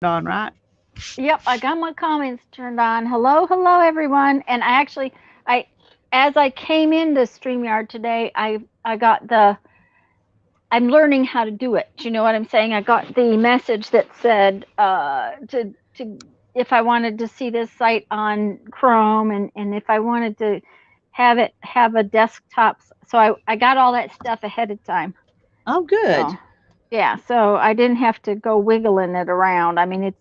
on, right? Yep, I got my comments turned on. Hello, hello everyone. And I as I came into StreamYard today, I got the I'm learning how to do it. Do you know what I'm saying? I got the message that said to if I wanted to see this site on Chrome and if I wanted to have a desktop. So I got all that stuff ahead of time. Oh, good. So yeah, so I didn't have to go wiggling it around. I mean,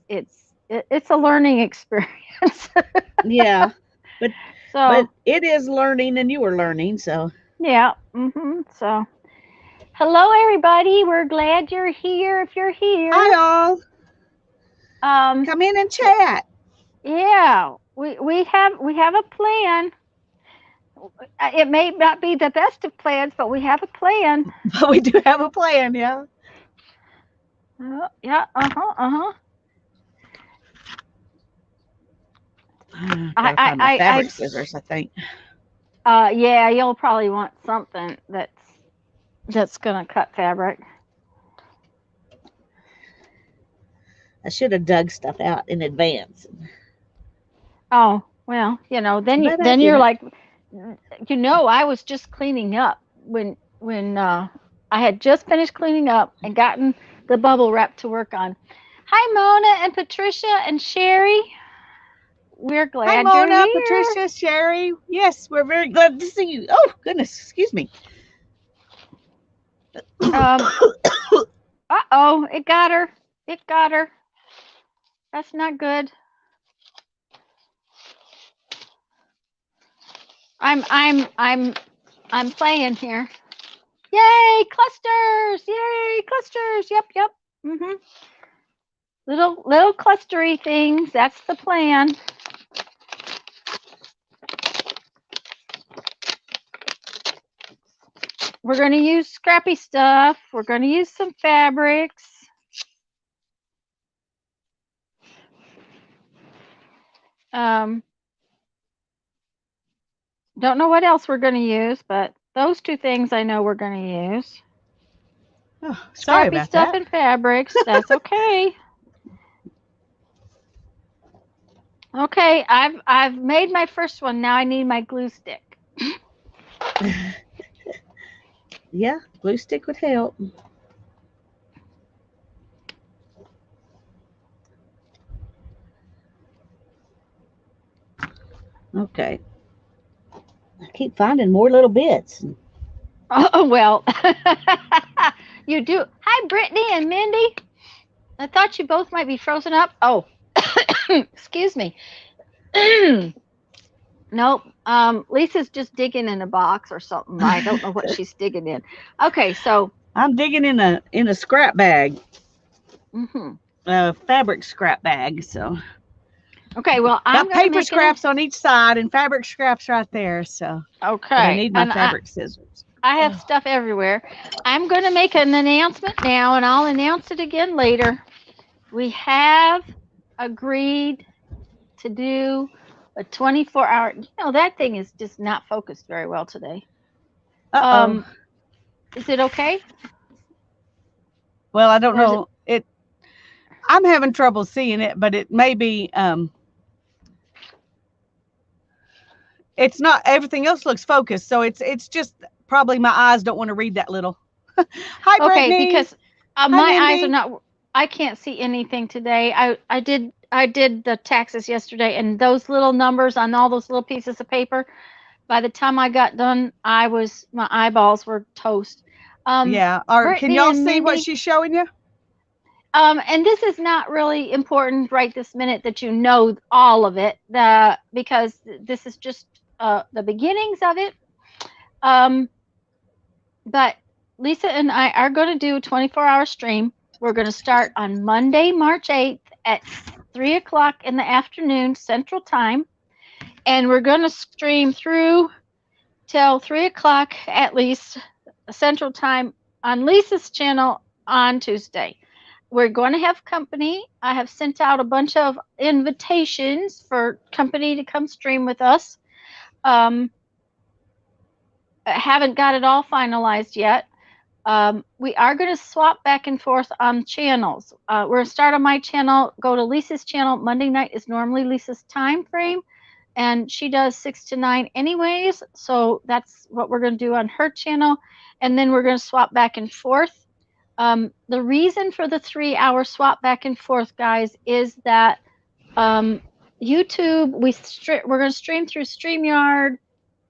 it's a learning experience. Yeah, but So it is learning, and you were learning, so yeah, so hello everybody. We're glad you're here. If you're hi here, all. um, Come in and chat. yeah, we have a plan. It may not be the best of plans, but we have a plan. But we do have a plan, yeah. Yeah, uh-huh. Gotta find my fabric scissors, I think. Yeah, you'll probably want something that's gonna cut fabric. I should have dug stuff out in advance, Oh, well, but I then you're didn't. like, I was just cleaning up when I had just finished cleaning up and gotten the bubble wrap to work on. Hi, Mona and Patricia and Sherry. We're Hi, glad you're Mona, here. Patricia, Sherry. Yes, we're very glad to see you. Oh, goodness, excuse me. Um, uh-oh, it got her. It got her. That's not good. I'm I'm I'm I'm playing here. Yay, clusters! Yay, clusters! Yep. Mhm. Little clustery things. That's the plan. We're going to use scrappy stuff. We're going to use some fabrics. Um, don't know what else we're going to use, but those two things I know we're going to use. Oh, sorry Scrappy about stuff that. and fabrics. That's okay. Okay, I've made my first one. Now I need my glue stick. Yeah, glue stick would help. Okay. I keep finding more little bits. Oh well, you do. Hi, Brittany and Mindy. I thought you both might be frozen up. Oh, excuse me. Nope. Lisa's just digging in a box or something. I don't know what she's digging in. Okay, so I'm digging in a scrap bag, mhm. a fabric scrap bag. So Okay, well, I'm got gonna paper make an scraps on each side and fabric scraps right there. So, but I okay, need my and fabric scissors. I have Oh, stuff everywhere. I'm gonna make an announcement now, and I'll announce it again later. We have agreed to do a 24-hour. That thing is just not focused very well today. uh-oh. Um, is it okay, Well, I don't or is it know. I'm having trouble seeing it, but it may be. It's not. Everything else looks focused, so it's just probably my eyes don't want to read that little. Hi, okay? Brittany. Because Hi, my eyes are Mindy. not. I can't see anything today. I did the taxes yesterday, and those little numbers on all those little pieces of paper. By the time I got done, my eyeballs were toast. Yeah. Or can Brittany y'all and see what Mindy. she's showing you? And this is not really important right this minute that you know all of it, because this is just the beginnings of it. Um, but Lisa and I are going to do a 24-hour stream. We're going to start on Monday, March 8th at 3 o'clock in the afternoon Central Time. And we're going to stream through till 3 o'clock at least Central Time on Lisa's channel on Tuesday. We're going to have company. I have sent out a bunch of invitations for company to come stream with us. I haven't got it all finalized yet. We are going to swap back and forth on channels. We're going to start on my channel, go to Lisa's channel. Monday night is normally Lisa's time frame, and she does 6 to 9 anyways. So that's what we're going to do on her channel. And then we're going to swap back and forth. The reason for the 3-hour swap back and forth, guys, is that YouTube, we're going to stream through StreamYard.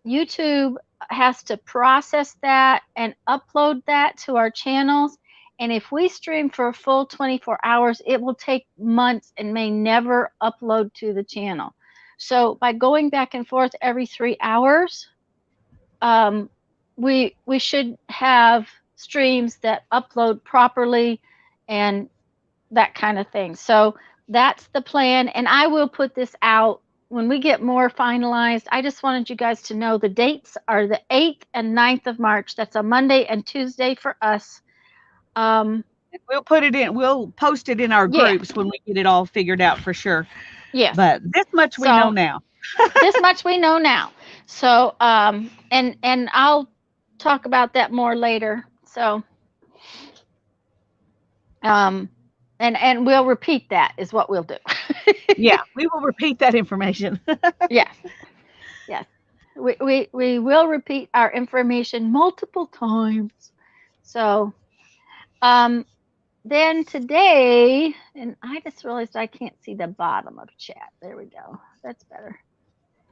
YouTube has to process that and upload that to our channels. And if we stream for a full 24 hours, it will take months and may never upload to the channel. So by going back and forth every 3 hours, we should have streams that upload properly and that kind of thing. So that's the plan, and I will put this out when we get more finalized. I just wanted you guys to know the dates are the 8th and 9th of March. That's a Monday and Tuesday for us. We'll put it in. We'll post it in our groups when we get it all figured out for sure. Yes. But this much we know now. This much we know now. So, and I'll talk about that more later. So, and we'll repeat that is what we'll do. Yeah, we will repeat that information. Yes. Yes. We will repeat our information multiple times. So, then today, and I just realized I can't see the bottom of chat. There we go. That's better.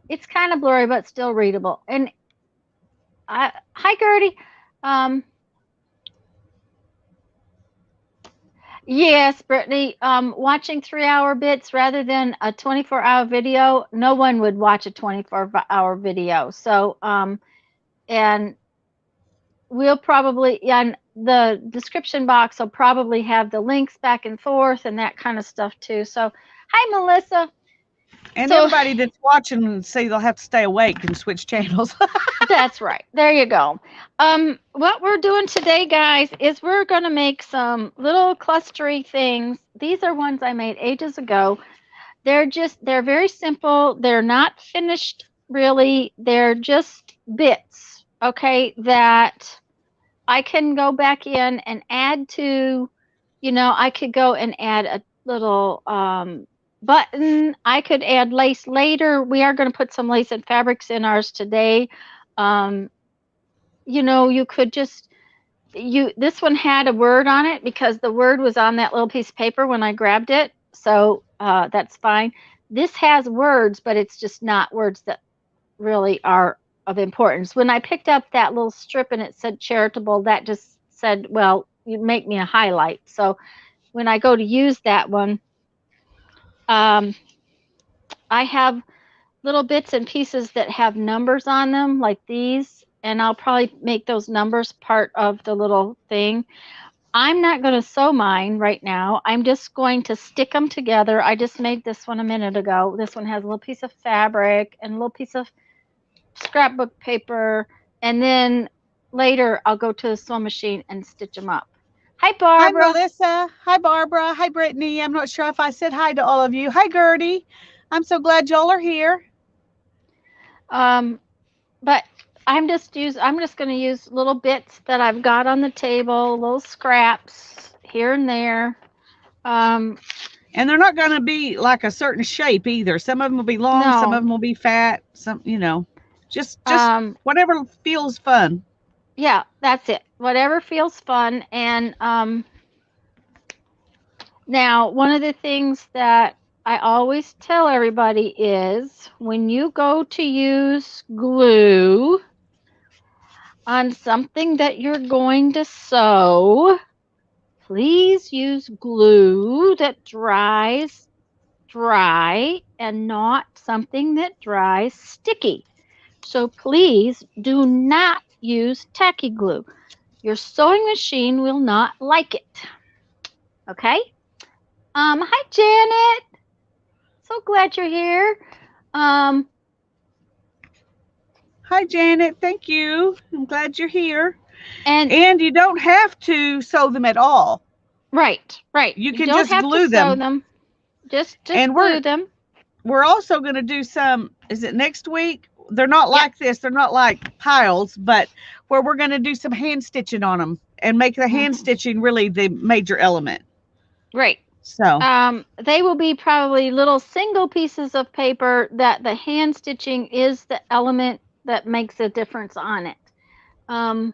It's kind of blurry, but still readable. And hi, Gertie. Yes, Brittany. Watching 3-hour bits rather than a 24-hour video. No one would watch a 24-hour video. So, and we'll probably, and the description box will probably have the links back and forth and that kind of stuff too. So, hi, Melissa. And everybody that's watching, say they'll have to stay awake and switch channels. That's right. There you go. What we're doing today, guys, is we're going to make some little clustery things. These are ones I made ages ago. They're very simple. They're not finished, really. They're just bits, okay, that I can go back in and add to, I could go and add a little button. I could add lace later. We are going to put some lace and fabrics in ours today. You could just, this one had a word on it because the word was on that little piece of paper when I grabbed it. So that's fine. This has words, but it's just not words that really are of importance. When I picked up that little strip and it said charitable, that just said, well, you make me a highlight. So when I go to use that one, I have little bits and pieces that have numbers on them like these, and I'll probably make those numbers part of the little thing. I'm not going to sew mine right now. I'm just going to stick them together. I just made this one a minute ago. This one has a little piece of fabric and a little piece of scrapbook paper, and then later I'll go to the sewing machine and stitch them up. Hi, Barbara. Hi, Melissa. Hi, Barbara. Hi, Brittany. I'm not sure if I said hi to all of you. Hi, Gertie. I'm so glad y'all are here. But I'm just going to use little bits that I've got on the table, little scraps here and there. And they're not going to be like a certain shape either. Some of them will be long, some of them will be fat, some, just whatever feels fun. Yeah, that's it. Whatever feels fun. And now, one of the things that I always tell everybody is when you go to use glue on something that you're going to sew, please use glue that dries dry and not something that dries sticky. So please do not use tacky glue. Your sewing machine will not like it. Okay? Hi, Janet. So glad you're here. Hi, Janet. Thank you. I'm glad you're here. And you don't have to sew them at all. Right. You can just glue them. Just glue them. We're also going to do some, is it next week? They're not like this. They're not like piles, but where we're going to do some hand stitching on them and make the hand stitching really the major element. Right. So they will be probably little single pieces of paper that the hand stitching is the element that makes a difference on it. Sounds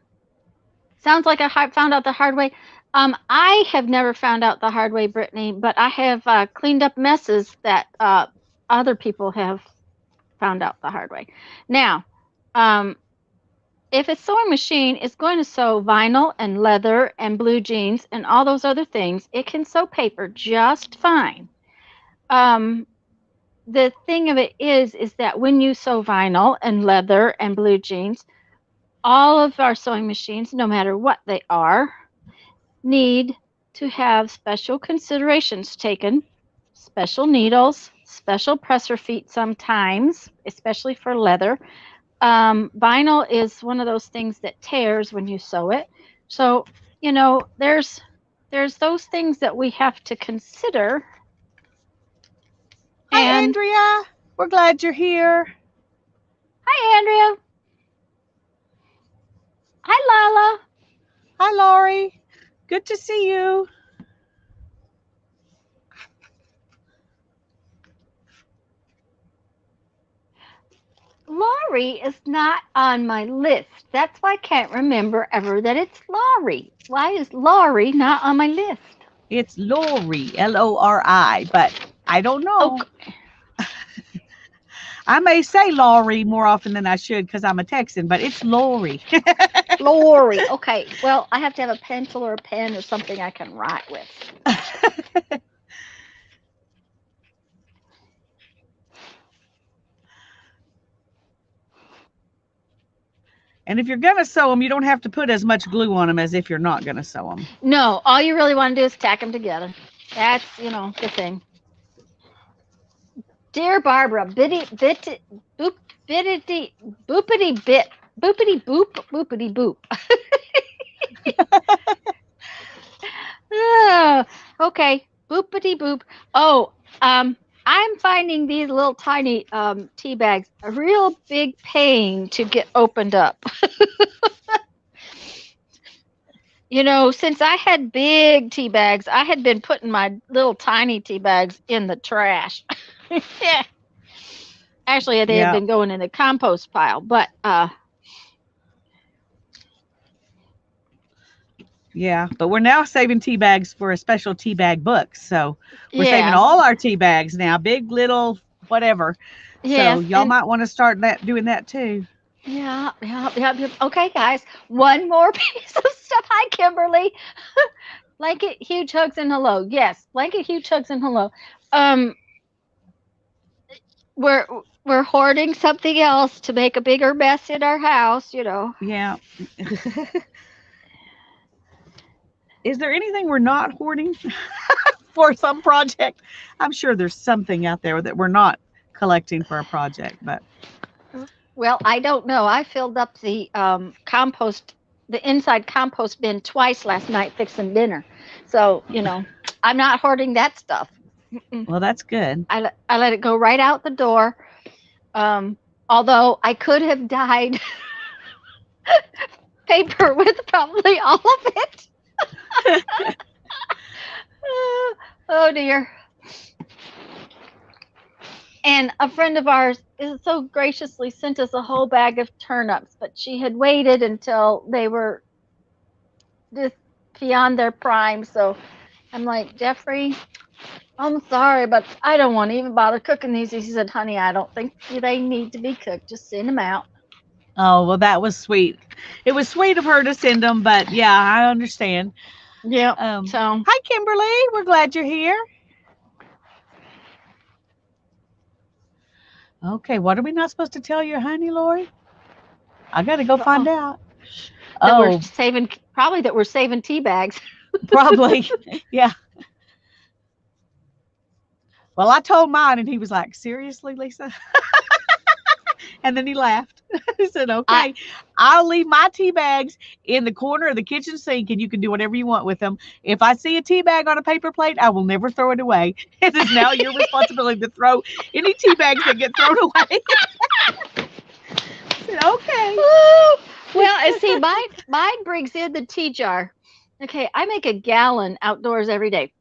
like I found out the hard way. I have never found out the hard way, Brittany, but I have cleaned up messes that other people have found out the hard way. Now, if a sewing machine is going to sew vinyl and leather and blue jeans and all those other things, it can sew paper just fine. The thing of it is that when you sew vinyl and leather and blue jeans, all of our sewing machines, no matter what they are, need to have special considerations taken, special needles, special presser feet sometimes, especially for leather. Vinyl is one of those things that tears when you sew it. So, there's those things that we have to consider. Hi, Andrea. We're glad you're here. Hi, Andrea. Hi, Lala. Hi, Laurie. Good to see you. Laurie is not on my list. That's why I can't remember ever that it's Laurie. Why is Laurie not on my list? It's Lori, Lori, but I don't know. Okay. I may say Laurie more often than I should because I'm a Texan, but it's Lori. Lori. Okay. Well, I have to have a pencil or a pen or something I can write with. And if you're going to sew them, you don't have to put as much glue on them as if you're not going to sew them. No, all you really want to do is tack them together. That's, the thing. Dear Barbara, boopity boop. Oh, okay, boopity boop. Oh, I'm finding these little tiny tea bags a real big pain to get opened up. Since I had big tea bags, I had been putting my little tiny tea bags in the trash. Yeah. Actually, they had been going in the compost pile, but yeah, but we're now saving tea bags for a special tea bag book. So we're saving all our tea bags now, big, little, whatever. Yeah. So y'all might want to start doing that too. Yeah. Okay, guys, one more piece of stuff. Hi, Kimberly. Blanket, huge hugs, and hello. Yes, blanket, huge hugs, and hello. We're hoarding something else to make a bigger mess in our house, Yeah. Is there anything we're not hoarding for some project? I'm sure there's something out there that we're not collecting for a project, but. Well, I don't know. I filled up the the inside compost bin twice last night fixing dinner. So, I'm not hoarding that stuff. Well, that's good. I let it go right out the door. Although I could have dyed paper with probably all of it. Oh dear. And a friend of ours so graciously sent us a whole bag of turnips, but she had waited until they were just beyond their prime. So I'm like, Jeffrey, I'm sorry, but I don't want to even bother cooking these. He said, honey, I don't think they need to be cooked. Just send them out. Oh, well, that was sweet. It was sweet of her to send them, but yeah, I understand. Yeah. Hi, Kimberly. We're glad you're here. Okay, what are we not supposed to tell your honey, Lori? I got to go find out. We're saving tea bags. Probably. Yeah. Well, I told mine, and he was like, seriously, Lisa? And then he laughed. He said, okay, I'll leave my tea bags in the corner of the kitchen sink, and you can do whatever you want with them. If I see a tea bag on a paper plate, I will never throw it away. It is now your responsibility to throw any tea bags that get thrown away. I said, okay. Well, and see, mine brings in the tea jar. Okay, I make a gallon outdoors every day.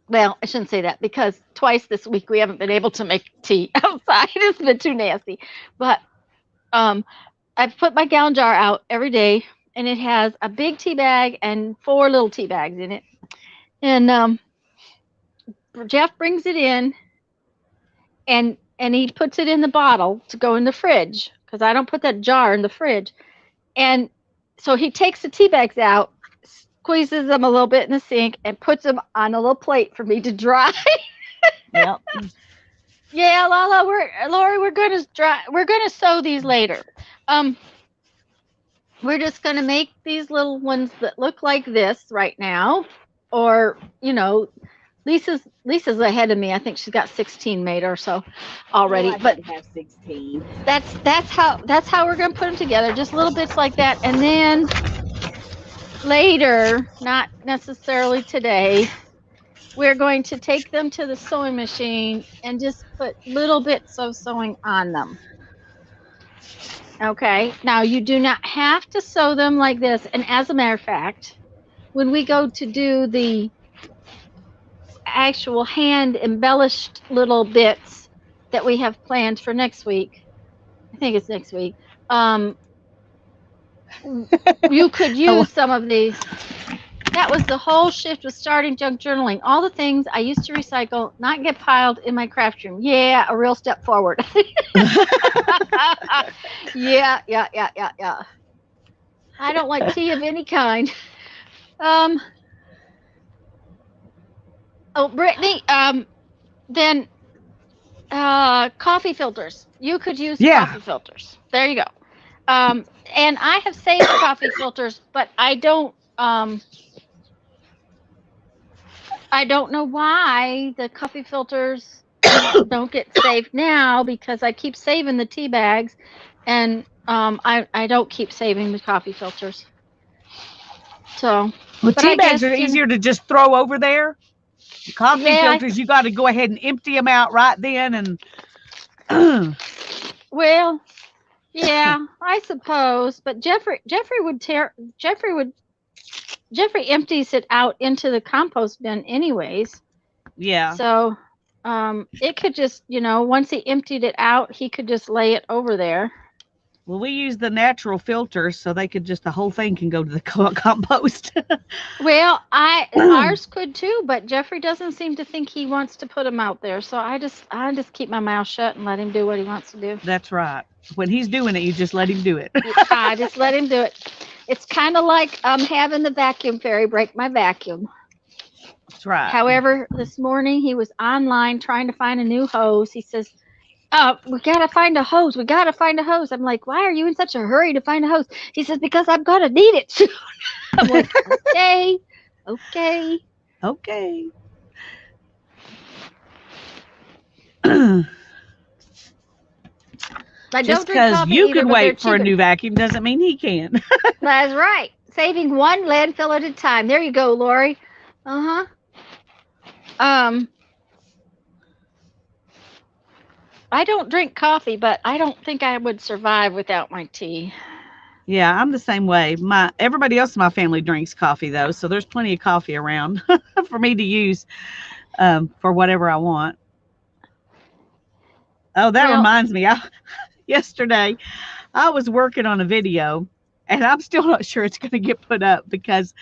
Well, I shouldn't say that because twice this week we haven't been able to make tea outside. It's been too nasty. But um, I put my gallon jar out every day, and it has a big tea bag and 4 little tea bags in it. And Jeff brings it in, and he puts it in the bottle to go in the fridge because I don't put that jar in the fridge. And so he takes the tea bags out, squeezes them a little bit in the sink, and puts them on a little plate for me to dry. Yep. Yeah, Lori, we're gonna sew these later. Um, we're just gonna make these little ones that look like this right now, or Lisa's ahead of me. I think she's got 16 made or so already. I But have 16. that's how we're gonna put them together, just little bits like that, and then later, not necessarily today, we're going to take them to the sewing machine and just put little bits of sewing on them. Okay, now you do not have to sew them like this. And as a matter of fact, when we go to do the actual hand embellished little bits that we have planned for next week, I think it's next week, you could use some of these. That was the whole shift with starting junk journaling. All the things I used to recycle, not get piled in my craft room. Yeah, a real step forward. Yeah. I don't like tea of any kind. Oh, Brittany, then coffee filters. You could use coffee filters. There you go. And I have saved coffee filters, but I don't know why the coffee filters don't get saved now, because I keep saving the tea bags, and I don't keep saving the coffee filters. So, well, tea bags are easier to just throw over there. Coffee filters, you got to go ahead and empty them out right then, and well, yeah, I suppose. But Jeffrey empties it out into the compost bin anyways. Yeah. So it could just, once he emptied it out, he could just lay it over there. Well, we use the natural filters, so the whole thing can go to the compost. Well, ours could too, but Jeffrey doesn't seem to think he wants to put them out there. So I just keep my mouth shut and let him do what he wants to do. That's right. When he's doing it, you just let him do it. I just let him do it. It's kind of like having the vacuum fairy break my vacuum. That's right. However, this morning he was online trying to find a new hose. He says, we got to find a hose. We got to find a hose. I'm like, why are you in such a hurry to find a hose? He says, because I'm going to need it soon. I'm like, okay. Just because you could wait for a new vacuum doesn't mean he can. That's right. Saving one landfill at a time. There you go, Lori. I don't drink coffee, but I don't think I would survive without my tea. Yeah, I'm the same way. Everybody else in my family drinks coffee, though, so there's plenty of coffee around for me to use for whatever I want. Oh, that reminds me. Yesterday, I was working on a video, and I'm still not sure it's going to get put up because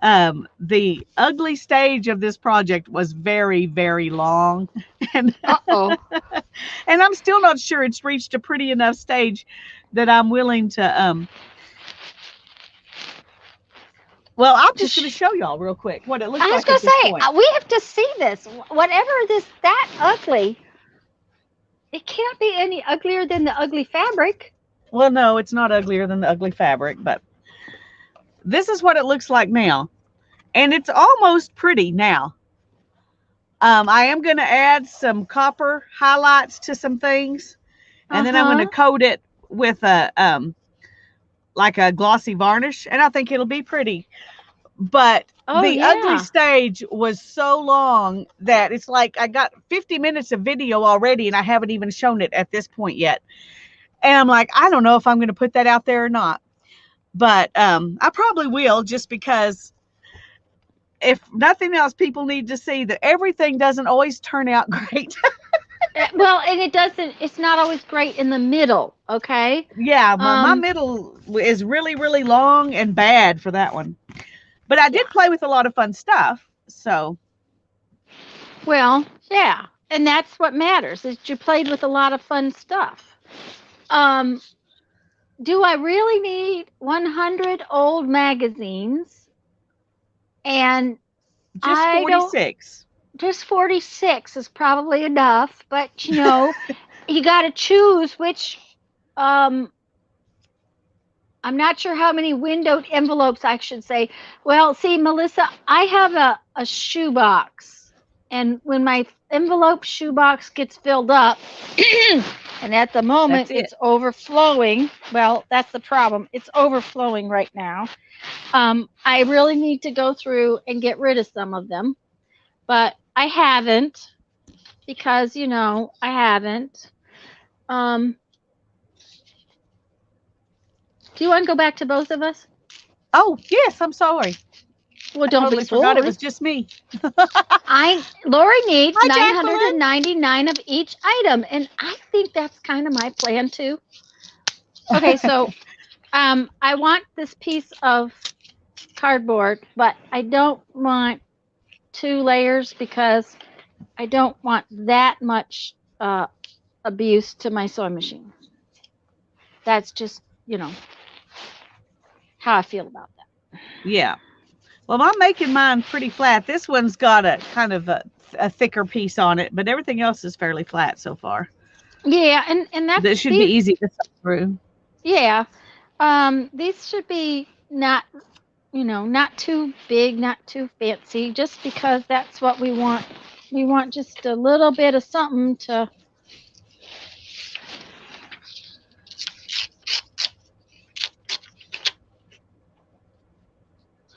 the ugly stage of this project was very, very long. And, and I'm still not sure it's reached a pretty enough stage that I'm willing to well, I'm just going to show y'all real quick what it looks like. I was going to say, we have to see this. Whatever that ugly, it can't be any uglier than the ugly fabric. Well, no, it's not uglier than the ugly fabric, but this is what it looks like now. And it's almost pretty now. I am going to add some copper highlights to some things. And then I'm going to coat it with like a glossy varnish. And I think it'll be pretty. But ugly stage was so long that it's like I got 50 minutes of video already and I haven't even shown it at this point yet. And I'm like, I don't know if I'm going to put that out there or not. But I probably will, just because if nothing else, people need to see that everything doesn't always turn out great. Well, and it doesn't. It's not always great in the middle. Okay. Yeah, my Um. middle is really, really long and bad for that one. But I Yeah. did play with a lot of fun stuff. So, Well, yeah, and that's what matters. Is you played with a lot of fun stuff. Um. Do I really need 100 old magazines? And just I don't. 46. Just 46 is probably enough, but you got to choose which. Um. I'm not sure how many windowed envelopes I should say. Well, see, Melissa, I have a shoebox. And when my envelope shoebox gets filled up, and at the moment That's it. it's overflowing, well, that's the problem. It's overflowing right now. I really need to go through and get rid of some of them, but I haven't because, I haven't. Um, do you want to go back to both of us? Oh, yes, I'm sorry. Well, I don't be totally forgot it sorry. was just me. Lori needs Hi, Jacqueline. 999 of each item, and I think that's kind of my plan too. Okay, so I want this piece of cardboard, but I don't want 2 layers because I don't want that much abuse to my sewing machine. That's just, how I feel about that. Yeah. Well, I'm making mine pretty flat. This one's got a kind of a thicker piece on it, but everything else is fairly flat so far. Yeah, and That that's should be these. easy to sew through. Yeah, these should be not, not too big, not too fancy, just because that's what we want. We want just a little bit of something to.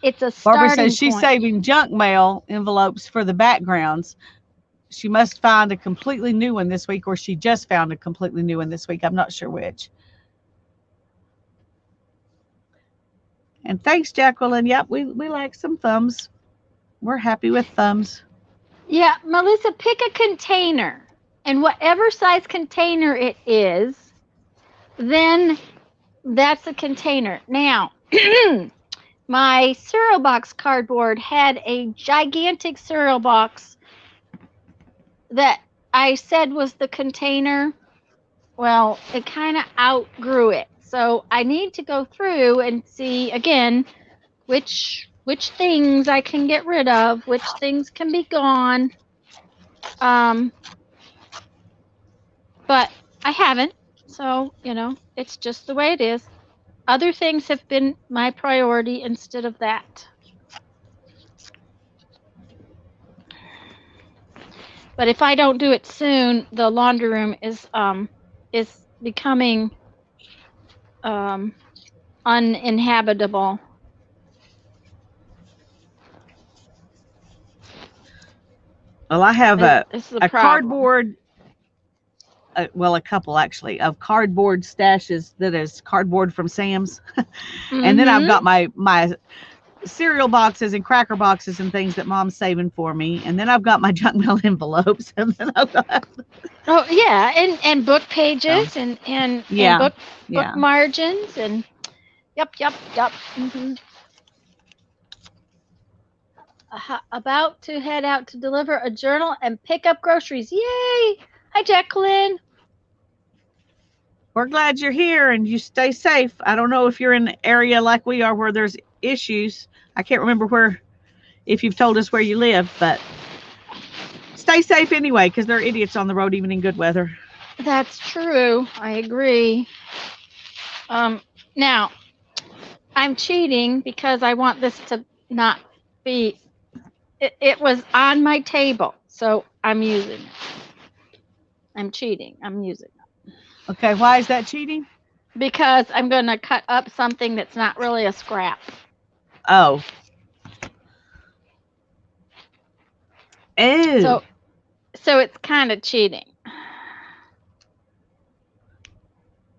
It's a Barbara says starting she's point. saving junk mail envelopes for the backgrounds. She must find a completely new one this week, or she just found a completely new one this week. I'm not sure which. And thanks, Jacqueline. Yep, we like some thumbs. We're happy with thumbs. Yeah, Melissa, pick a container, and whatever size container it is, then that's a container. Now, my cereal box cardboard had a gigantic cereal box that I said was the container. Well, it kind of outgrew it. So I need to go through and see again which things I can get rid of, which things can be gone. Um, but I haven't. So, it's just the way it is. Other things have been my priority instead of that. But if I don't do it soon, the laundry room is becoming um uninhabitable. Well, I have Is the a problem. cardboard, well, a couple actually, of cardboard stashes that is cardboard from Sam's. And then I've Mhm. got my cereal boxes and cracker boxes and things that mom's saving for me. And then I've got my junk mail envelopes. And then I've got, Oh yeah, and book so, pages and yeah, book yeah. margins and yep. About to head out to deliver a journal and pick up groceries. Yay! Hi, Jacqueline. We're glad you're here and you stay safe. I don't know if you're in an area like we are where there's issues. I can't remember where, if you've told us where you live, but stay safe anyway, because there are idiots on the road even in good weather. That's true. I agree. Um, Now I'm cheating because I want this to not be. It was on my table, so I'm using it. I'm cheating. I'm using it Okay, why is that cheating? because I'm going to cut up something that's not really a scrap. Oh. Oh. So so it's kind of cheating.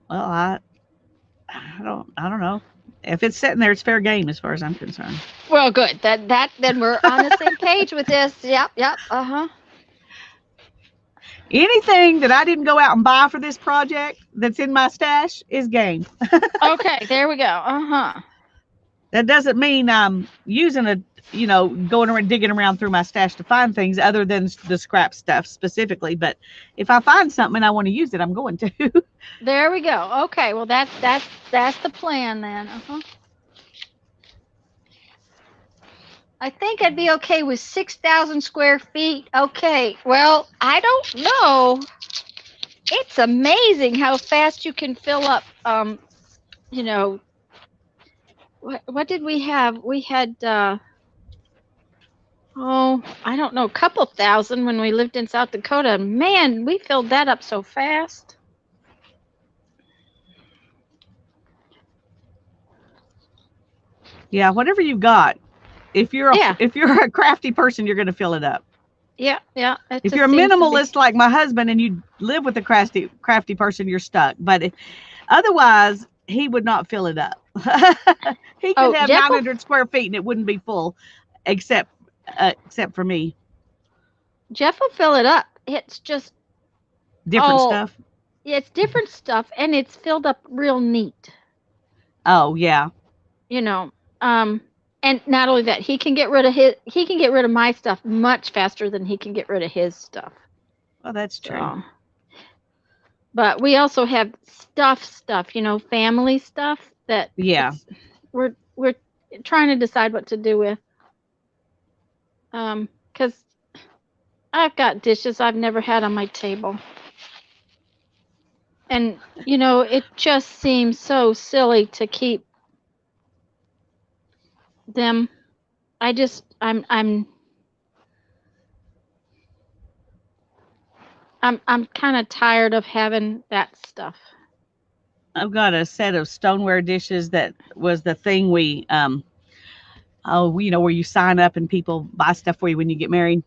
Well, I don't know. If it's sitting there, it's fair game as far as I'm concerned. Well, good. Then we're on the same page with this. Yep, yep. Uh-huh. Anything that I didn't go out and buy for this project that's in my stash is game. Okay, there we go. Uh-huh. That doesn't mean I'm using going around digging around through my stash to find things other than the scrap stuff specifically. But if I find something and I want to use it, I'm going to. There we go. Okay, well that's the plan then. Uh-huh. I think I'd be okay with 6,000 square feet. Okay, well, I don't know. It's amazing how fast you can fill up. You know, what did we have? We had, oh, I don't know, a couple thousand when we lived in South Dakota. Man, we filled that up so fast. Yeah, whatever you've got. If you're Yeah. a crafty person, you're going to fill it up. Yeah, yeah. If you're a minimalist like my husband and you live with a crafty person, you're stuck. But otherwise, he would not fill it up. He could have 900 square feet and it wouldn't be full, except for me. Jeff will fill it up. It's just different stuff. It's different stuff, and it's filled up real neat. Oh yeah. And not only that, he can get rid of my stuff much faster than he can get rid of his stuff. Well, that's true. But we also have stuff, family stuff that we're trying to decide what to do with. Because I've got dishes I've never had on my table. And it just seems so silly to keep them. I'm kind of tired of having that stuff. I've got a set of stoneware dishes that was the thing we where you sign up and people buy stuff for you when you get married.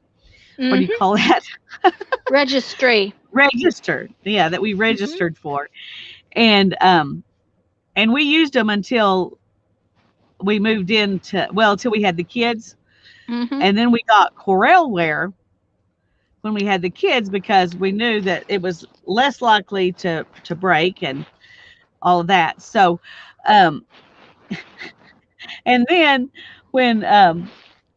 Mm-hmm. What do you call that? Registry. Registered. Yeah, that we registered for. And we used them until we moved until we had the kids. Mm-hmm. And then we got Corelware when we had the kids because we knew that it was less likely to break and all of that. So, and then when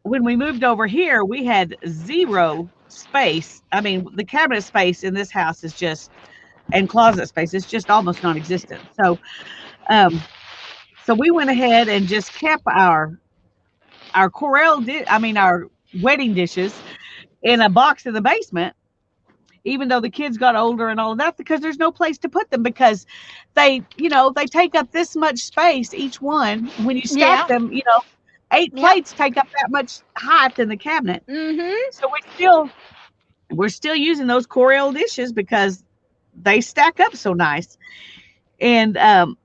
we moved over here, we had zero space. I mean, the cabinet space in this house is just, and closet space is just almost non-existent. So, so we went ahead and just kept our our wedding dishes in a box in the basement, even though the kids got older and all of that, because there's no place to put them because they take up this much space each one. When you stack them, 8 plates take up that much height in the cabinet. Mm-hmm. So we're still using those Corel dishes because they stack up so nice. And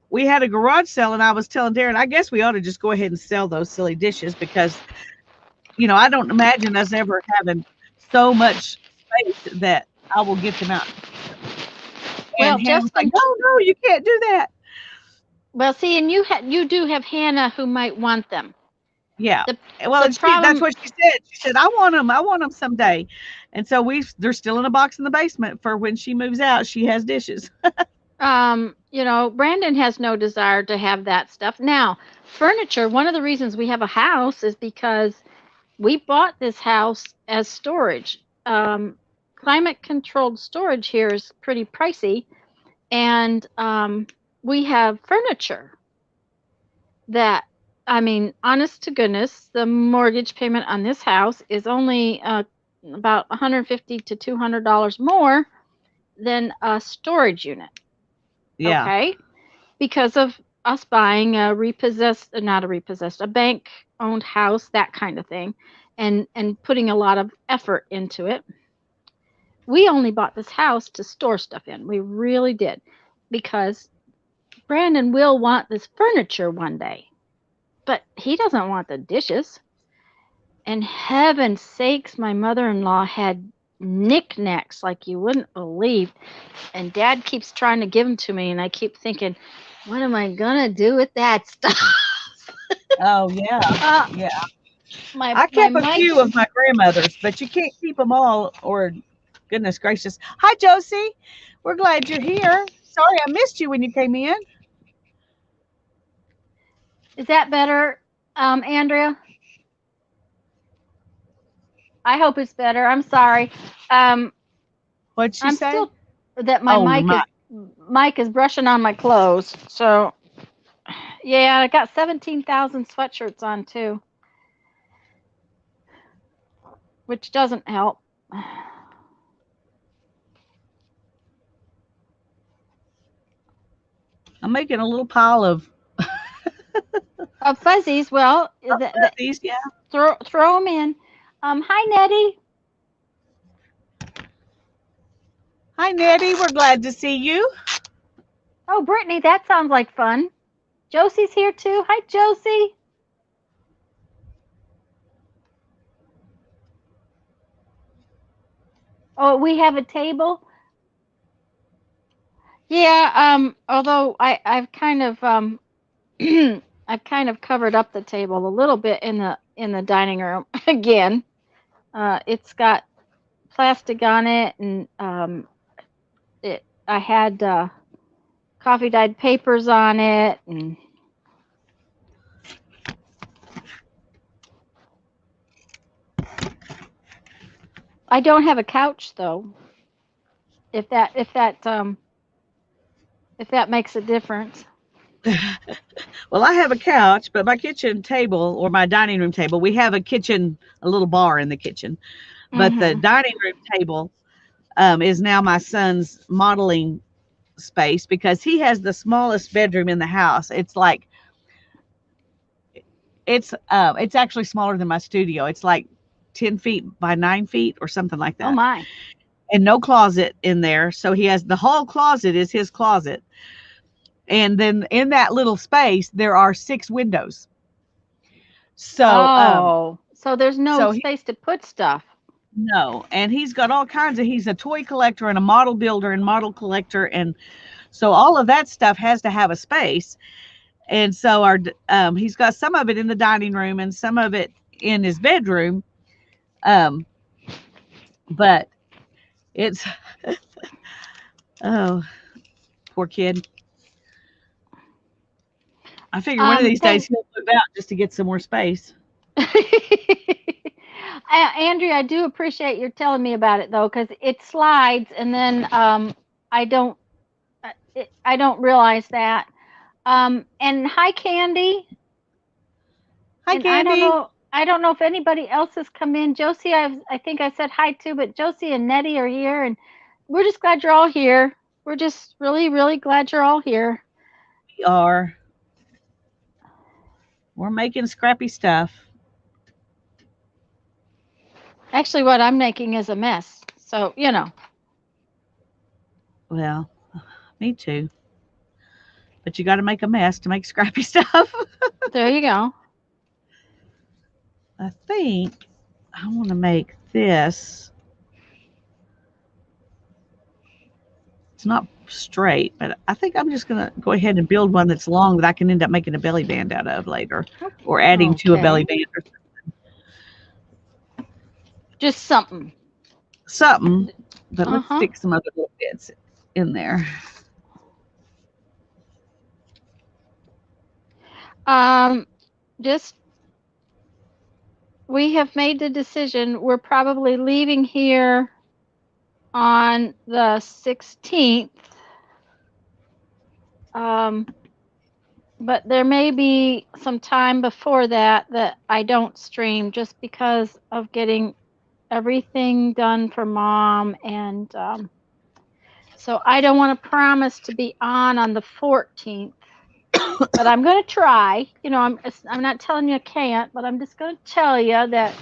we had a garage sale, and I was telling Darren, I guess we ought to just go ahead and sell those silly dishes because, I don't imagine us ever having so much space that I will get them out. And Hannah's like, no, you can't do that. Well, see, and you do have Hannah who might want them. Yeah. That's what she said. She said, I want them someday. And so they're still in a box in the basement for when she moves out, she has dishes. Brandon has no desire to have that stuff. Now, furniture, one of the reasons we have a house is because we bought this house as storage. Climate controlled storage here is pretty pricey. And we have furniture that, honest to goodness, the mortgage payment on this house is only about $150 to $200 more than a storage unit. Yeah. Okay. Because of us buying a bank-owned house, that kind of thing, and putting a lot of effort into it. We only bought this house to store stuff in. We really did. Because Brandon will want this furniture one day. But he doesn't want the dishes. And heaven's sakes, my mother-in-law had knickknacks like you wouldn't believe. And Dad keeps trying to give them to me, and I keep thinking, what am I going to do with that stuff? Oh yeah, Uh, yeah. I my kept a few mic. of my grandmother's, but you can't keep them all. Or goodness gracious. Hi, Josie. We're glad you're here. Sorry I missed you when you came in. Is that better, Andrea? I hope it's better. I'm sorry. Um, What'd she I'm say? still that my Oh, your mic. mic is brushing on my clothes. So yeah, I got 17,000 sweatshirts on too, which doesn't help. I'm making a little pile of Fuzzies. Well, these. Yeah. throw them in. Hi Nettie. Hi, Nettie. We're glad to see you. Oh, Brittany, that sounds like fun. Josie's here too. Hi Josie. Oh, we have a table. Yeah. Although I've kind of I've kind of covered up the table a little bit in the dining room again. It's got plastic on it, and I had coffee dyed papers on it, and I don't have a couch though. If that if that if that makes a difference. Well, I have a couch, but my kitchen table or my dining room table, we have a kitchen, a little bar in the kitchen. But the Mhm. dining room table is now my son's modeling space because he has the smallest bedroom in the house. It's actually smaller than my studio. It's like 10 feet by 9 feet or something like Oh that, my. and no closet in there. So he has the whole closet is his closet, and then in that little space there are 6 windows. So Oh, so there's no so he space to put stuff. no, and he's got all kinds of. He's a toy collector and a model builder and model collector, and so all of that stuff has to have a space. And so he's got some of it in the dining room and some of it in his bedroom. Um, but it's oh, poor kid. I figure one of these days Thank he'll move out just to get some more space. Andrea, I do appreciate your telling me about it though, because it slides, and then I don't I don't realize that. And hi, Candy. Hi, And Candy. I don't know if anybody else has come in. Josie, I think I said hi to, but Josie and Nettie are here, and we're just glad you're all here. We're just really, really glad you're all here. We are. We're making scrappy stuff. Actually, what I'm making is a mess. So, you know, Well, me too. But you got to make a mess to make scrappy stuff. there you go. I think I want to make this. It's not straight, but I think I'm just going to go ahead and build one that's long that I can end up making a belly band out of later or adding to a belly Okay. band or Just something. something. But let's Uh-huh. stick some other little bits in there. Um, just we have made the decision. We're probably leaving here on the 16th. Um, but there may be some time before that that I don't stream just because of getting everything done for mom, and so I don't want to promise to be on the 14th, but I'm going to try. You know, I'm not telling you I can't, but I'm just going to tell you that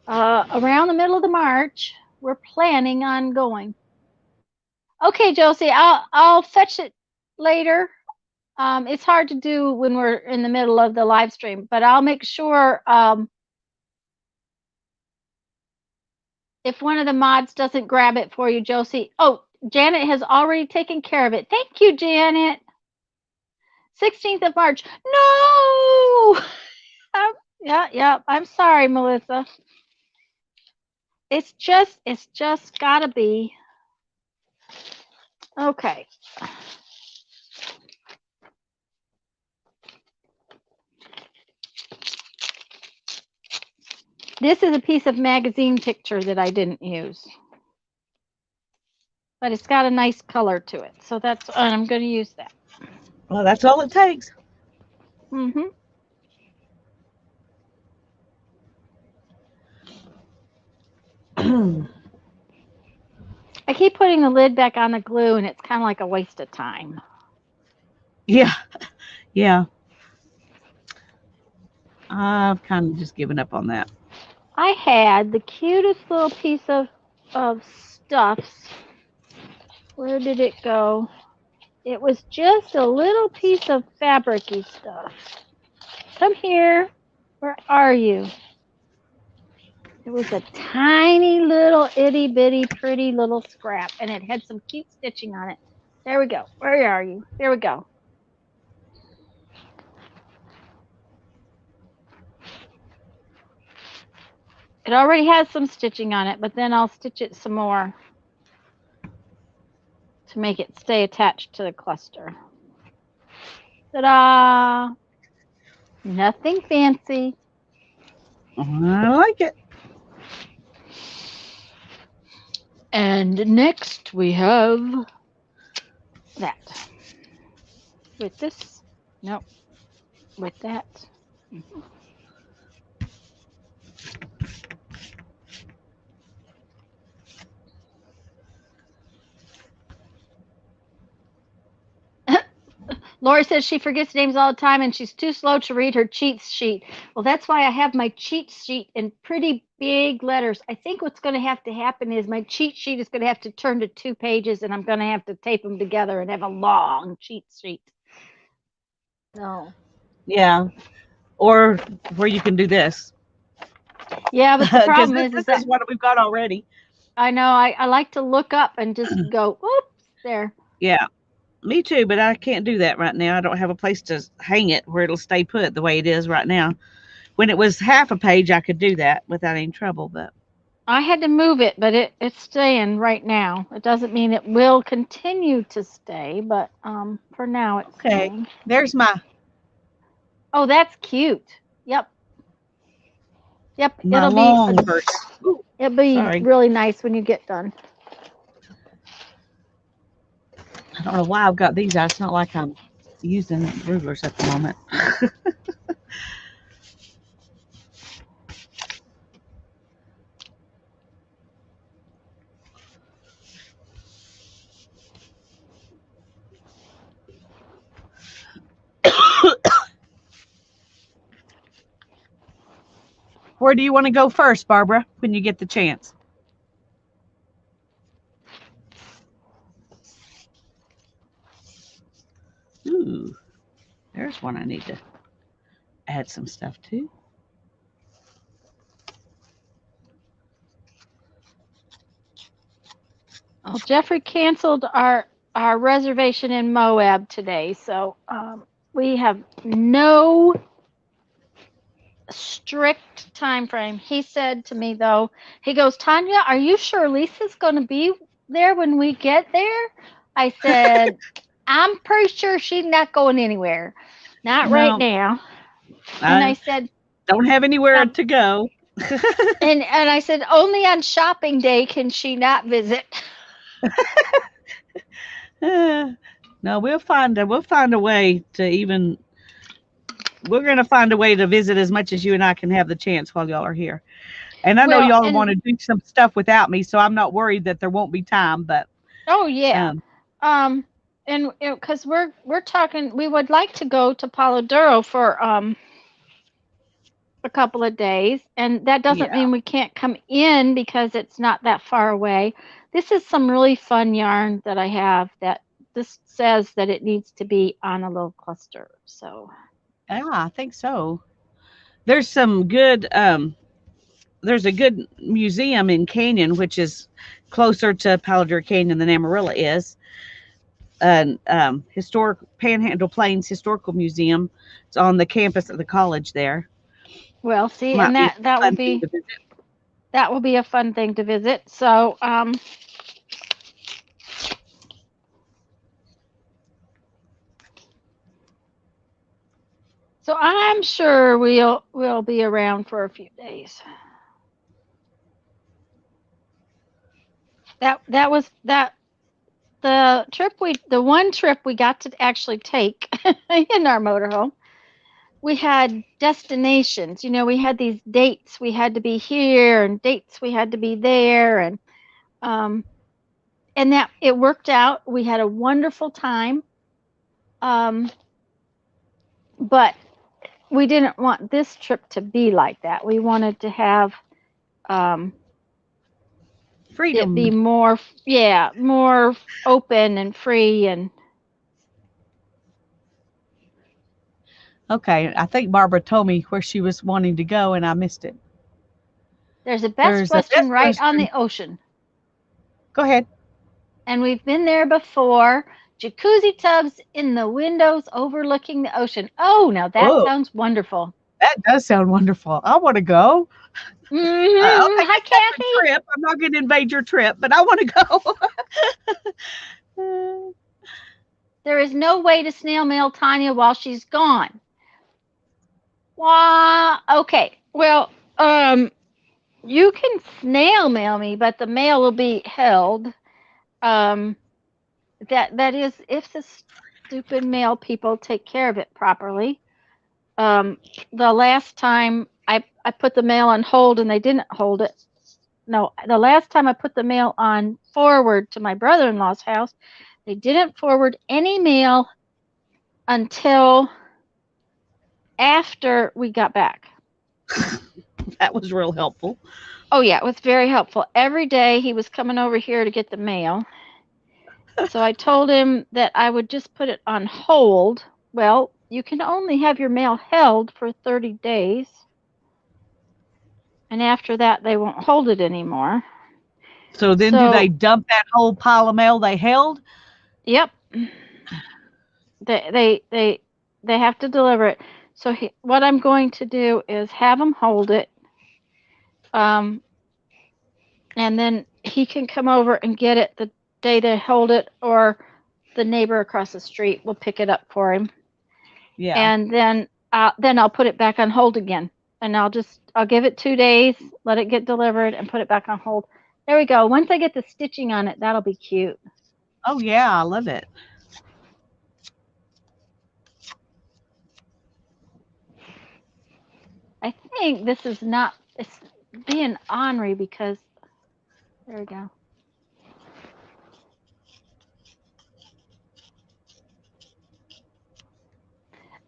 around the middle of the March we're planning on going. Okay, Josie, I'll fetch it later. It's hard to do when we're in the middle of the live stream, but I'll make sure if one of the mods doesn't grab it for you, Josie. Oh, Janet has already taken care of it. Thank you, Janet. 16th of March. No! Yeah. I'm sorry, Melissa. It's just gotta be. Okay. This is a piece of magazine picture that I didn't use, but it's got a nice color to it. So I'm going to use that. Well, that's all it takes. Hmm. I keep putting the lid back on the glue, and it's kind of like a waste of time. Yeah, yeah. I've kind of just given up on that. I had the cutest little piece of stuffs. Where did it go? It was just a little piece of fabricy stuff. Come here. Where are you? It was a tiny little itty bitty pretty little scrap, and it had some cute stitching on it. There we go. Where are you? There we go. It already has some stitching on it, but then I'll stitch it some more to make it stay attached to the cluster. Ta-da! Nothing fancy. I like it. And next we have that. With this? Nope. With that. Mm-hmm. Lori says she forgets names all the time and she's too slow to read her cheat sheet. Well, that's why I have my cheat sheet in pretty big letters. I think what's going to have to happen is my cheat sheet is going to have to turn to 2 pages and I'm going to have to tape them together and have a long cheat sheet. No. Yeah. Or where you can do this. Yeah, but the problem this is is what we've got already. I know I like to look up and just go, oops, there. Yeah. Me too, but I can't do that right now. I don't have a place to hang it where it'll stay put the way it is right now. When it was half a page, I could do that without any trouble, but I had to move it, but it's staying right now. It doesn't mean it will continue to stay, but for now it's okay. staying. There's my Oh, that's cute. Yep. my long version. Ooh, It'll be sorry. really nice when you get done. I don't know why I've got these out. It's not like I'm using rulers at the moment. Where do you want to go first, Barbara, when you get the chance? Ooh, there's one I need to add some stuff to. Well, Jeffrey canceled our reservation in Moab today, so we have no strict time frame. He said to me though, he goes, Tanya, are you sure Lisa's going to be there when we get there? I said, I'm pretty sure she's not going anywhere, not right No, now. And I I said, don't have anywhere to go. and I said, only on shopping day can she not visit. No, we'll find a way to even. We're gonna find a way to visit as much as you and I can have the chance while y'all are here. And I know Well, y'all want and to do some stuff without me, so I'm not worried that there won't be time. But oh yeah, um, and because we're talking, we would like to go to Palo Duro for a couple of days, and that doesn't yeah, mean we can't come in because it's not that far away. This is some really fun yarn that I have that this says that it needs to be on a little cluster. So yeah, I think so. There's some good. There's a good museum in Canyon, which is closer to Palo Duro Canyon than Amarillo is. an historic Panhandle Plains Historical Museum. It's on the campus of the college there. Well, see, Might and be a that will fun thing be to visit. a fun thing to visit. So, so I'm sure we'll be around for a few days. That was that the one trip we got to actually take in our motorhome. We had destinations. We had these dates. We had to be here, and dates we had to be there, um, and that it worked out. We had a wonderful time. Um, but we didn't want this trip to be like that. We wanted to have um, it be Freedom. more, yeah, more open and free. And Okay, I think Barbara told me where she was wanting to go, and I missed it. there's a Best There's a Western Best right on Western. the ocean, Go ahead. and we've been there before. Jacuzzi tubs in the windows overlooking the ocean. Oh, now that Whoa, sounds wonderful. that does sound wonderful. I want to go. Hmm. Okay, Hi, that's a Kathy. trip. I'm not going to invade your trip, but I want to go. There is no way to snail mail Tanya while she's gone. Wow. Okay. Well, you can snail mail me, but the mail will be held. Um, that is if the stupid mail people take care of it properly. Um, the last time I put the mail on hold and they didn't hold it. No, the last time I put the mail on forward to my brother-in-law's house, they didn't forward any mail until after we got back. That was real helpful. Oh yeah, it was very helpful. Every day he was coming over here to get the mail. So I told him that I would just put it on hold. Well, you can only have your mail held for 30 days. And after that, they won't hold it anymore. So then, do they So, dump that whole pile of mail they held? yep, they have to deliver it. So what I'm going to do is have them hold it, um, and then he can come over and get it the day they hold it, or the neighbor across the street will pick it up for him. Yeah. And then I'll put it back on hold again, and I'll give it 2 days, let it get delivered, and put it back on hold. There we go. Once I get the stitching on it, that'll be cute. Oh yeah, I love it. I think this is not. It's being ornery because there we go.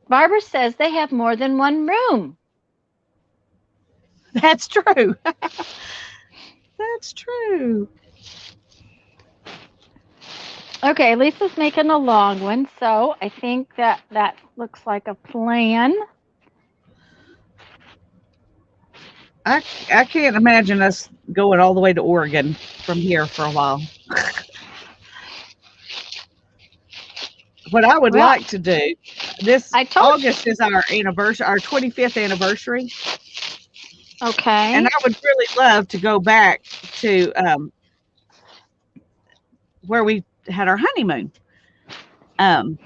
Barbara says they have more than one room. That's true. That's true. Okay, Lisa's making a long one, so I think that looks like a plan. I can't imagine us going all the way to Oregon from here for a while. What I would Well, like to do, this I told you. August is our anniversary, our 25th anniversary, and Okay. I would really love to go back to where we had our honeymoon. Um,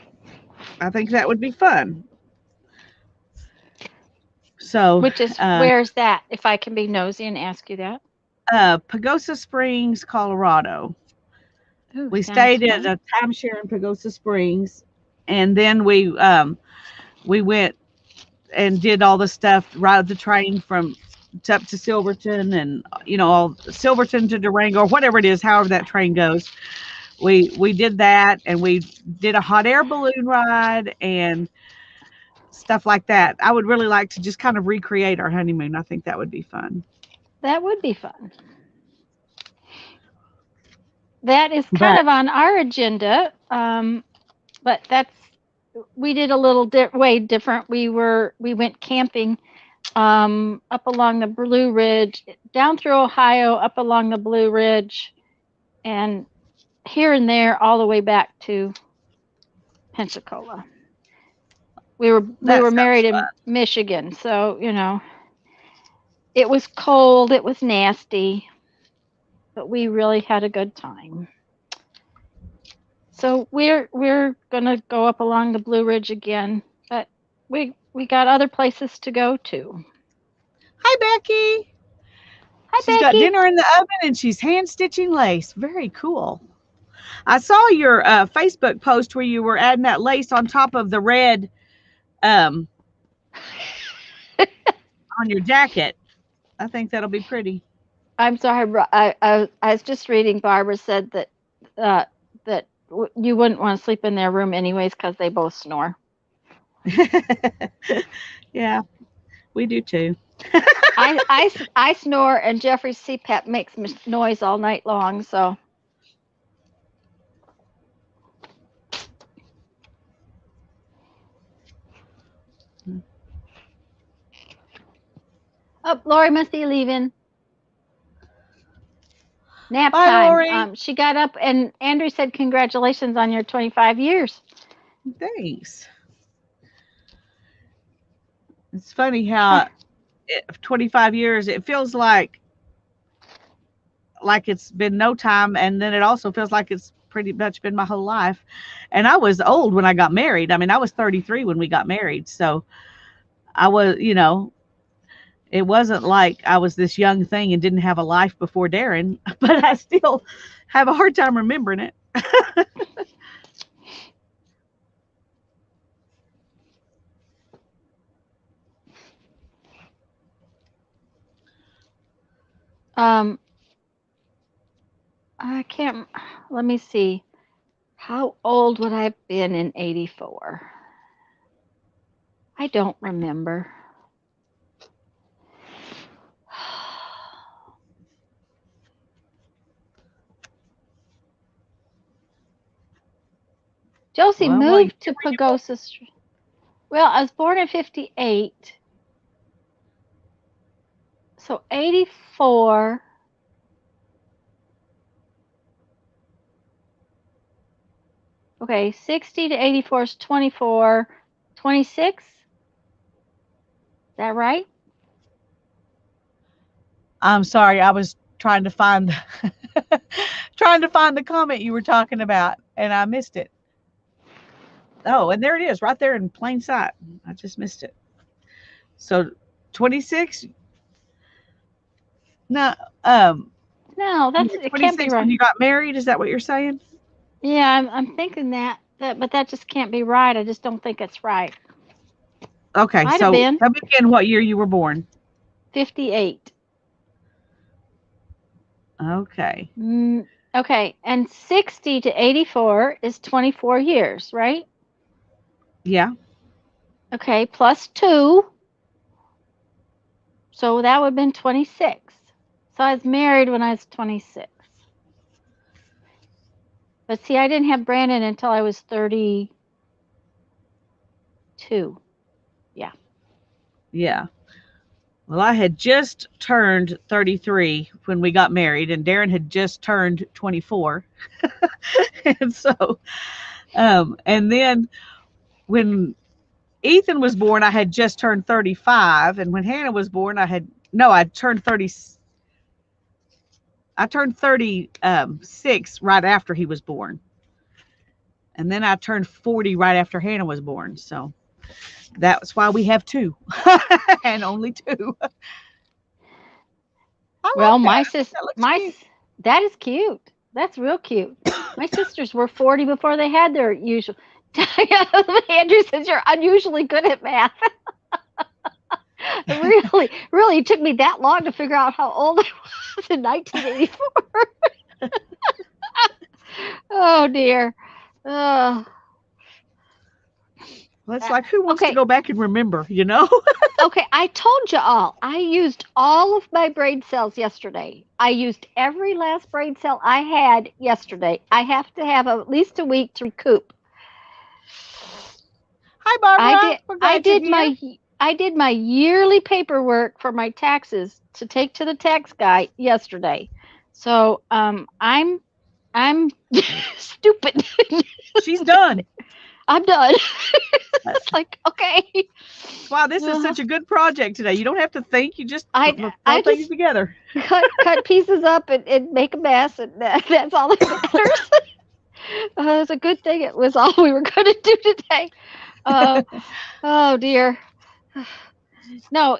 I think that would be fun. So, Which is where's that? If I can be nosy and ask you that. Pagosa Springs, Colorado. Ooh, We sounds stayed at fun. a timeshare in Pagosa Springs, and then we went and did all the stuff, ride the train from up to Silverton, and all Silverton to Durango, or whatever it is, however that train goes. We did that, and we did a hot air balloon ride and stuff like that. I would really like to just kind of recreate our honeymoon. I think that would be fun. That would be fun. That is kind But of on our agenda, but we did a little way different. We went camping up along the Blue Ridge, down through Ohio, up along the Blue Ridge, and here and there, all the way back to Pensacola. We were That sounds married fun. in Michigan, so it was cold, it was nasty, but we really had a good time. So we're gonna go up along the Blue Ridge again, but we got other places to go to. Hi, Becky. Hi, She's got Becky. dinner in the oven and she's hand stitching lace. Very cool. I saw your Facebook post where you were adding that lace on top of the red um, on your jacket. I think that'll be pretty. I'm sorry, I was just reading. Barbara said that uh, you wouldn't want to sleep in their room anyways because they both snore. Yeah, we do too. I snore and Jeffrey's CPAP makes noise all night long. So oh, Lori must be leaving. Nap Bye, time. Lori. She got up and Andrew said, "Congratulations on your 25 years." Thanks. It's funny how 25 years, it feels like it's been no time, and then it also feels like it's pretty much been my whole life. And I was old when I got married. I mean, I was 33 when we got married, so I was, it wasn't like I was this young thing and didn't have a life before Darren, but I still have a hard time remembering it. Um, I can't. Let me see. How old would I have been in '84? I don't remember. Josie Well, what year moved to were you born? Pagosa Street. Well, I was born in '58, so '84. Okay, 60 to '84 is 24. 26? Is that right? I'm sorry, I was trying to find trying to find the comment you were talking about, and I missed it. Oh, and there it is, right there in plain sight. I just missed it. So, 26. No, No, you that's were it. Can't be 26 when right. you got married. Is that what you're saying? Yeah, I'm thinking but that just can't be right. I just don't think it's right. Okay, Might have so been tell me again what year you were born. 58. Okay. Okay, and 60 to '84 is 24 years, right? Yeah. Okay, plus 2, so that would have been 26. So I was married when I was 26. But see, I didn't have Brandon until I was 32. Yeah. Yeah. Well, I had just turned 33 when we got married, and Darren had just turned 24. And so, and then when Ethan was born, I had just turned 35. And when Hannah was born, no, I turned 30. I turned 36 right after he was born. And then I turned 40 right after Hannah was born. So that's why we have two and only two. I Well, like that. I think that looks cute. that is cute. That's real cute. My sisters were 40 before they had their usual. Andrew says you're unusually good at math. It really took me that long to figure out how old I was in 1984. Oh dear. Oh. Well, it's like, who wants to Okay, go back and remember, okay. I told you all. I used all of my brain cells yesterday. I used every last brain cell I had yesterday. I have to have at least a week to recoup. Hi, I Barbara. did. We're glad you're here. I did my yearly paperwork for my taxes to take to the tax guy yesterday. So I'm stupid. She's done. I'm done. Uh, It's like, okay. Wow, this is Uh, such a good project today. You don't have to think, you just throw I things just together. cut pieces up and make a mess, and that's all that matters. It's a good thing it was all we were going to do today. Uh, oh dear. No,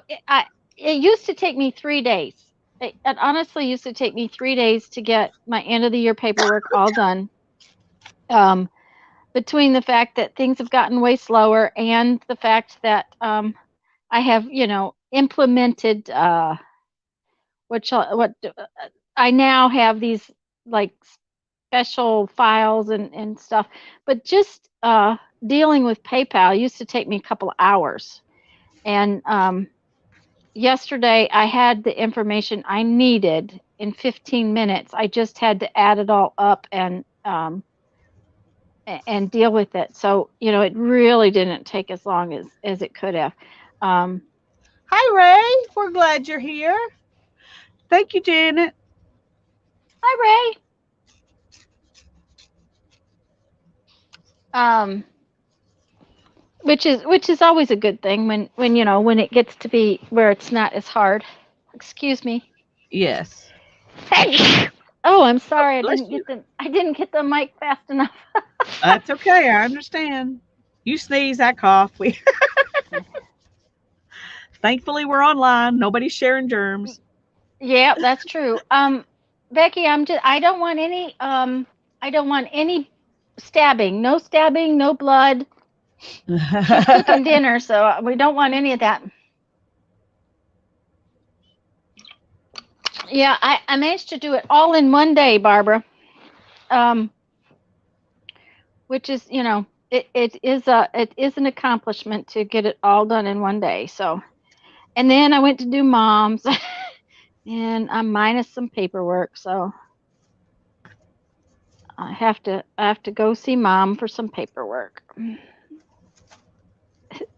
it used to take me 3 days. It honestly used to take me 3 days to get my end of the year paperwork all done. Um, between the fact that things have gotten way slower and the fact that I have, implemented I now have these like special files and stuff. But just dealing with PayPal used to take me a couple of hours. And yesterday I had the information I needed in 15 minutes. I just had to add it all up and deal with it. So, it really didn't take as long as it could have. Um, Hi, Ray. We're glad you're here. Thank you, Janet. Hi, Ray. Um, which is always a good thing when it gets to be where it's not as hard. Excuse me. Yes. Oh, I'm Oh, sorry. bless you. I didn't get the mic fast enough. That's okay. I understand. You sneeze, I cough. We thankfully we're online. Nobody's sharing germs. Yeah, that's true. Becky, I don't want any stabbing. No stabbing, no blood. She's cooking dinner, so we don't want any of that. Yeah, I managed to do it all in one day, Barbara. Um, which is, it is an accomplishment to get it all done in one day. So, and then I went to do mom's, and I'm minus some paperwork, so I have to go see mom for some paperwork.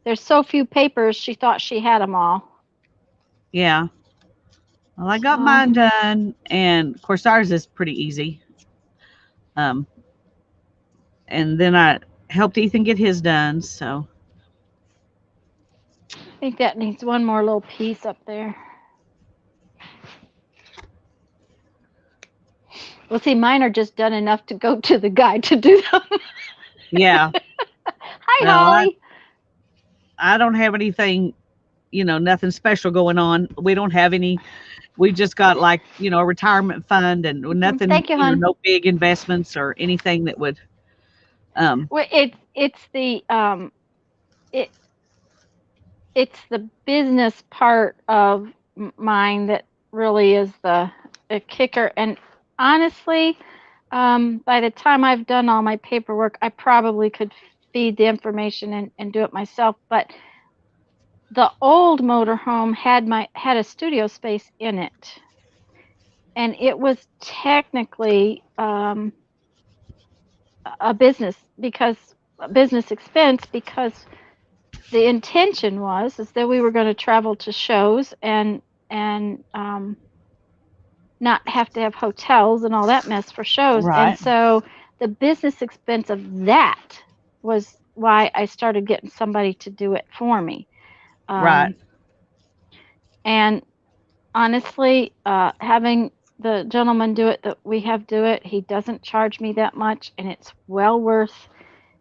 There's so few papers, she thought she had them all. Yeah. Well, I got So, mine done, and of course ours is pretty easy. Um, and then I helped Ethan get his done. So I think that needs one more little piece up there. Well, see, mine are just done enough to go to the guy to do them. yeah. Hi, Well, Holly. I don't have anything, nothing special going on. We don't have any. We just got like a retirement fund and nothing, Thank you, hon. no big investments or anything that would. Well, it it's the business part of mine that really is the kicker. And honestly, by the time I've done all my paperwork, I probably could feed the information and do it myself. But the old motorhome had a studio space in it, and it was technically a business because a business expense because the intention was is that we were going to travel to shows and not have to have hotels and all that mess for shows. And Right. so the business expense of that was why I started getting somebody to do it for me. Right. Um, and honestly, having the gentleman do it that we have do it, he doesn't charge me that much, and it's well worth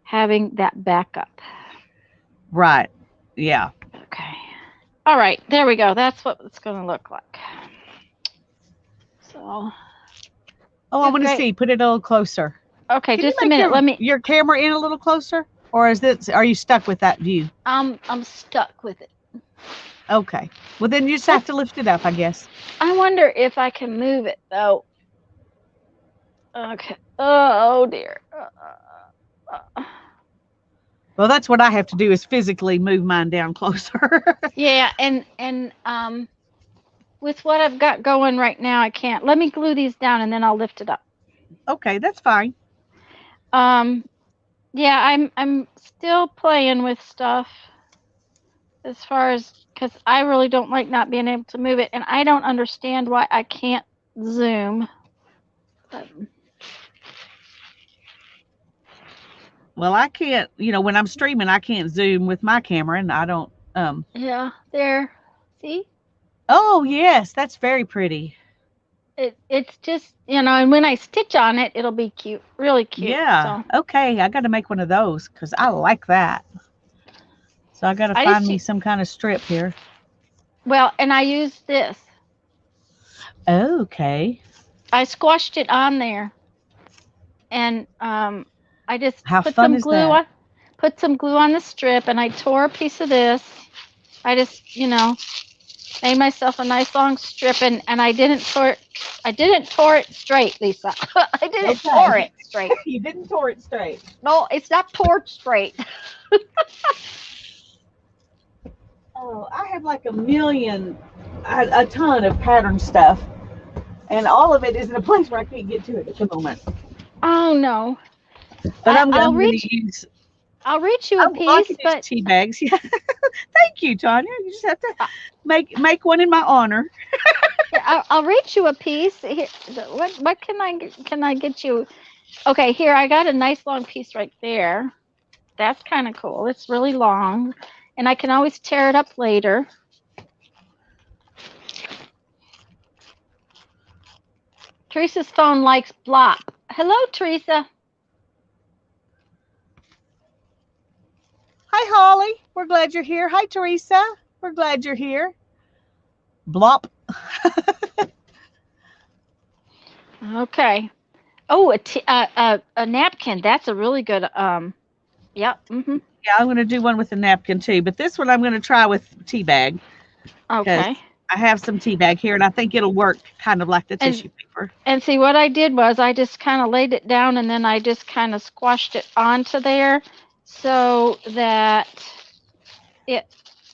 having that backup. Right. Yeah. Okay. All right, there we go. That's what it's going to look like. So, Oh, I good, want to great. see. Put it a little closer. Okay, Can you just a make minute. your Let me. your camera in a little closer, or are you stuck with that view? I'm stuck with it. Okay. Well, then you just have Let's. to lift it up, I guess. I wonder if I can move it though. Okay. Oh dear. Well, that's what I have to do is physically move mine down closer. Yeah, and with what I've got going right now, I can't. Let me glue these down and then I'll lift it up. Okay, that's fine. Um, yeah, I'm still playing with stuff as far as because I really don't like not being able to move it, and I don't understand why I can't zoom. But Well, I can't, when I'm streaming, I can't zoom with my camera, and I don't. Yeah, there. See? Oh yes, that's very pretty. It's just, and when I stitch on it, it'll be cute, really cute. Yeah. So Okay, I got to make one of those because I like that. So I got to I find just, me some kind of strip here. well, and I used this. Okay. I squashed it on there, and I just How fun is that? put some glue on the strip, and I tore a piece of this. I just, made myself a nice long strip, and I didn't tore it straight, Lisa. I didn't tore Okay. it straight. You didn't tore it straight. No, it's not tore straight. Oh, I have like a ton of pattern stuff, and all of it is in a place where I can't get to it at the moment. Oh no. But I'm I'll going reach to use. I'll reach you a I can piece, use but tea bags. Yeah. Thank you, Tanya. You just have to uh, make one in my honor. yeah, I'll reach you a piece. Here, what can I get you? Okay, here I got a nice long piece right there. That's kind of cool. It's really long, and I can always tear it up later. Teresa's phone likes blop. Hello, Teresa. Hi, Holly. We're glad you're here. Hi, Teresa. We're glad you're here. Blop. Okay. Oh, a napkin. That's a really good. Yep. Mhm. Yeah, I'm going to do one with a napkin too, but this one I'm going to try with tea bag because Okay. I have some tea bag here, and I think it'll work kind of like the And tissue paper. and see what I did was I just kind of laid it down and then I just kind of squashed it onto there so that it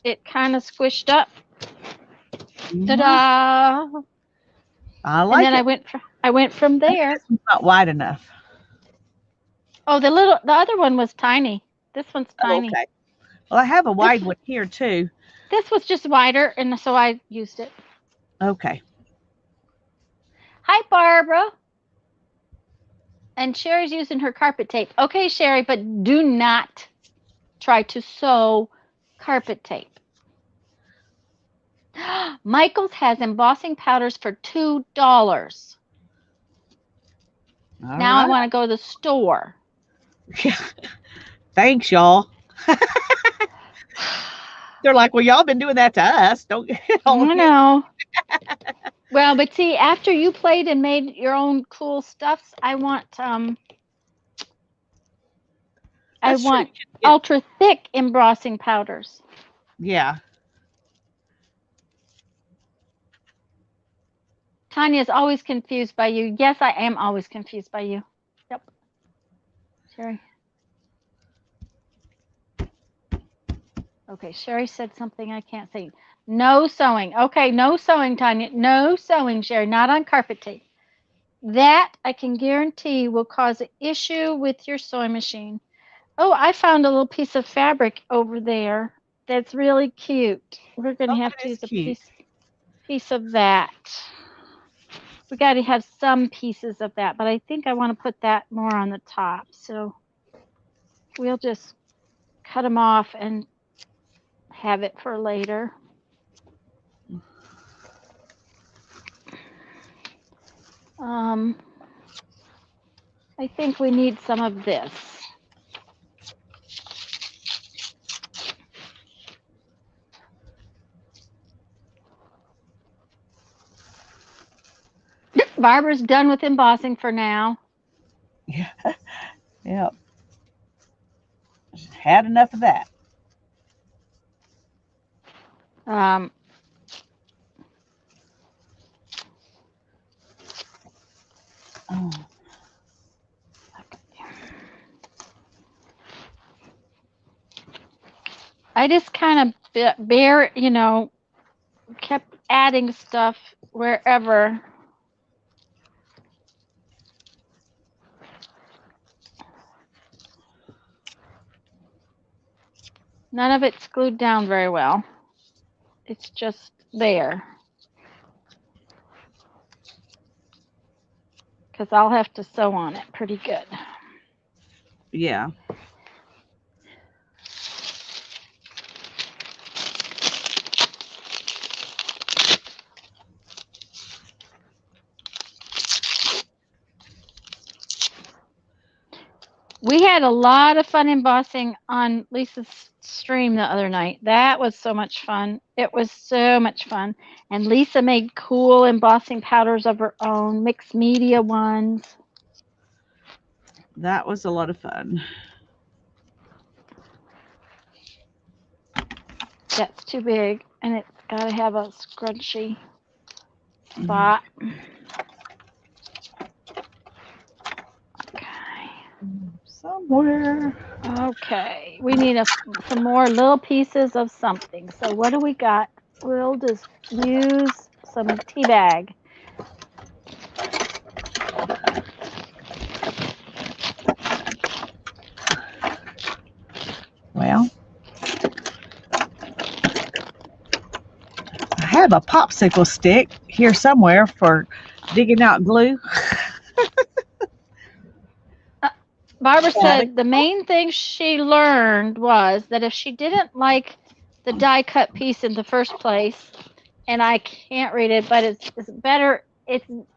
it kind of squished up. Mhm. Ta-da! I And then like it. I went from I think there. this one's not wide enough. Oh, the other one was tiny. This one's Oh, tiny. okay. Well, I have a This wide one here too. this was just wider and so I used it. Okay. Hi, Barbara. And Sherry's using her carpet tape. Okay, Sherry, but do not try to sew carpet tape. Michael's has embossing powders for $2. All Now I right. want to go to the store. Thanks, y'all. They're like, well, y'all been doing that to us. Don't get all I this. know. Well, but see, after you played and made your own cool stuffs, I That's true. want You can get, ultra thick embossing powders. yeah. Tanya's always confused by you. Yes, I am always confused by you. Yep. Sherry. Okay, Sherry said something I can't say. No sewing. Okay, no sewing, Tanya. No sewing, Sherry. Not on carpet tape. That I can guarantee will cause an issue with your sewing machine. Oh, I found a little piece of fabric over there that's really cute. We're going Oh, to have that to is use a cute. piece of that. We got to have some pieces of that, but I think I want to put that more on the top. So we'll just cut them off and have it for later. Um, I think we need some of this. Barbara's done with embossing for now. Yeah. Yeah. Had enough of that. Um, Oh. I just kind of kept adding stuff wherever. None of it's glued down very well. It's just there. Because I'll have to sew on it pretty good. Yeah. We had a lot of fun embossing on Lisa's stream the other night. That was so much fun. It was so much fun. And Lisa made cool embossing powders of her own, mixed media ones. That was a lot of fun. That's too big, and it's got to have a scrunchy spot. Okay. Somewhere. Okay. We need some more little pieces of something. So what do we got? We'll just use some tea bag. Well, I have a popsicle stick here somewhere for digging out glue. Barbara said the main thing she learned was that if she didn't like the die cut piece in the first place, and I can't read it, but it's better.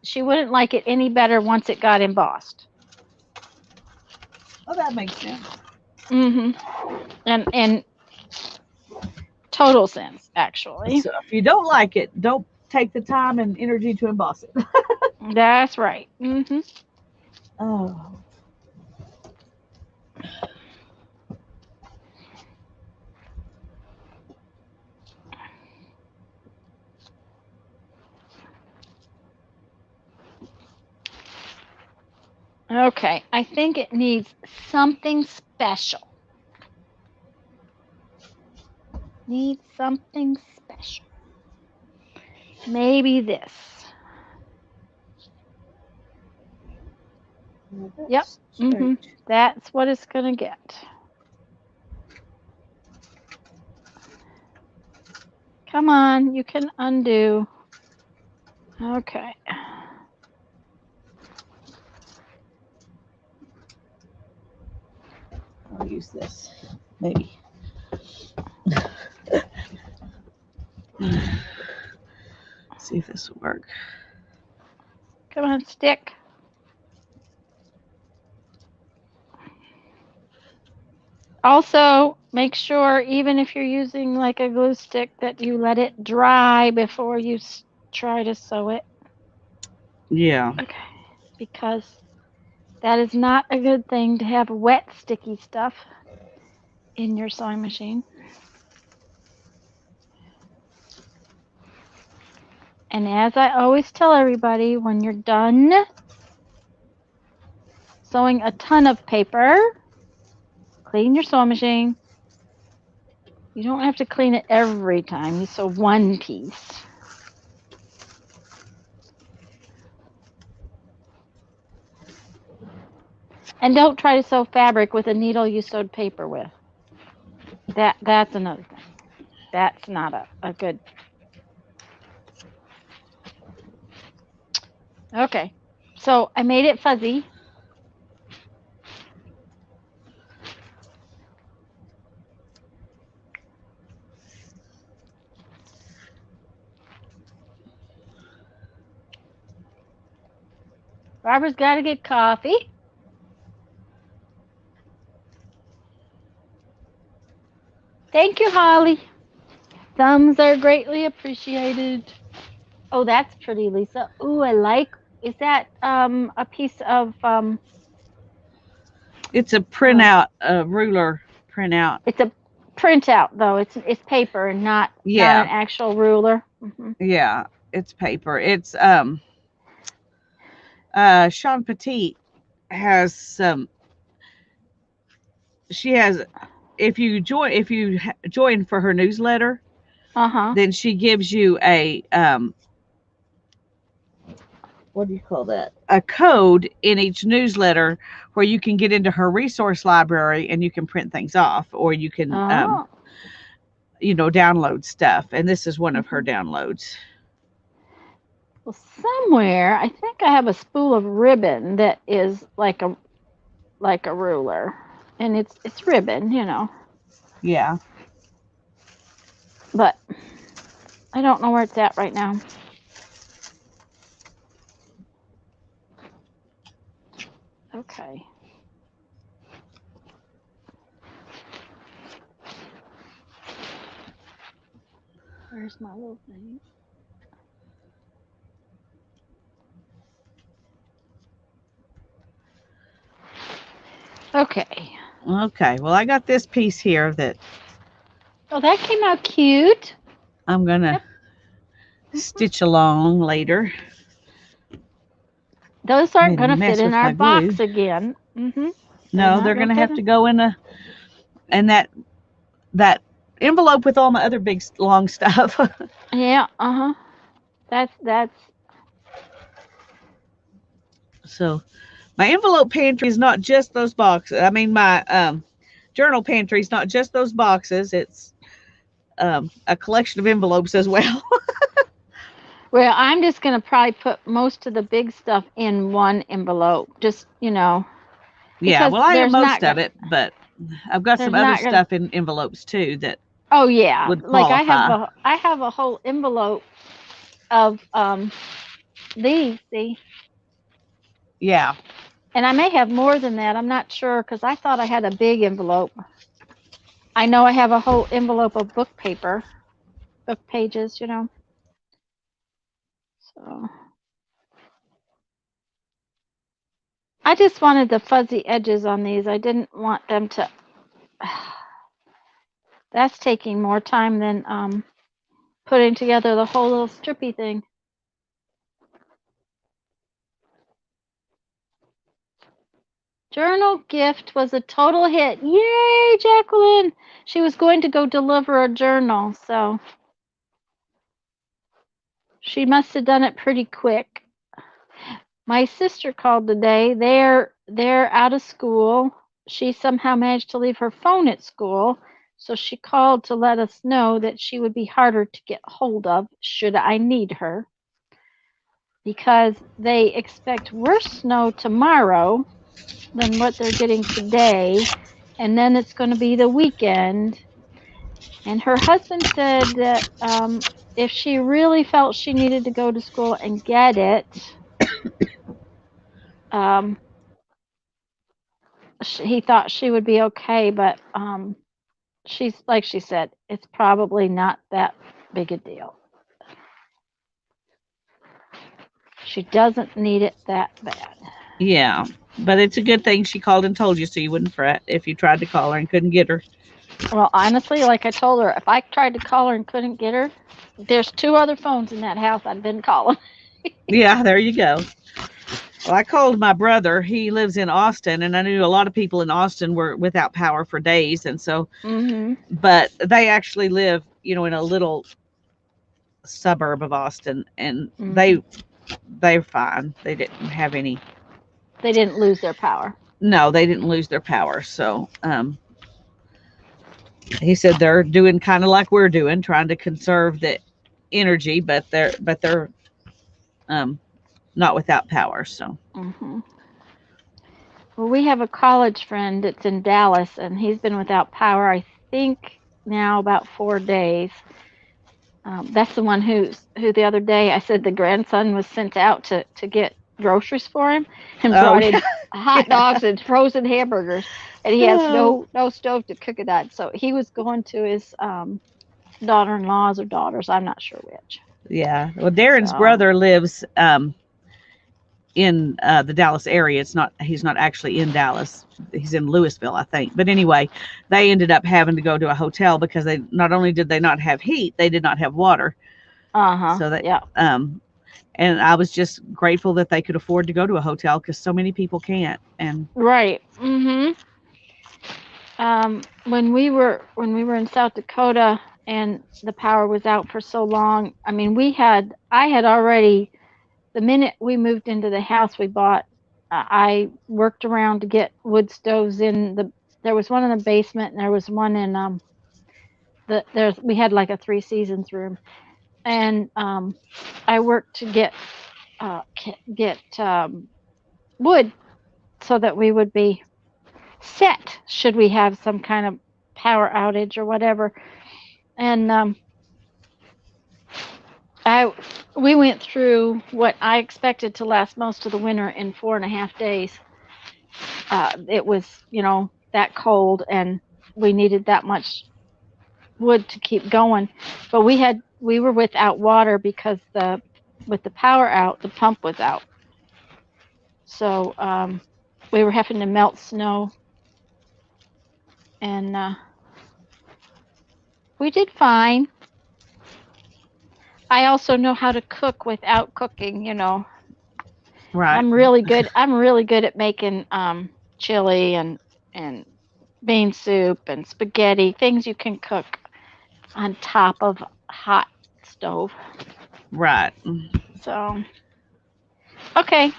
She wouldn't like it any better once it got embossed. Oh, that makes sense. And total sense, actually. So if you don't like it, don't take the time and energy to emboss it. That's right. Oh. Okay, I think it needs something special. Needs something special. Maybe this. Yep. That's what it's going to get. Come on, you can undo. Okay. I'll use this, maybe. See if this will work. Come on, stick. Also, make sure, even if you're using like a glue stick, that you let it dry before you try to sew it. Yeah. Okay. Because that is not a good thing to have wet, sticky stuff in your sewing machine. And as I always tell everybody, when you're done sewing a ton of paper, clean your sewing machine. You don't have to clean it every time you sew one piece. And don't try to sew fabric with a needle you sewed paper with. That's another thing. That's not a good. Okay, so I made it fuzzy. Barbara's got to get coffee. Thank you, Holly. Thumbs are greatly appreciated. Oh, that's pretty, Lisa. Ooh, I like. Is that a piece of It's a printout, a ruler printout. It's a printout though. It's paper and not an actual ruler. Yeah, it's paper. It's Sean Petit has some. She has. If you join for her newsletter, then she gives you a what do you call that? A code in each newsletter where you can get into her resource library and you can print things off, or you can download stuff. And this is one of her downloads. Well, somewhere I think I have a spool of ribbon that is like a ruler, and it's ribbon, Yeah. But I don't know where it's at right now. Okay. Where's my little thing? Okay. Okay, well, I got this piece here that Oh, that came out cute. I'm going to Yep. Mhm. stitch along later. Those aren't Made a going to fit mess in with our my glue. box again. They're No, not they're going going to to fit have in. to go in and that envelope with all my other big long stuff. Yeah, uh-huh. That's So my envelope pantry is not just those boxes. I mean, my journal pantry is not just those boxes. It's a collection of envelopes as well. well, I'm just going to probably put most of the big stuff in one envelope. Just, Yeah, because well, I have most of it, but I've got some there's other not going to. stuff in envelopes too that Oh yeah, would like qualify. I have a whole envelope of these, see? Yeah, And I may have more than that. I'm not sure because I thought I had a big envelope. I know I have a whole envelope of book paper, book pages. So I just wanted the fuzzy edges on these. I didn't want them to. That's taking more time than putting together the whole little strippy thing. Journal gift was a total hit. Yay, Jacqueline! She was going to go deliver a journal, so she must have done it pretty quick. My sister called today. They're out of school. She somehow managed to leave her phone at school, so she called to let us know that she would be harder to get hold of should I need her because they expect worse snow tomorrow than what they're getting today, and then it's going to be the weekend. And her husband said that if she really felt she needed to go to school and get it, um, he thought she would be okay, but she's like she said, it's probably not that big a deal. She doesn't need it that bad. yeah, but it's a good thing she called and told you so you wouldn't fret if you tried to call her and couldn't get her. Well, honestly, like I told her, if I tried to call her and couldn't get her, there's two other phones in that house I'd been calling. Yeah, there you go. Well, I called my brother. He lives in Austin, and I knew a lot of people in Austin were without power for days, and so, Mhm. but they actually live, in a little suburb of Austin, and Mhm. they're fine. They didn't have any. They didn't lose their power. No, they didn't lose their power. So, he said they're doing kind of like we're doing, trying to conserve the energy, but they're um, not without power. So, Mhm. Well, we have a college friend that's in Dallas, and he's been without power, I think, now about 4 days. That's the one who the other day I said the grandson was sent out to get groceries for him and oh brought in hot yeah, dogs and frozen hamburgers, and he has oh, no stove to cook it on. So he was going to his daughter-in-laws or daughters, I'm not sure which. yeah. Well, Darren's So brother lives in the Dallas area. He's not actually in Dallas. He's in Louisville, I think. But anyway, they ended up having to go to a hotel because they not only did they not have heat, they did not have water. uh-huh, So that yeah, and I was just grateful that they could afford to go to a hotel because so many people can't. And right. When we were in South Dakota and the power was out for so long, I mean, I had already, the minute we moved into the house we bought, I worked around to get wood stoves in the. There was one in the basement, and there was one in there's we had like a three seasons room, and I worked to get wood so that we would be set should we have some kind of power outage or whatever. And I we went through what I expected to last most of the winter in 4.5 days. It was, that cold, and we needed that much wood to keep going. But we had we were without water because the with the power out, the pump was out. So we were having to melt snow, and we did fine. I also know how to cook without cooking. Right. I'm really good. I'm really good at making chili and bean soup and spaghetti, things you can cook on top of hot stove. Right. So, okay.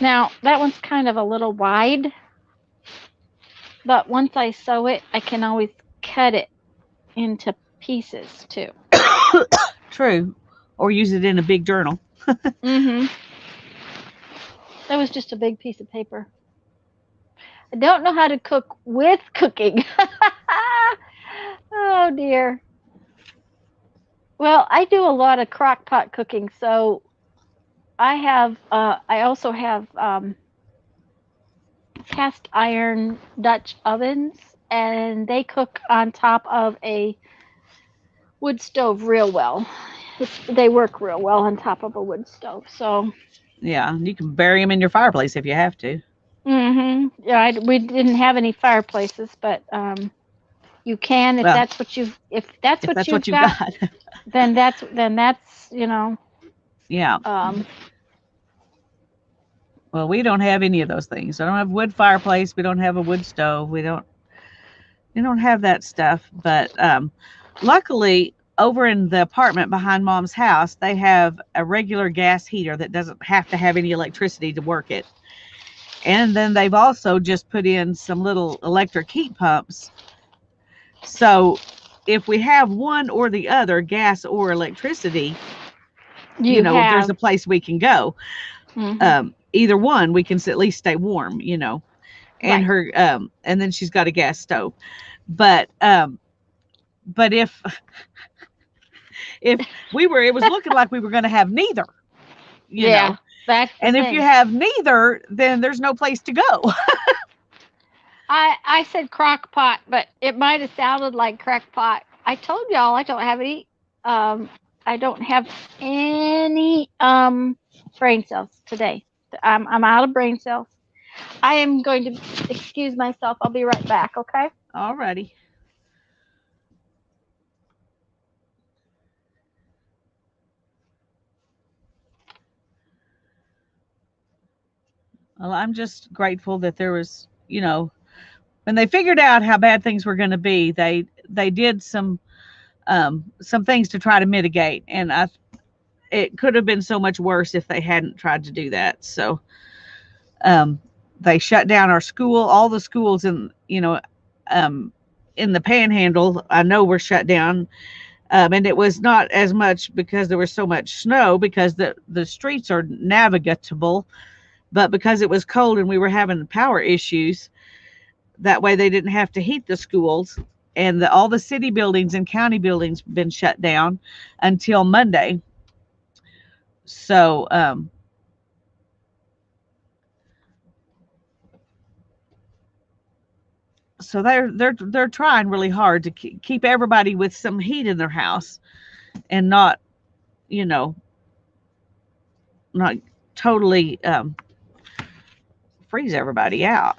Now, that one's kind of a little wide, but once I sew it, I can always cut it into pieces too. True. Or use it in a big journal. Mhm. That was just a big piece of paper. I don't know how to cook with cooking. Oh dear. Well, I do a lot of crock pot cooking, so I also have cast iron Dutch ovens, and they cook on top of a wood stove real well. They work real well on top of a wood stove. So, Yeah. You can bury them in your fireplace if you have to. yeah, we didn't have any fireplaces, but you can Well, if that's if what that's what you've you've got, got. then that's Yeah. um, Well, we don't have any of those things. I don't have wood fireplace. We don't have a wood stove. We don't have that stuff. But luckily, over in the apartment behind Mom's house, they have a regular gas heater that doesn't have to have any electricity to work it. And then they've also just put in some little electric heat pumps. So if we have one or the other, gas or electricity, you there's have. a place we can go. Hmm. Either one, we can at least stay warm. And Right. her and then she's got a gas stove. But but if we were, it was looking like we were going to have neither, you Yeah, know. that's the And if you thing. have neither, then there's no place to go. I said crock pot, but it might have sounded like crack pot. I told y'all um I don't have any brain cells today. I'm out of brain cells. I am going to excuse myself. I'll be right back, okay? Alrighty. Well, I'm just grateful that there was, when they figured out how bad things were going to be, they did some things to try to mitigate, and it could have been so much worse if they hadn't tried to do that. So um, they shut down our school, all the schools um, in the Panhandle. I know were shut down, and it was not as much because there was so much snow because the streets are navigable, but because it was cold and we were having power issues, that way they didn't have to heat the schools, and all the city buildings and county buildings been shut down until Monday. So they're trying really hard to keep everybody with some heat in their house and you know not totally freeze everybody out.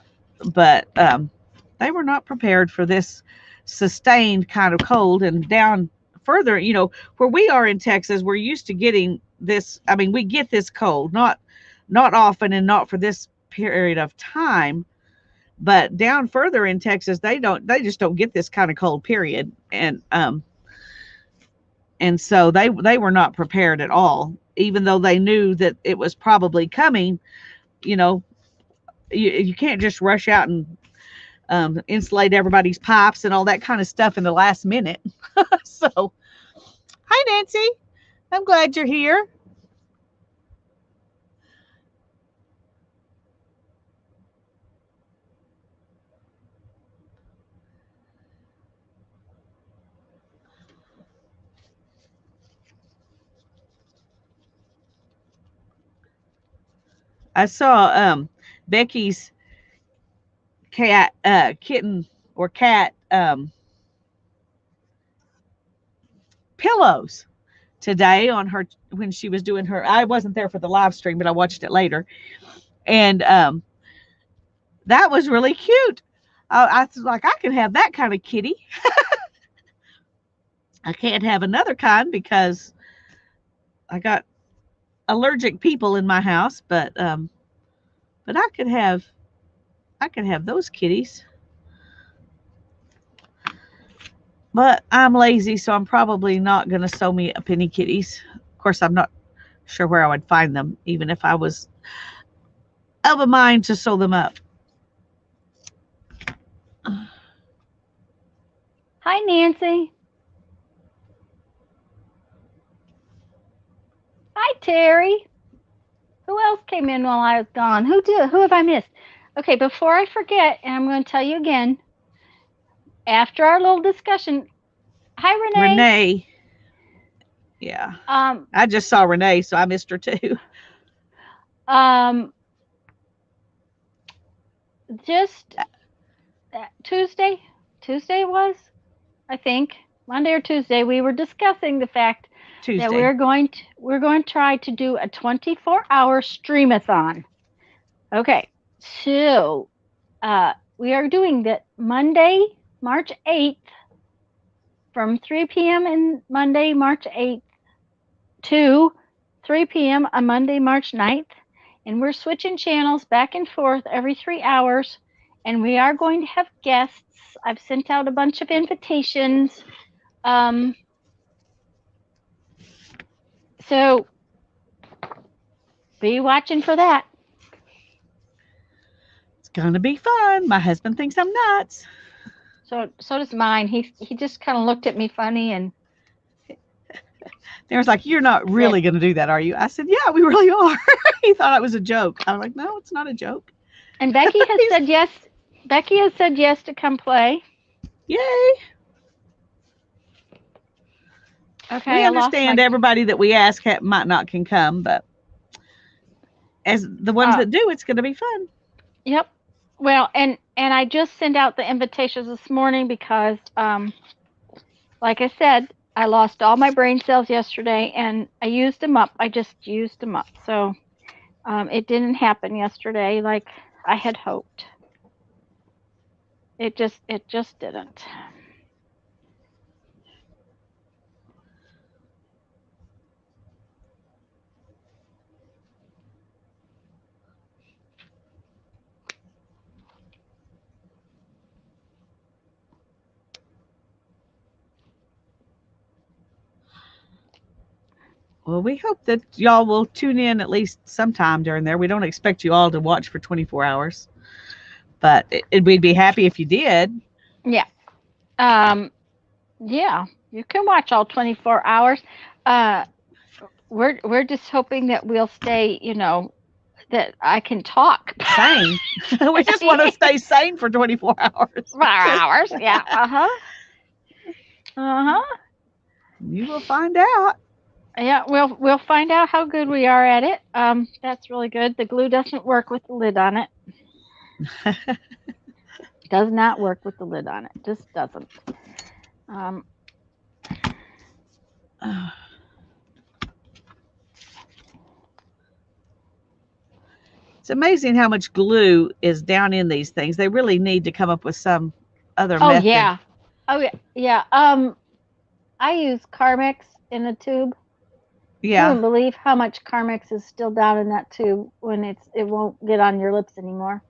But they were not prepared for this sustained kind of cold. And down further, where we are in Texas, we're used to getting this. I mean, we get this cold, not often and not for this period of time. But down further in Texas, they just don't get this kind of cold period. And so they were not prepared at all, even though they knew that it was probably coming. You know, you can't just rush out and insulate everybody's pipes and all that kind of stuff in the last minute. So, hi, Nancy. I'm glad you're here. I saw Becky's kitten or cat pillows. today on her when she was doing her. I wasn't there for the live stream, but I watched it later, and that was really cute. I was like, I can have that kind of kitty. I can't have another kind because I got allergic people in my house, but I could have those kitties. But I'm lazy, so I'm probably not going to sew me a penny kitties. Of course, I'm not sure where I would find them, even if I was of a mind to sew them up. Hi, Nancy. Hi, Terry. Who else came in while I was gone? Who have I missed? Okay, before I forget, and I'm going to tell you again, after our little discussion, hi, Renee. Renee. Yeah. I just saw Renee, so I missed her too. Just Tuesday was, I think, Monday or Tuesday, we were discussing the fact that we're going to try to do a 24-hour streamathon. Okay, so we are doing that Monday, March 8th, from 3 p.m. on Monday, March 8th to 3 p.m. on Monday, March 9th. And we're switching channels back and forth every 3 hours. And we are going to have guests. I've sent out a bunch of invitations. So be watching for that. It's going to be fun. My husband thinks I'm nuts. So does mine. He just kind of looked at me funny and they was like, "You're not really going to do that, are you?" I said, "Yeah, we really are." He thought it was a joke. I'm like, "No, it's not a joke." And Becky has said yes. Becky has said yes to come play. Yay! Okay, we understand everybody that we ask might not can come, but as the ones that do, it's going to be fun. Yep. Well, and I just sent out the invitations this morning because, like I said, I lost all my brain cells yesterday, and I used them up. I just used them up. So it didn't happen yesterday like I had hoped. It just didn't. Well, we hope that y'all will tune in at least sometime during there. We don't expect you all to watch for 24 hours, but we'd be happy if you did. Yeah. Yeah, you can watch all 24 hours. We're just hoping that we'll stay, that I can talk. Sane. We just want to stay sane for 24 hours. 4 hours, yeah. You will find out. Yeah, we'll find out how good we are at it. That's really good. The glue doesn't work with the lid on it. Does not work with the lid on it. Just doesn't. It's amazing how much glue is down in these things. They really need to come up with some other method. Yeah. Oh yeah. Yeah. I use Carmex in a tube. Yeah. You wouldn't believe how much Carmex is still down in that tube when it won't get on your lips anymore.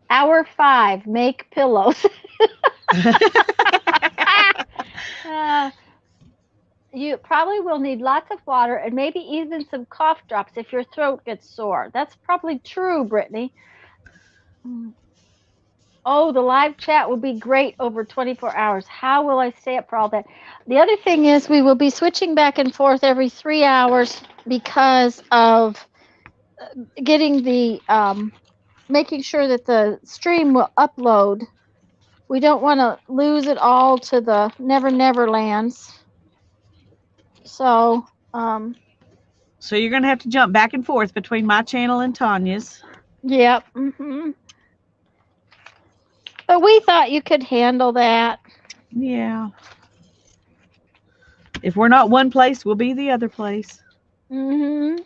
Hour 5, make pillows. You probably will need lots of water and maybe even some cough drops if your throat gets sore. That's probably true, Brittany. Oh, the live chat will be great over 24 hours. How will I stay up for all that? The other thing is we will be switching back and forth every 3 hours because of getting the making sure that the stream will upload. We don't want to lose it all to the Never Lands. So so you're going to have to jump back and forth between my channel and Tanya's. Yep. But we thought you could handle that. Yeah. If we're not one place, we'll be the other place. Mm-hmm.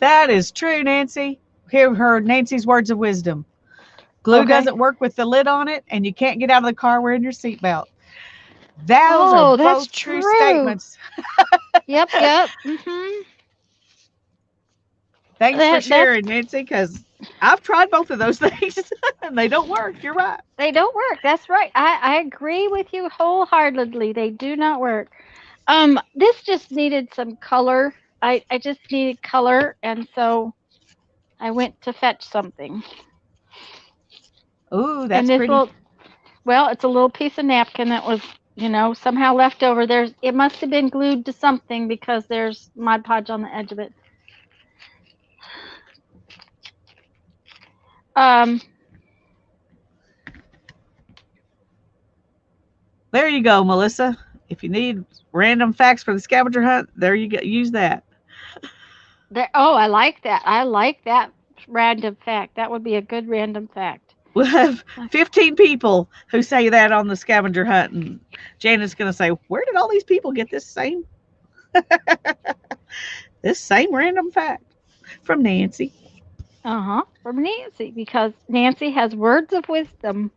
That is true, Nancy. Hear her Nancy's words of wisdom. Glue Okay. doesn't work with the lid on it, and you can't get out of the car wearing your seatbelt. Those are Oh, that's both true true. statements. Yep, yep. Mm-hmm. Thanks for That's sharing, Nancy, because I've tried both of those things and they don't work. You're right. they don't work. That's right. I agree with you wholeheartedly. They do not work. This just needed some color. I just needed color, and so I went to fetch something. Ooh, And that's this pretty. little, well, it's a little piece of napkin that was, somehow left over. It must have been glued to something because there's Mod Podge on the edge of it. Um, There you go, Melissa. If you need random facts for the scavenger hunt, there you go. Use that. oh, I like that. I like that random fact. That would be a good random fact. We'll have 15 people who say that on the scavenger hunt, and Janet's going to say, "Where did all these people get this same random fact from Nancy?" Uh-huh. From Nancy, because Nancy has words of wisdom.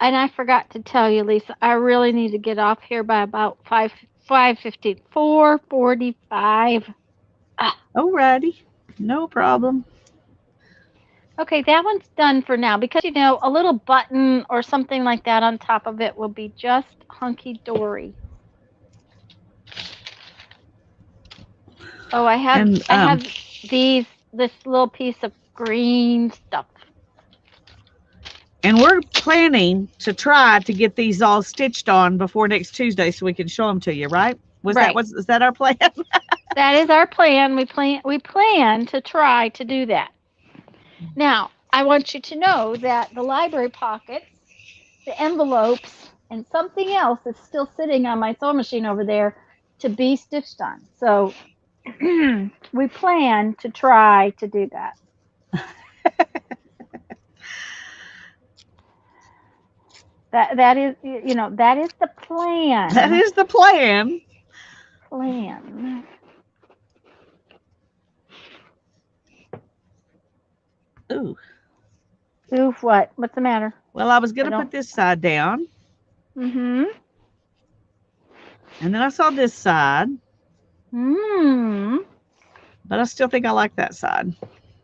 And I forgot to tell you, Lisa, I really need to get off here by about 5:15, 4:45. Ah, Alrighty, no problem. okay, that one's done for now because a little button or something like that on top of it will be just hunky dory. Oh, And I have this little piece of green stuff. we're planning to try to get these all stitched on before next Tuesday so we can show them to you, right? Right. Is that our plan? That is our plan. We plan to try to do that. Now, I want you to know that the library pockets, the envelopes, and something else is still sitting on my sewing machine over there to be stitched on. So we plan to try to do that. That is, that is the That plan. is the plan. Plan. Ooh. Oof, what? What's the matter? Well, I was I going to put don't. this side down, Mm-hmm. and then I saw this side, Hmm. but I still think I like that side.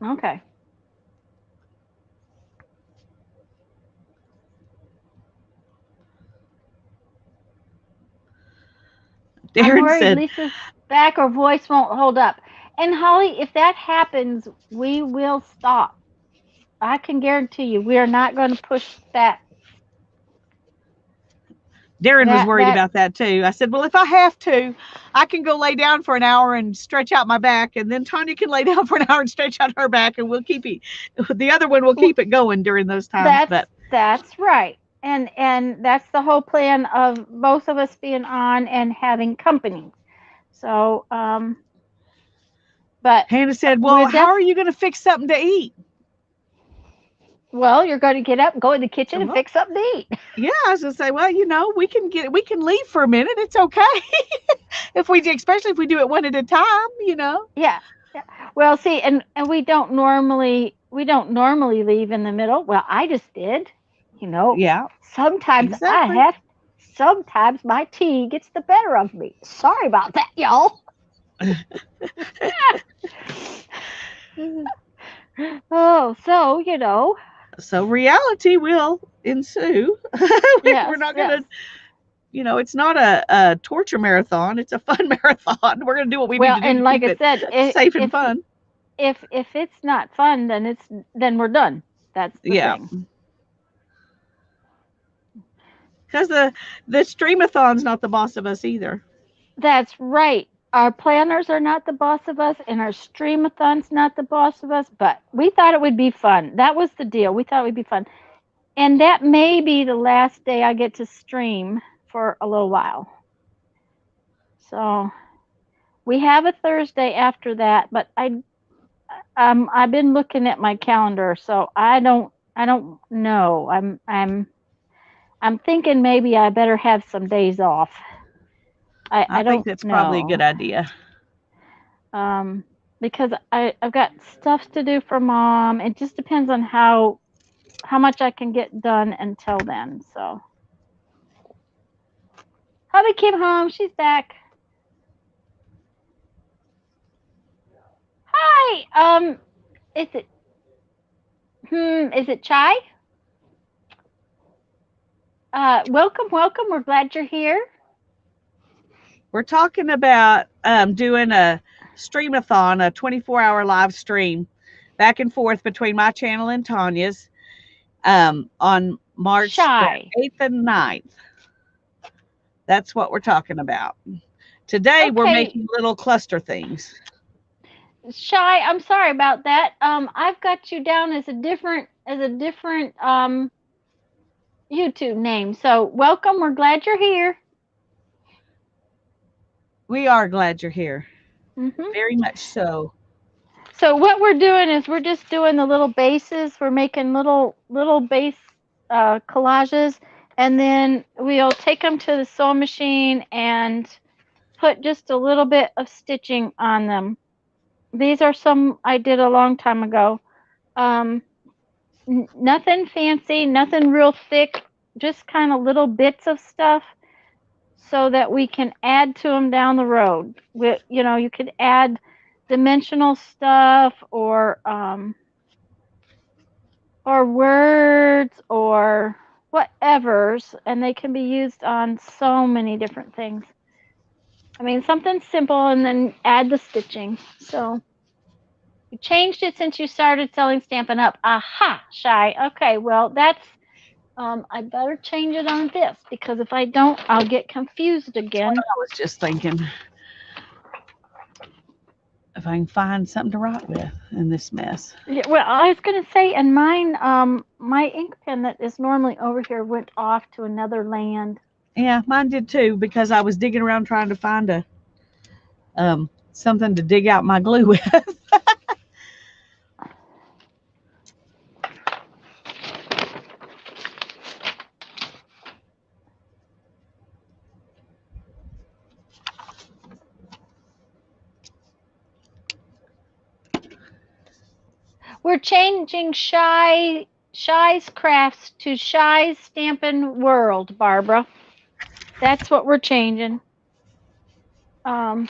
Okay. I'm Darren worried said, Lisa's back or voice won't hold up. And Holly, if that happens, we will stop. I can guarantee you, we are not going to push Darren was worried that. about that too. I said, well, if I have to, I can go lay down for an hour and stretch out my back, and then Tanya can lay down for an hour and stretch out her back, and we'll keep it. The other one will keep it going during those times. That's But that's right. And that's the whole plan of both of us being on and having company. So, but Hannah said, well, we're how def are you going to fix something to eat? well, you're going to get up, go in the kitchen, and Well, fix something to eat. yeah, I was going to say, well, we can leave for a minute. It's okay. Especially if we do it one at a time. Yeah. Yeah. Well, see, and we don't normally leave in the middle. Well, I just did. You know, Yeah, sometimes I exactly. have. Sometimes my tea gets the better of me. Sorry about that, y'all. Oh, so So reality will ensue. We're yes, not going yes. to, it's not a torture marathon. It's a fun marathon. We're going to do what we need Well, to do to and like keep I it said, safe and fun. if it's not fun, then we're done. That's the Yeah. thing. Because the streamathon's not the boss of us either. That's right. Our planners are not the boss of us, and our streamathon's not the boss of us. But we thought it would be fun. That was the deal. We thought it would be fun, and that may be the last day I get to stream for a little while. So We have a Thursday after that, but I've been looking at my calendar, so I don't know. I'm thinking maybe I better have some days off. I I think don't that's probably a good know. idea. Um, because I've got stuff to do for mom. It just depends on how much I can get done until then. So hubby came home. She's back. Hi. Is it is it Chai? Welcome, welcome. We're glad you're here. We're talking about doing a streamathon, a 24-hour live stream back and forth between my channel and Tanya's on March the Chai. 8th and 9th. That's what we're talking about. Today, we're Okay, making little cluster things. Chai. I'm sorry about that. I've got you down as a different YouTube name. So welcome. We're glad you're here. We are glad you're here. hmm Very much so. So what we're doing is we're just doing the little bases. We're making little base collages, and then we'll take them to the sewing machine and put just a little bit of stitching on them. These are some I did a long time ago. Um, Nothing fancy, nothing real thick, just kind of little bits of stuff so that we can add to them down the road. You could add dimensional stuff or words or whatever's, and they can be used on so many different things. I mean, something simple and then add the stitching. So you changed it since you started selling Stampin' Up. Aha, Shy. Okay, well, that's, I better change it on this because if I don't, I'll get confused That's what again. I was just thinking. If I can find something to write with in this mess. Yeah, well, I was going to say, and mine, my ink pen that is normally over here went off to another land. Yeah, mine did too because I was digging around trying to find a something to dig out my glue with. We're changing Shy's Crafts to Shy's Stampin' World, Barbara. That's what we're changing. Um,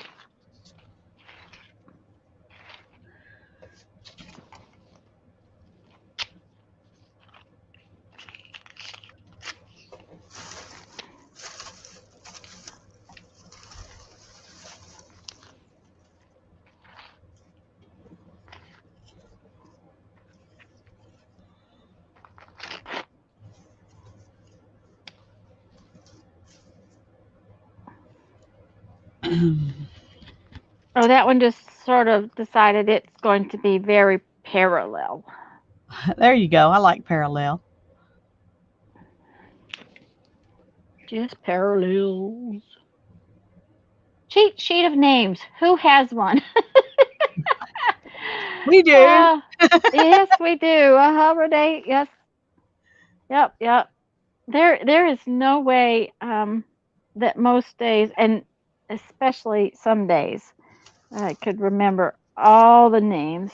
oh, that one just sort of decided it's going to be very parallel. There you go. I like parallel. Just parallels. Cheat sheet of names. Who has one? We do. uh, yes, we do. Renee. Yes. Yep. Yep. There is no way that most days, and especially some days, I could remember all the names.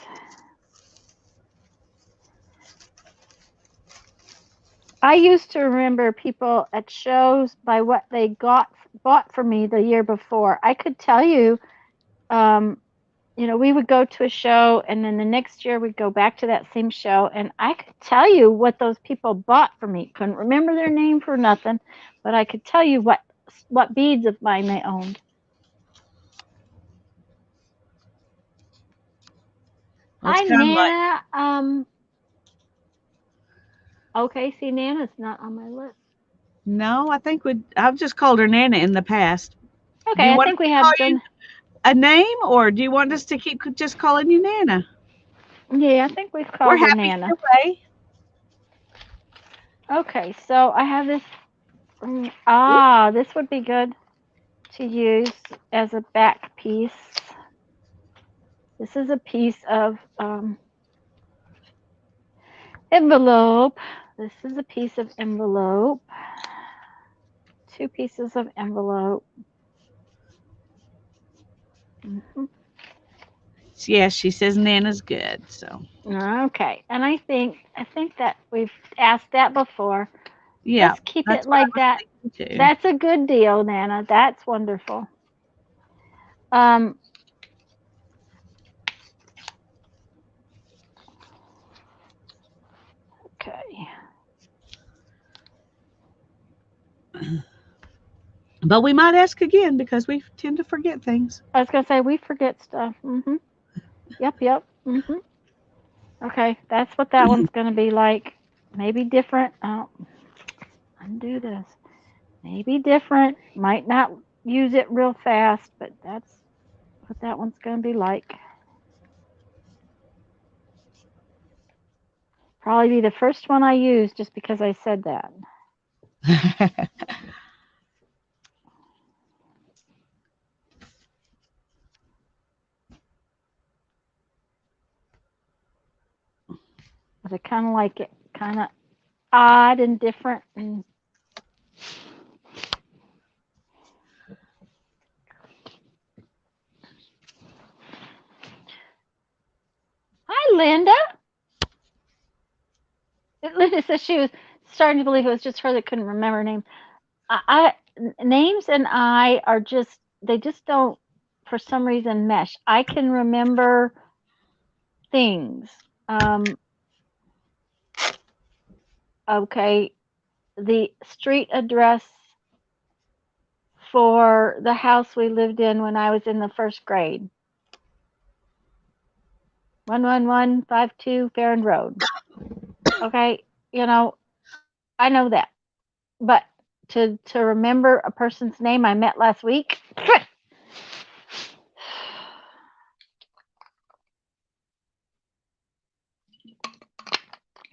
I used to remember people at shows by what they bought for me the year before. I could tell you, um, we would go to a show, and then the next year we'd go back to that same show, and I could tell you what those people bought for me. Couldn't remember their name for nothing, but I could tell you what beads of mine they owned. Well, Hi, it's kind of like Nana. Okay, see, Nana's not on my list. no. I've just called her Nana in the past. Do Okay, you I want us think we to call have you done. a name, or do you want us to keep just calling you Nana? Yeah, I think we've We're called her happy Nana. either way. Okay, so I have this. Oops. This would be good to use as a back piece. This is a piece of envelope. This is a piece of envelope. Two pieces of envelope. Mm-hmm. Yes, she says Nana's good. So Okay, and I think that we've asked that before. yeah, Let's keep it that's what I like was that. thinking too. That's a good deal, Nana. That's wonderful. Um, okay. But we might ask again because we tend to forget things. I was gonna say we forget stuff. Yep, yep. Okay, that's what that one's gonna be like. Maybe different. Oh, undo this. Maybe different. Might not use it real fast, but that's what that one's gonna be like. Probably be the first one I use just because I said that. But I kind of like it, kind of odd and different. And hi, Linda. Linda says she was starting to believe it was just her that couldn't remember her name. Names and I are just they just don't for some reason mesh. I can remember things. Okay, the street address for the house we lived in when I was in the first grade. 11152 Farron Road. Okay, I know that. But to remember a person's name I met last week,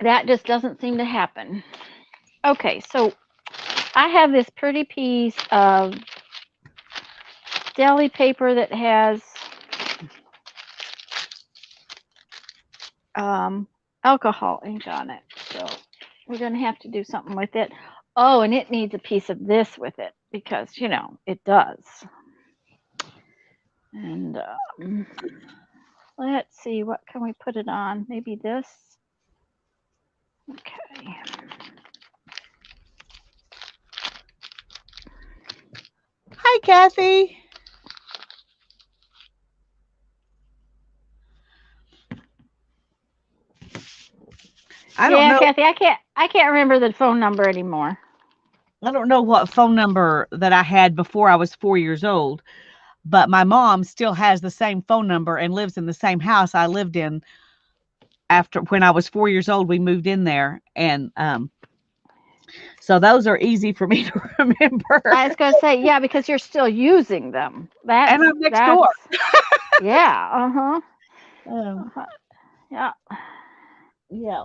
that just doesn't seem to happen. Okay, so I have this pretty piece of deli paper that has alcohol ink on it. So we're going to have to do something with it. Oh, and it needs a piece of this with it because, it does. And let's see, what can we put it on? Maybe this. Okay. Hi, Kathy. I don't Yeah, know. Kathy, I can't remember the phone number anymore. I don't know what phone number that I had before I was 4 years old, but my mom still has the same phone number and lives in the same house I lived in after when I was 4 years old. We moved in there, and so those are easy for me to remember. I was going to say, yeah, because you're still using them. And I'm next door. Yeah, uh-huh. Um, Uh-huh. Yeah. yeah.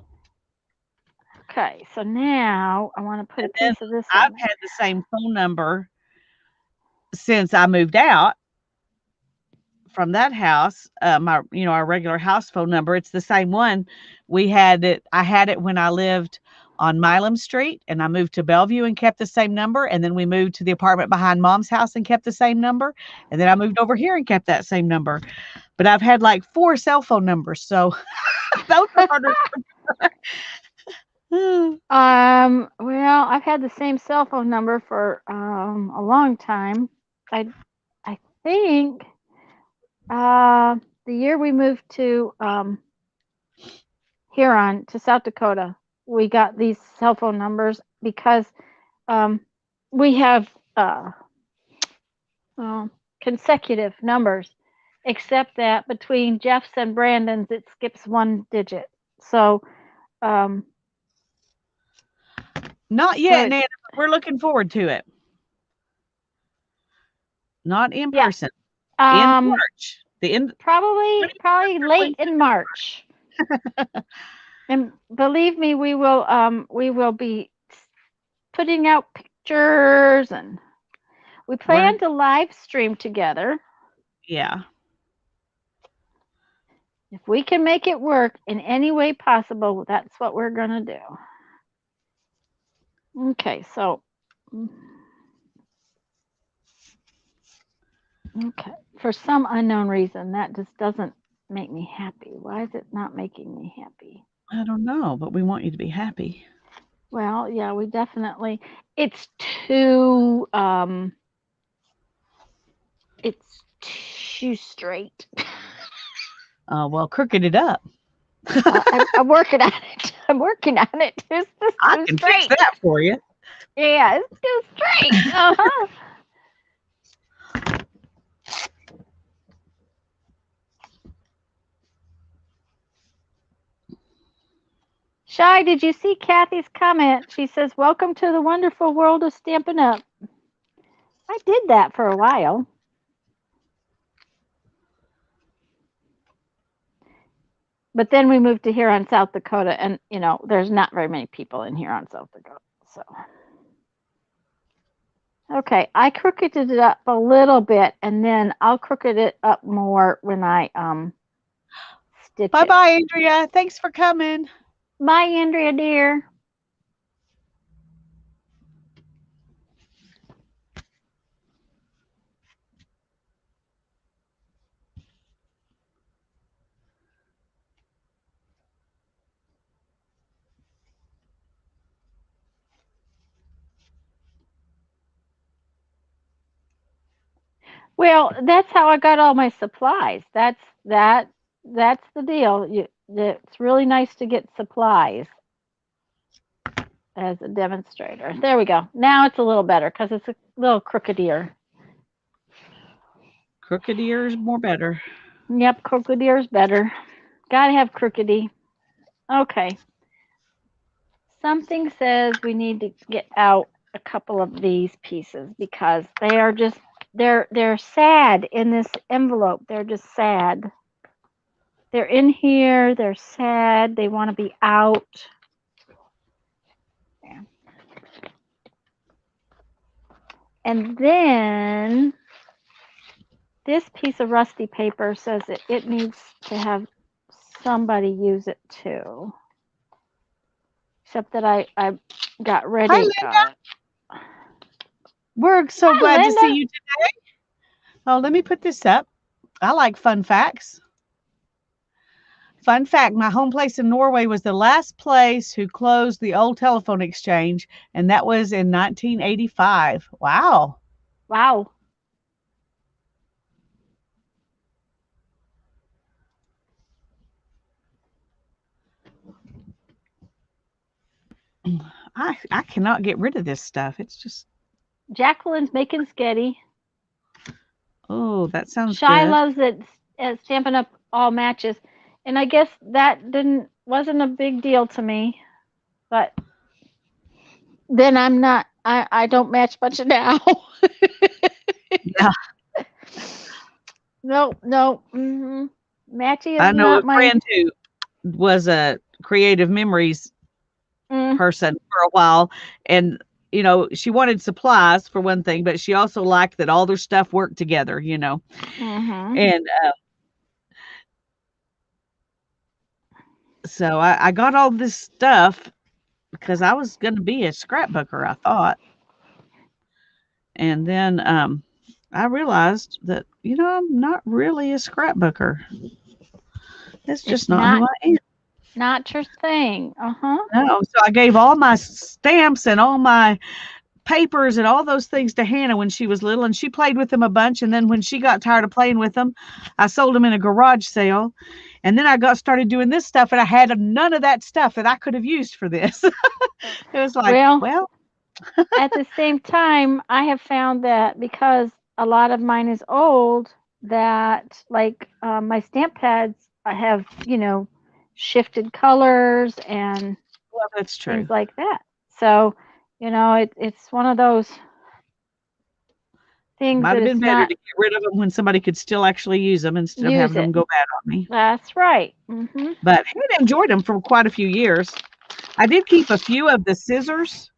Okay, so now I want to put And a then piece of this I've on there. had the same phone number since I moved out from that house. Our regular house phone number. It's the same one. I had it when I lived on Milam Street, and I moved to Bellevue and kept the same number. And then we moved to the apartment behind Mom's house and kept the same number. And then I moved over here and kept that same number. But I've had like 4 cell phone numbers, so those are harder to remember. Well, I've had the same cell phone number for a long time. I think the year we moved to Huron to South Dakota, we got these cell phone numbers because um, we have uh, consecutive numbers, except that between Jeff's and Brandon's, it skips one digit. So, um, Not so yet, Nana. We're looking forward to it. Not in yeah, person. In um, March. The end probably late 20 in March. And believe me, we will be putting out pictures and We plan to live stream together. Yeah. If we can make it work in any way possible, that's what we're going to do. Okay, so. Okay. For some unknown reason, that just doesn't make me happy. Why is it not making me happy? I don't know, but we want you to be happy. Well, yeah, we definitely. It's too straight. Well, crooked it up. I'm working on it. I'm working on it. It's just I too can straight. fix that for you. Yeah, it's too straight. Uh-huh. Shy, did you see Kathy's comment? She says, "Welcome to the wonderful world of Stampin' Up." I did that for a while. But then we moved to Huron, South Dakota, and there's not very many people in Huron, South Dakota. So, okay, I crooked it up a little bit, and then I'll crooked it up more when I stitch it. Bye, Andrea. Thanks for coming. Bye, Andrea, dear. Well, that's how I got all my supplies. That's the deal. It's really nice to get supplies as a demonstrator. There we go. Now it's a little better because it's a little crooked ear. Crooked ear is more better. Yep, crooked ear is better. Gotta have crookedy. Okay. Something says we need to get out a couple of these pieces because they are just they're sad in this envelope. They're just sad. They're in here, they're sad, they want to be out. Yeah. And then this piece of rusty paper says that it needs to have somebody use it too. Except that I got ready. Hi, Linda. We're so glad to see you today. Oh, let me put this up. I like fun facts. Fun fact, my home place in Norway was the last place who closed the old telephone exchange, and that was in 1985. Wow. Wow. I cannot get rid of this stuff. It's just. Jacqueline's making sketty. Oh, that sounds Shy good. loves it Stampin' Up all matches. And I guess that wasn't a big deal to me. But then I don't match much now. Yeah. No. Mm-hmm. Matchy is I know not a my friend who was a creative memories person for a while, and she wanted supplies for one thing, but she also liked that all their stuff worked together, and so I got all this stuff because I was going to be a scrapbooker, I thought, and then I realized that I'm not really a scrapbooker. It's just not who I am. Not your thing. No, so I gave all my stamps and all my papers and all those things to Hannah when she was little, and she played with them a bunch. And then when she got tired of playing with them, I sold them in a garage sale. And then I started doing this stuff, and I had none of that stuff that I could have used for this. It was like, well. At the same time, I have found that because a lot of mine is old, that like my stamp pads, I have shifted colors and that's true. Things like that. So, it's one of those things. Might have been better to get rid of them when somebody could still actually use them instead of having them go bad on me. That's right. But I enjoyed them for quite a few years. I did keep a few of the scissors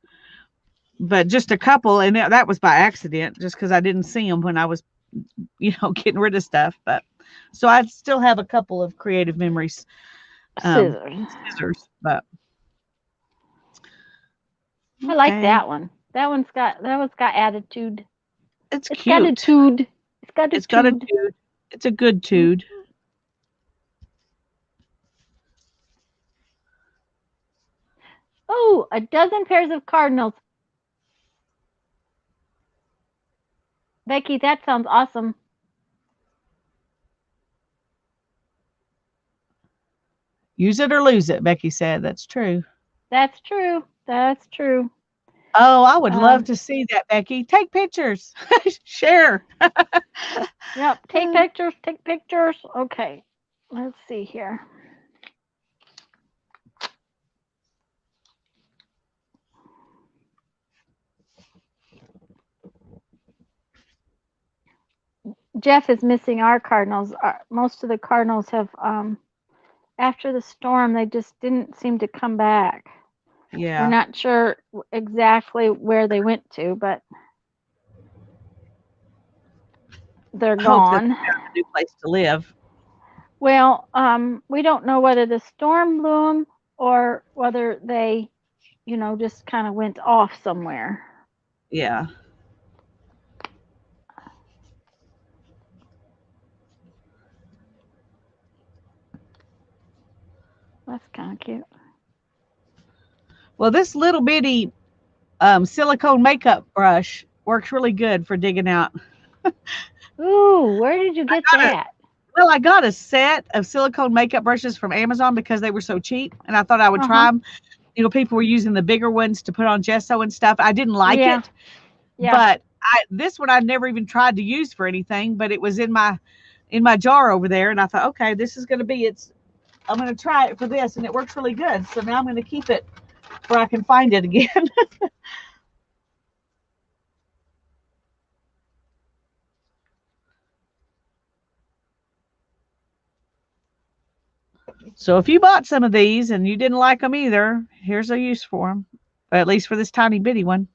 but just a couple, and that was by accident, just because I didn't see them when I was, getting rid of stuff. But so I still have a couple of creative memories, Scissors. scissors. But I like okay, that one. That one's got attitude. it's It's got a cute. tude. It's got a It's got a tude. tude. It's a good Mhm. tude. Oh, a dozen pairs of cardinals. Becky, that sounds awesome. Use it or lose it, Becky said. That's true. That's true. That's true. Oh, I would love Um, to see that, Becky. Take pictures. Share. yep. Take pictures. Take pictures. Okay. Let's see here. Jeff is missing our cardinals. Most of the cardinals have, after the storm, they just didn't seem to come back. We're Yeah. not sure exactly where they went to, but they're I hope that gone. they found a new place to live. Well, we don't know whether the storm blew them or whether they, just kind of went off somewhere. Yeah. That's kind of cute. Well, this little bitty silicone makeup brush works really good for digging out. Ooh, where did you get Got a, that? well, I got a set of silicone makeup brushes from Amazon because they were so cheap, and I thought I would Uh try huh. them. People were using the bigger ones to put on gesso and stuff. I didn't like Yeah. it, Yeah. but this one I never even tried to use for anything. But it was in my jar over there, and I thought, okay, this is going to be it's. I'm going to try it for this, and it works really good. So now I'm going to keep it where I can find it again. So if you bought some of these and you didn't like them either, here's a use for them, at least for this tiny bitty one.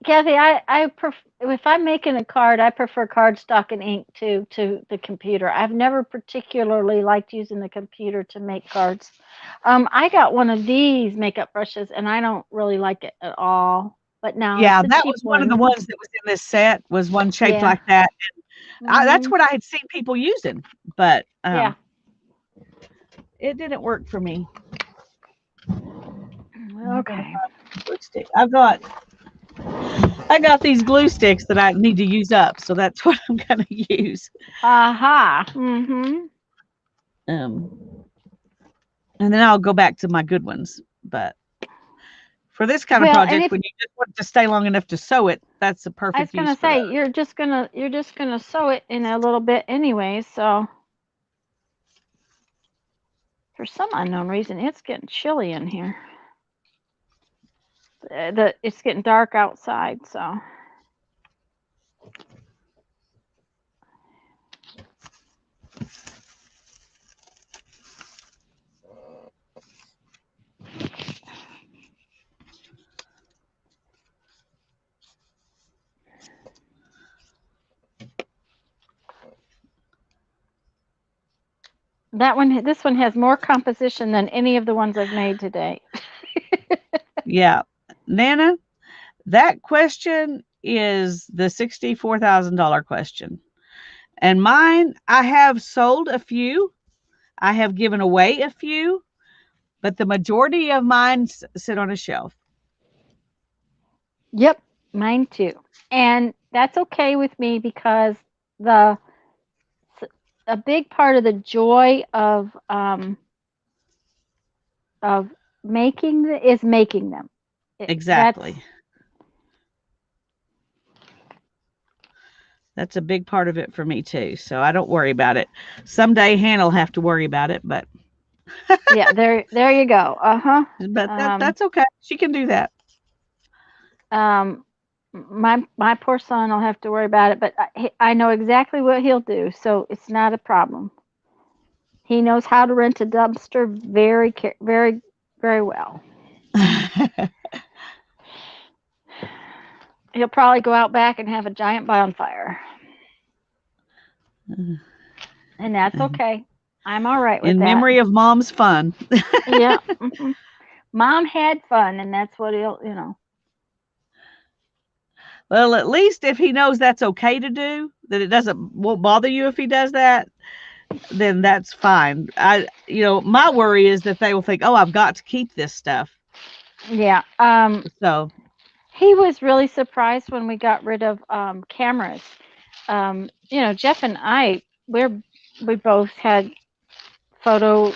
Kathy, if I'm making a card, I prefer cardstock and ink to the computer. I've never particularly liked using the computer to make cards. I got one of these makeup brushes, and I don't really like it at all. But now Yeah, it's a that cheap was one of the one. ones that was in this set was one shaped Yeah. like that. That's Mhm. what I had seen people using, but Yeah. it didn't work for me. I gotta Okay. find glue stick. I got these glue sticks that I need to use up, so that's what I'm gonna use. Aha. Mhm. Um, and then I'll go back to my good ones. But for this kind of Well, and project, if when you just want it to stay long enough to sew it, that's the I was perfect use gonna for say those. you're just gonna sew it in a little bit anyway, so for some unknown reason it's getting chilly in here. It's getting dark outside, so this one has more composition than any of the ones I've made today. Yeah, Nana, that question is the $64,000 question. And mine, I have sold a few, I have given away a few, but the majority of mine sit on a shelf. Yep, mine too. And that's okay with me because the a big part of the joy of is making them. That's Exactly. That's a big part of it for me too. So I don't worry about it. Someday Hannah will have to worry about it, but yeah. There you go. Uh huh. that's okay. She can do that. Um, my poor son will have to worry about it, but I know exactly what he'll do, so it's not a problem. He knows how to rent a dumpster very very well. He'll probably go out back and have a giant bonfire. And that's okay. I'm all right with In that. memory of Mom's fun. Yeah. Mom had fun, and that's what he'll. Well, at least if he knows that's okay to do, that it won't bother you if he does that, then that's fine. My worry is that they will think, "Oh, I've got to keep this stuff." Yeah. So, He was really surprised when we got rid of cameras. Jeff and I, we both had photo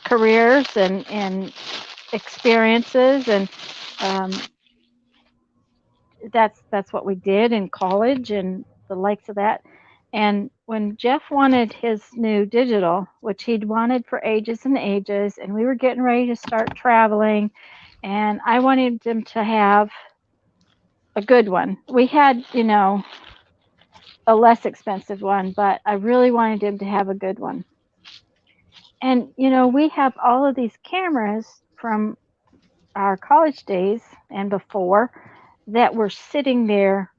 careers and experiences, and um, that's what we did in college and the likes of that. And when Jeff wanted his new digital, which he'd wanted for ages and ages, and we were getting ready to start traveling, and I wanted him to have a good one. We had, a less expensive one, but I really wanted him to have a good one. And, we have all of these cameras from our college days and before that were sitting there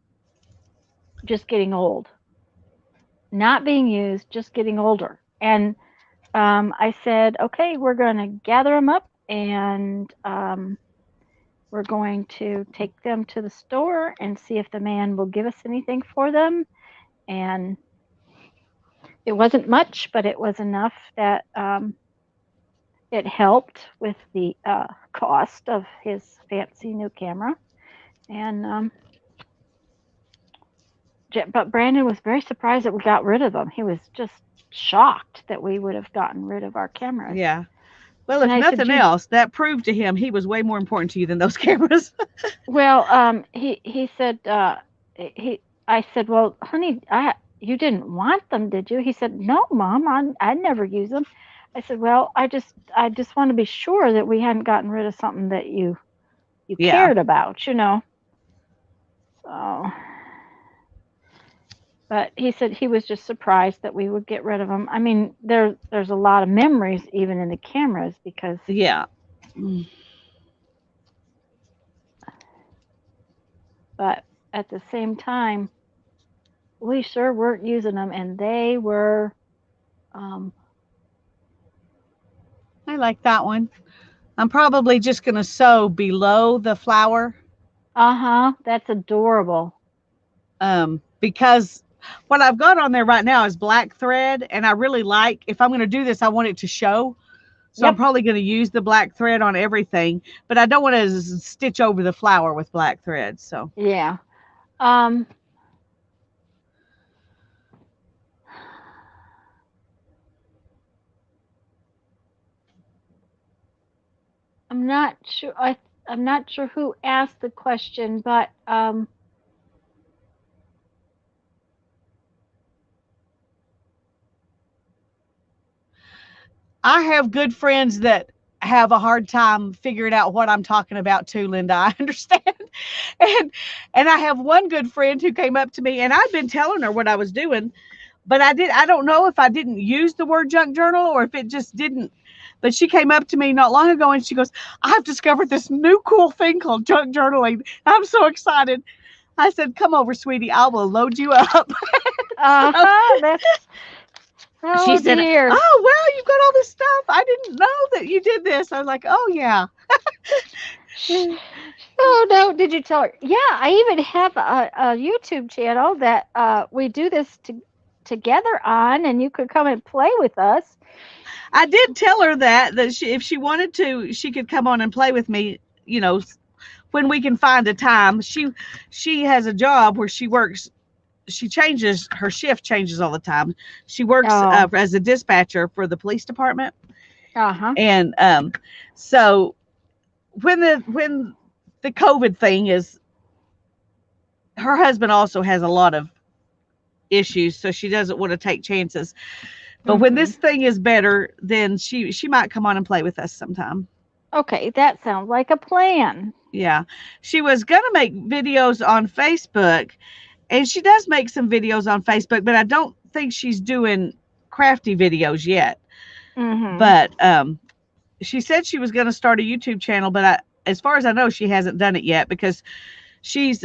just getting old, not being used, just getting older. And I said, okay, we're going to gather them up and we're going to take them to the store and see if the man will give us anything for them. And it wasn't much, but it was enough that it helped with the cost of his fancy new camera. And but Brandon was very surprised that we got rid of them. He was just shocked that we would have gotten rid of our cameras. yeah. Well, And if I said, nothing else, that proved to him he was way more important to you than those cameras. well, he said, I said, well, honey, you didn't want them, did you? He said, no, Mom, I never use them. I said, well, I just want to be sure that we hadn't gotten rid of something that you Yeah. cared about. So, but he said he was just surprised that we would get rid of them. I mean, there's a lot of memories even in the cameras because Yeah. but at the same time, we sure weren't using them, and they were. Um, I like that one. I'm probably just going to sew below the flower that's adorable. because what I've got on there right now is black thread, and I really like, if I'm going to do this, I want it to show. So I'm Yep. probably going to use the black thread on everything, but I don't want to stitch over the flower with black thread. So, Yeah. Um, I'm not sure. I'm not sure who asked the question, but I have good friends that have a hard time figuring out what I'm talking about too, Linda. I understand. And and I have one good friend who came up to me, and I'd been telling her what I was doing, but I don't know if I didn't use the word junk journal or if it just didn't. But she came up to me not long ago and she goes, "I've discovered this new cool thing called junk journaling. I'm so excited." I said, "Come over, sweetie. I will load you up." So that's she oh said, dear. "Oh, well, you've got all this stuff. I didn't know that you did this." I was like, "Oh, yeah." Oh no, did you tell her? Yeah, I even have a YouTube channel that we do this together on, and you could come and play with us. I did tell her that if she wanted to, she could come on and play with me, when we can find a time. She has a job where she works. She changes her shift changes all the time. She works Oh, as a dispatcher for the police department, uh-huh. and so when the COVID thing is, her husband also has a lot of issues, so she doesn't want to take chances. But when Hmm. this thing is better, then she might come on and play with us sometime. Okay, that sounds like a plan. Yeah. She was going to make videos on Facebook, and she does make some videos on Facebook, but I don't think she's doing crafty videos yet. Hmm. But she said she was going to start a YouTube channel, but as far as I know, she hasn't done it yet because she's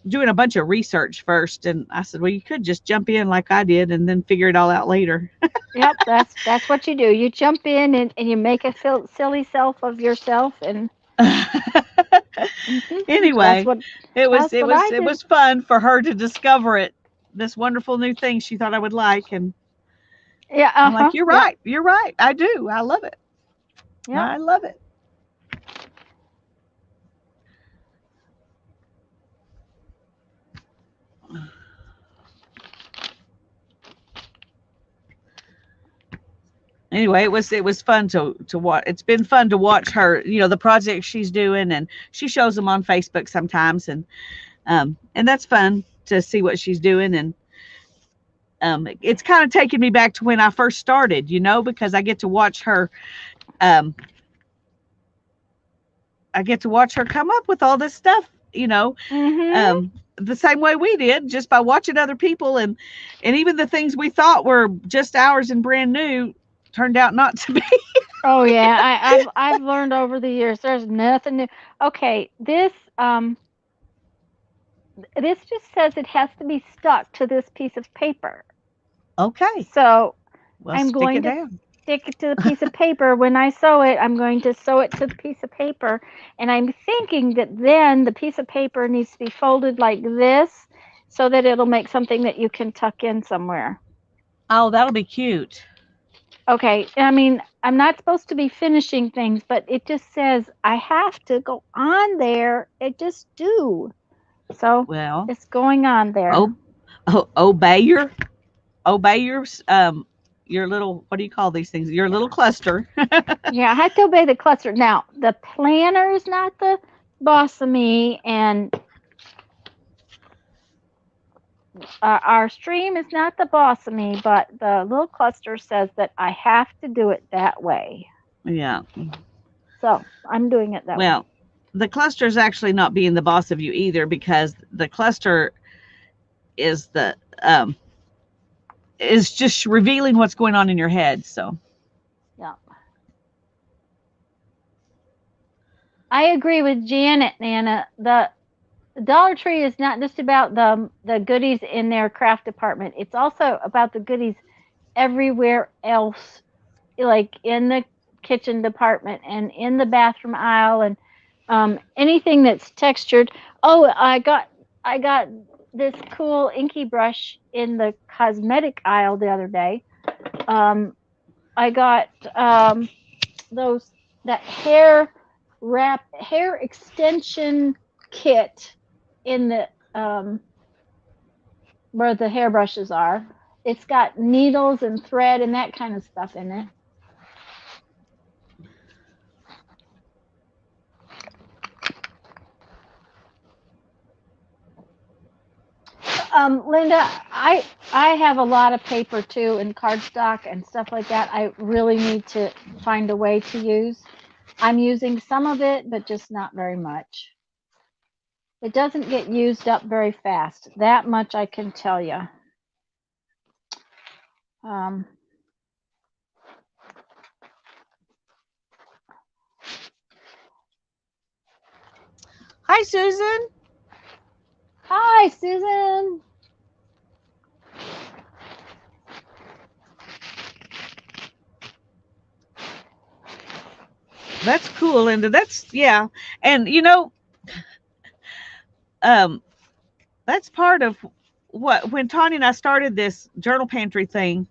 doing a bunch of research first. And I said, well, you could just jump in like I did and then figure it all out later. Yep, that's what you do. You jump in and you make a silly self of yourself, and mhm, that's Anyway, what it was that's it what was I it did. was fun for her to discover it, this wonderful new thing she thought I would like. And Yeah, I'm like, you're yep, right. You're right. I do. I love it. yep. I love it. Anyway, it was fun to watch. It's been fun to watch her, the projects she's doing, and she shows them on Facebook sometimes, and that's fun to see what she's doing. And it's kind of taken me back to when I first started, because um I get to watch her come up with all this stuff, Mhm. um, the same way we did, just by watching other people, and even the things we thought were just ours and brand new turned out not to be. Oh yeah, I've learned over the years there's nothing new. Okay, this just says it has to be stuck to this piece of paper. Okay, So well, I'm stick going it to down. stick it to the piece of paper. When I sew it, I'm going to sew it to the piece of paper. And I'm thinking that then the piece of paper needs to be folded like this so that it'll make something that you can tuck in somewhere. Oh, that'll be cute. Okay, I mean, I'm not supposed to be finishing things, but it just says I have to go on there. It just do. So Well, it's going on there. oh, obey your little, what do you call these things? Your little cluster. Yeah, I have to obey the cluster. Now, the planner is not the boss of me, and our stream is not the boss of me, but the little cluster says that I have to do it that way. Yeah. So I'm doing it that way. Well, the cluster is actually not being the boss of you either, because the cluster is the is just revealing what's going on in your head. So Yeah. I agree with Janet, Nana. The Dollar Tree is not just about the goodies in their craft department. It's also about the goodies everywhere else, like in the kitchen department and in the bathroom aisle, and anything that's textured. Oh, I got this cool inky brush in the cosmetic aisle the other day. Um, I got those that hair extension kit in the where the hairbrushes are. It's got needles and thread and that kind of stuff in it. Linda, I have a lot of paper too and cardstock and stuff like that. I really need to find a way to use. I'm using some of it, but just not very much. It doesn't get used up very fast. That much I can tell you. Um, hi, Susan. Hi, Susan. That's cool, Linda. That's, yeah. And um that's part of what, when Tanya and I started this journal pantry thing,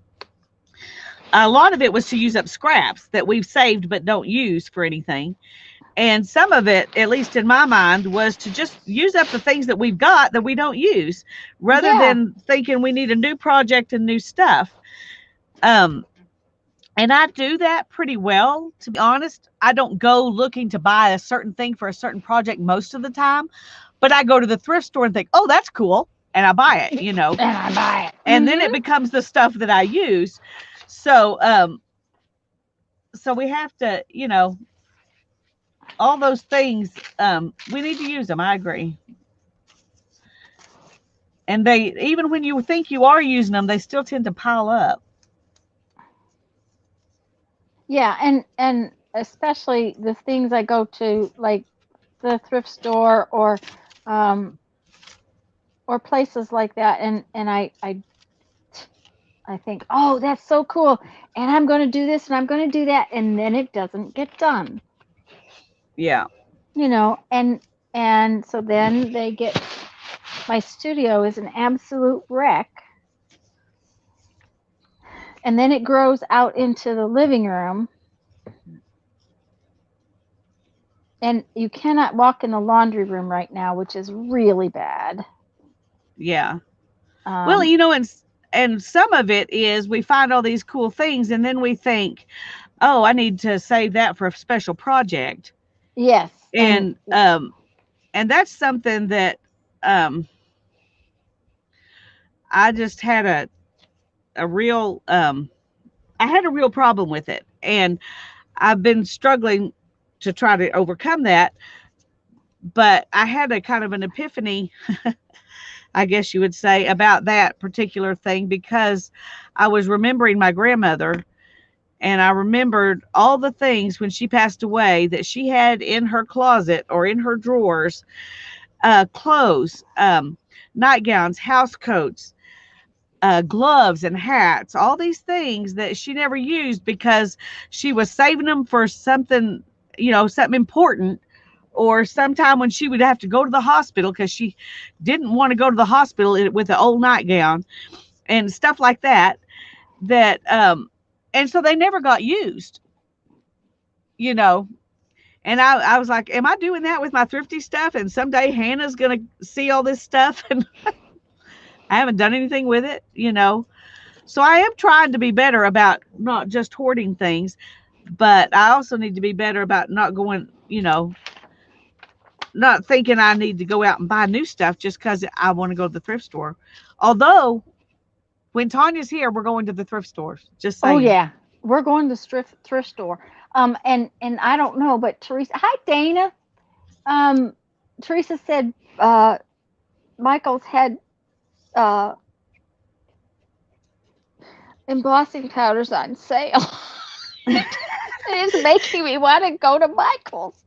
a lot of it was to use up scraps that we've saved but don't use for anything. And some of it, at least in my mind, was to just use up the things that we've got that we don't use, rather Yeah. than thinking we need a new project and new stuff. Um, and I do that pretty well, to be honest. I don't go looking to buy a certain thing for a certain project most of the time, but I go to the thrift store and think, oh, that's cool. And I buy it. And I buy it. And then it becomes the stuff that I use. So, so we have to, all those things, we need to use them. I agree. And they, even when you think you are using them, they still tend to pile up. Yeah, and especially the things I go to, like the thrift store um, or places like that, and I think, oh, that's so cool, and I'm going to do this and I'm going to do that, and then it doesn't get done, Yeah. and so then they get my studio is an absolute wreck, and then it grows out into the living room, and you cannot walk in the laundry room right now, which is really bad. Yeah. Well, Um, and some of it is we find all these cool things and then we think, "Oh, I need to save that for a special project." yes, and And that's something that um I just had a real I had a real problem with it. And I've been struggling to try to overcome that, but I had a kind of an epiphany, I guess you would say, about that particular thing because I was remembering my grandmother and I remembered all the things when she passed away that she had in her closet or in her drawers, clothes, nightgowns, house coats, gloves and hats, all these things that she never used because she was saving them for something, something important, or sometime when she would have to go to the hospital because she didn't want to go to the hospital with an old nightgown and stuff like that. And so they never got used, you know. And I was like, am I doing that with my thrifty stuff? And someday Hannah's going to see all this stuff and I haven't done anything with it. So I am trying to be better about not just hoarding things, but I also need to be better about not going, not thinking I need to go out and buy new stuff just because I want to go to the thrift store. Although when Tanya's here, we're going to the thrift stores. Just oh saying. yeah, we're going to thrift store. And I don't know, but Teresa, hi Dana. Um, Teresa said Michael's had uh, embossing powders on sale. It is making me want to go to Michael's.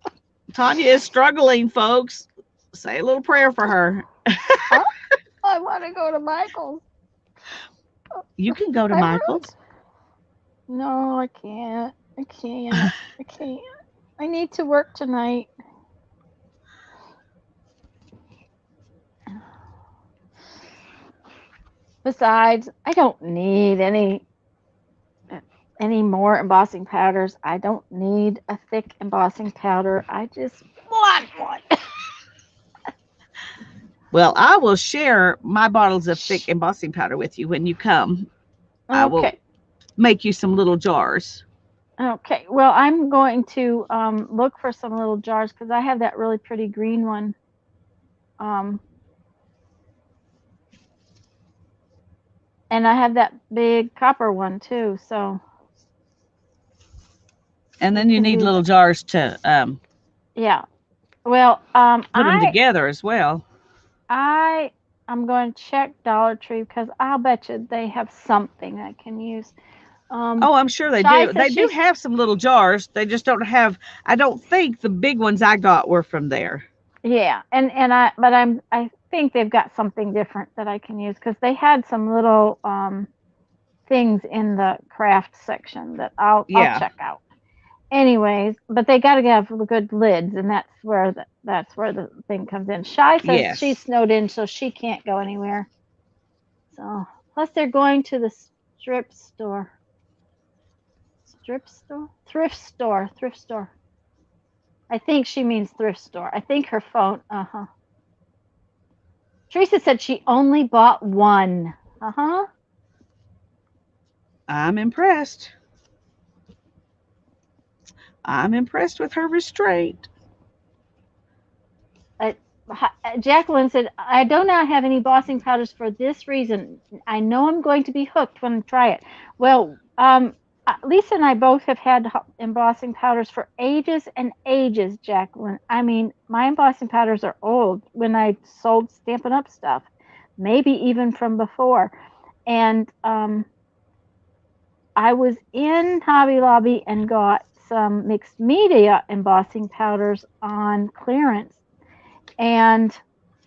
Tanya is struggling, folks. Say a little prayer for her. Huh? I want to go to Michael's. You can go to I really, Michael's. no, I can't. I can't. I can't. I need to work tonight. Besides, I don't need any more embossing powders. I don't need a thick embossing powder. I just want one. Well, I will share my bottles of thick embossing powder with you when you come. I will Okay. make you some little jars. Okay. Well, I'm going to look for some little jars because I have that really pretty green one. Um, and I have that big copper one too. So And we then you can need do little that. jars to Yeah. Well, put them together as well. I I'm going to check Dollar Tree because I'll bet you they have something I can use. Um, Oh, I'm sure they Shai do. says They do she's have some little jars. They just don't have, I don't think the big ones I got were from there. yeah, and I think they've got something different that I can use because they had some little things in the craft section that I'll Yeah. check out. Anyways, but they got to have good lids, and that's where the thing comes in. Shai says she's Yes. snowed in, so she can't go anywhere. So plus they're going to the strip store, thrift store. I think she means thrift store. I think her phone. Uh huh. Teresa said she only bought one. Uh huh. I'm impressed. I'm impressed with her restraint. Uh, Jacqueline said, I do not have any embossing powders for this reason. I know I'm going to be hooked when I try it. Well, Lisa and I both have had embossing powders for ages and ages, Jacqueline. I mean, my embossing powders are old when I sold Stampin' Up! Stuff, maybe even from before. And I was in Hobby Lobby and got some mixed media embossing powders on clearance, and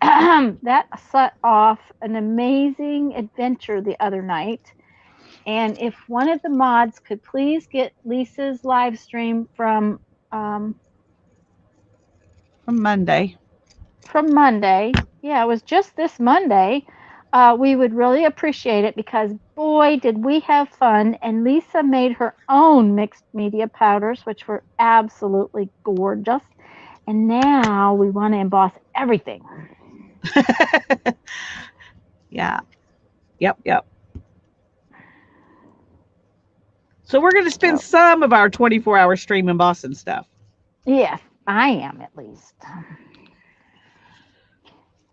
that set off an amazing adventure the other night. And if one of the mods could please get Lisa's live stream um, From Monday. yeah, it was just this Monday, we would really appreciate it, because boy, did we have fun. And Lisa made her own mixed media powders, which were absolutely gorgeous. And now we want to emboss everything. Yeah. Yep. So we're going to spend some of our 24-hour stream embossing stuff. Yes, I am, at least.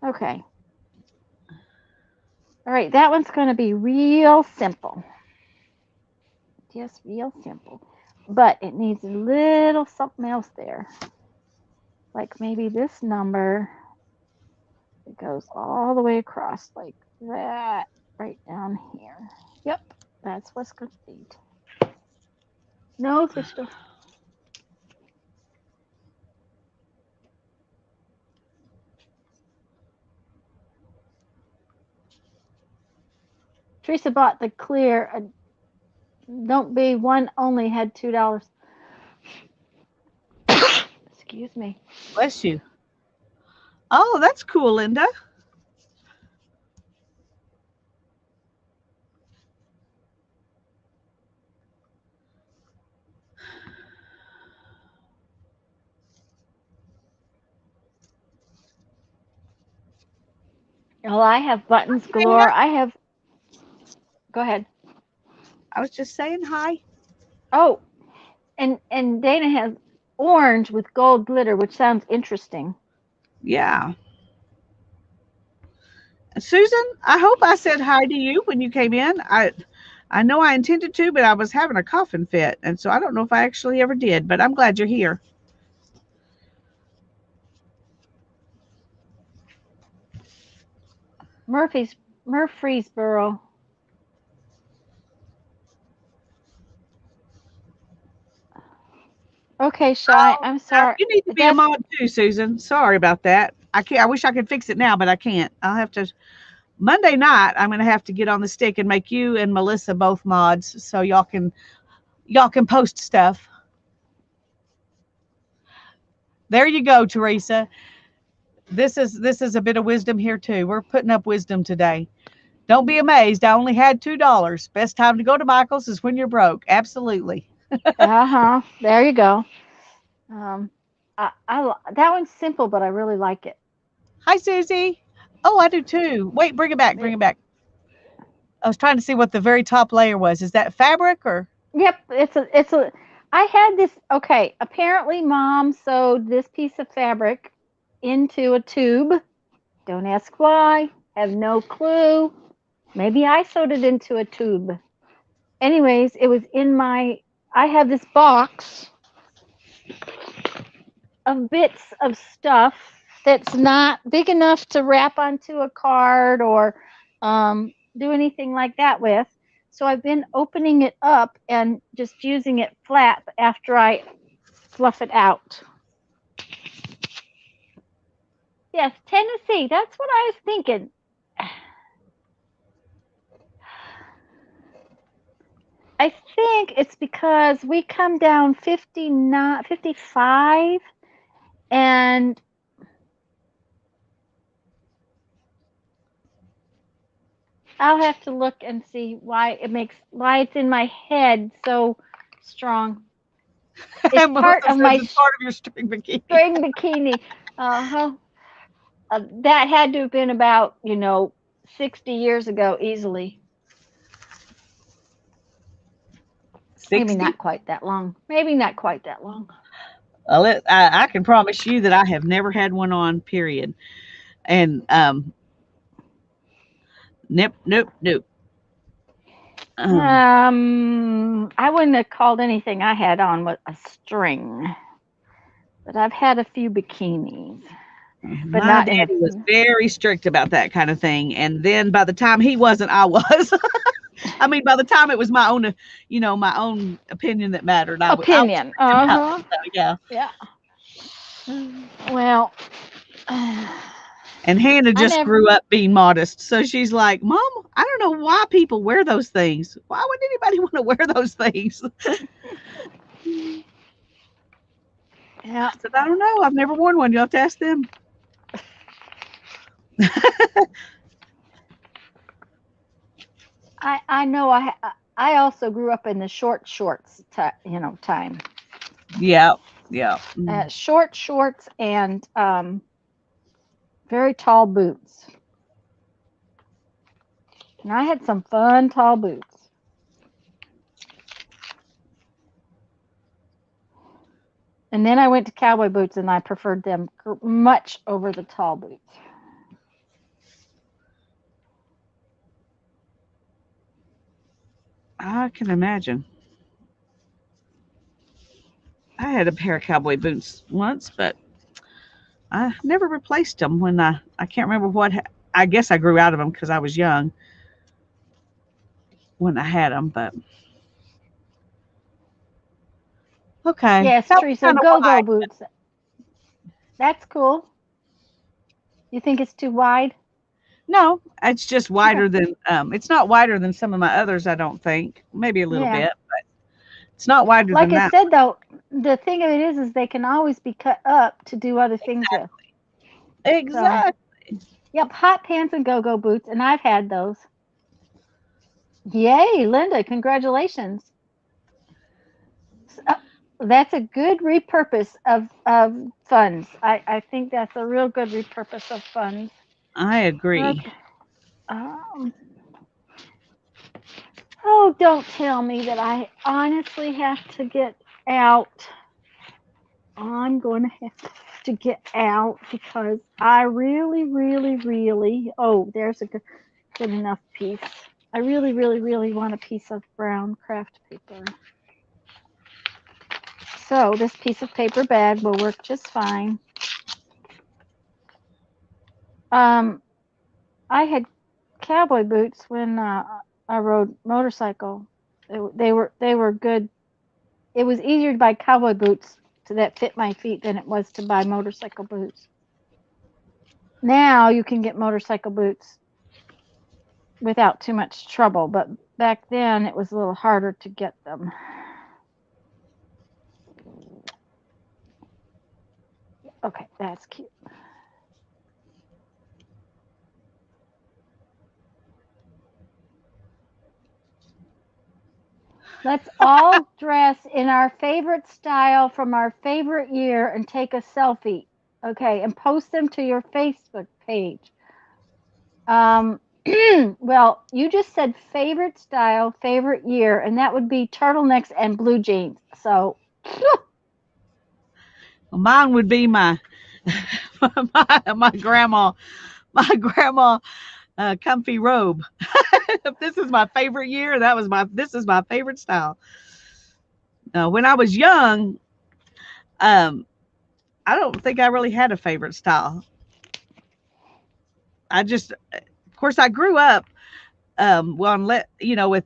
Okay. All right, that one's going to be real simple. Just real simple. But it needs a little something else there. Like maybe this number, it goes all the way across like that, right down here. Yep, that's what's going to need. No, sister. Teresa bought the clear. Don't be one only had $2. Excuse me. Bless you. Oh, that's cool, Linda. Well, I have buttons galore. I have. Go ahead. I was just saying hi. Oh, and Dana has orange with gold glitter, which sounds interesting. Yeah. Susan, I hope I said hi to you when you came in. I know I intended to, but I was having a coughing fit, and so I don't know if I actually ever did, but I'm glad you're here. Murfreesboro. Okay, Shy, I'm sorry. You need to be a mod too, Susan. Sorry about that. I wish I could fix it now, but I can't. I'll have to. Monday night, I'm going to have to get on the stick and make you and Melissa both mods, so y'all can post stuff. There you go, Teresa. This is a bit of wisdom here too. We're putting up wisdom today. Don't be amazed. I only had $2. Best time to go to Michael's is when you're broke. Absolutely. There you go. That one's simple, but I really like it. Hi, Susie. Oh, I do too. Wait, bring it back. Bring it back. I was trying to see what the very top layer was. Is that fabric or? Yep, it's a. I had this. Okay, apparently, Mom sewed this piece of fabric into a tube. Don't ask why. Have no clue. Maybe I sewed it into a tube. Anyways, it was in my. I have this box of bits of stuff that's not big enough to wrap onto a card or do anything like that with. So I've been opening it up and just using it flat after I fluff it out. Yes, Tennessee. That's what I was thinking. I think it's because we come down 59, 55, and I'll have to look and see why it's in my head so strong. It's part of your string bikini. String bikini. That had to have been about 60 years ago, easily. 60? Maybe not quite that long. Well, I can promise you that I have never had one on, period. And nope. I wouldn't have called anything I had on with a string, but I've had a few bikinis. But my daddy was very strict about that kind of thing, and then by the time he wasn't, I was. I mean, by the time it was my own, my own opinion that mattered, I was Opinion. freaking out. Uh-huh. So, yeah. Yeah. Well, And Hannah I just never. grew up being modest. So she's like, Mom, I don't know why people wear those things. Why would anybody want to wear those things? Yeah. I said, I don't know. I've never worn one. You'll have to ask them. I know. I also grew up in the short shorts. Time. Yeah. Yeah. Short shorts and very tall boots. And I had some fun tall boots. And then I went to cowboy boots, and I preferred them much over the tall boots. I can imagine. I had a pair of cowboy boots once, but I never replaced them when I can't remember I guess I grew out of them because I was young when I had them, but okay. Yes, That was Teresa, kind of go-go wide. boots. That's cool. You think it's too wide? No, it's just Okay. wider than it's not wider than some of my others, I don't think. Maybe a little Yeah. bit, but it's not wider Like than I that. said, though, the thing of it is they can always be cut up to do other things with. So, Exactly. yep, hot pants and go-go boots, and I've had those. Yay, Linda, congratulations. Uh, That's a good repurpose of funds. I think that's a real good repurpose of funds. I agree. Okay. Um, oh, don't tell me that I honestly have to get out. I'm going to have to get out because I really, really, really. Oh, there's a good enough piece. I really, really, really want a piece of brown craft paper. So this piece of paper bag will work just fine. Um, I had cowboy boots when I rode motorcycle. They were good. It was easier to buy cowboy boots that fit my feet than it was to buy motorcycle boots. Now you can get motorcycle boots without too much trouble, but back then it was a little harder to get them. Okay, that's cute. Let's all dress in our favorite style from our favorite year and take a selfie. Okay, and post them to your Facebook page. Um, well, you just said favorite style, favorite year, and that would be turtlenecks and blue jeans. So, Well, mine would be my my grandma, my grandma comfy robe. If this is my favorite year, this is my favorite style. When I was young, um, I don't think I really had a favorite style. Of course, I grew up, well, with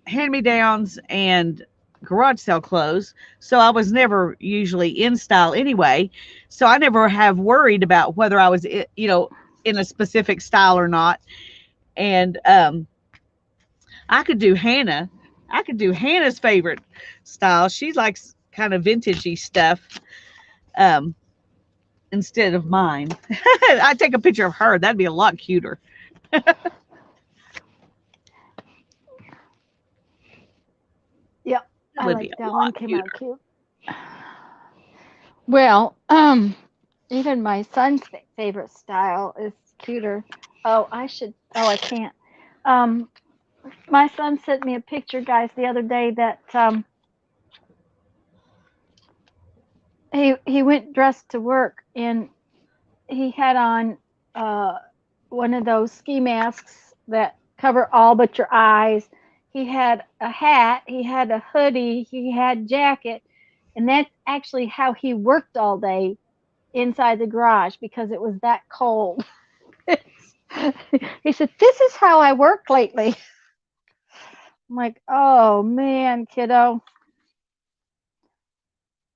hand me downs and garage sale clothes. So I was never usually in style anyway. So I never have worried about whether I was, in a specific style or not. And I could do Hannah. I could do Hannah's favorite style. She likes kind of vintagey stuff. Um, Instead of mine. I'd take a picture of her. That'd be a lot cuter. yep, That I would be like a that one. lot Came out cuter. cute. Well, even my son's favorite style is cuter. Oh, I should. Oh, I can't. Um, my son sent me a picture, guys, the other day that he went dressed to work and he had on uh, one of those ski masks that cover all but your eyes. He had a hat, he had a hoodie, he had jacket, and that's actually how he worked all day inside the garage because it was that cold. He said, "This is how I work lately." I'm like, "Oh man, kiddo."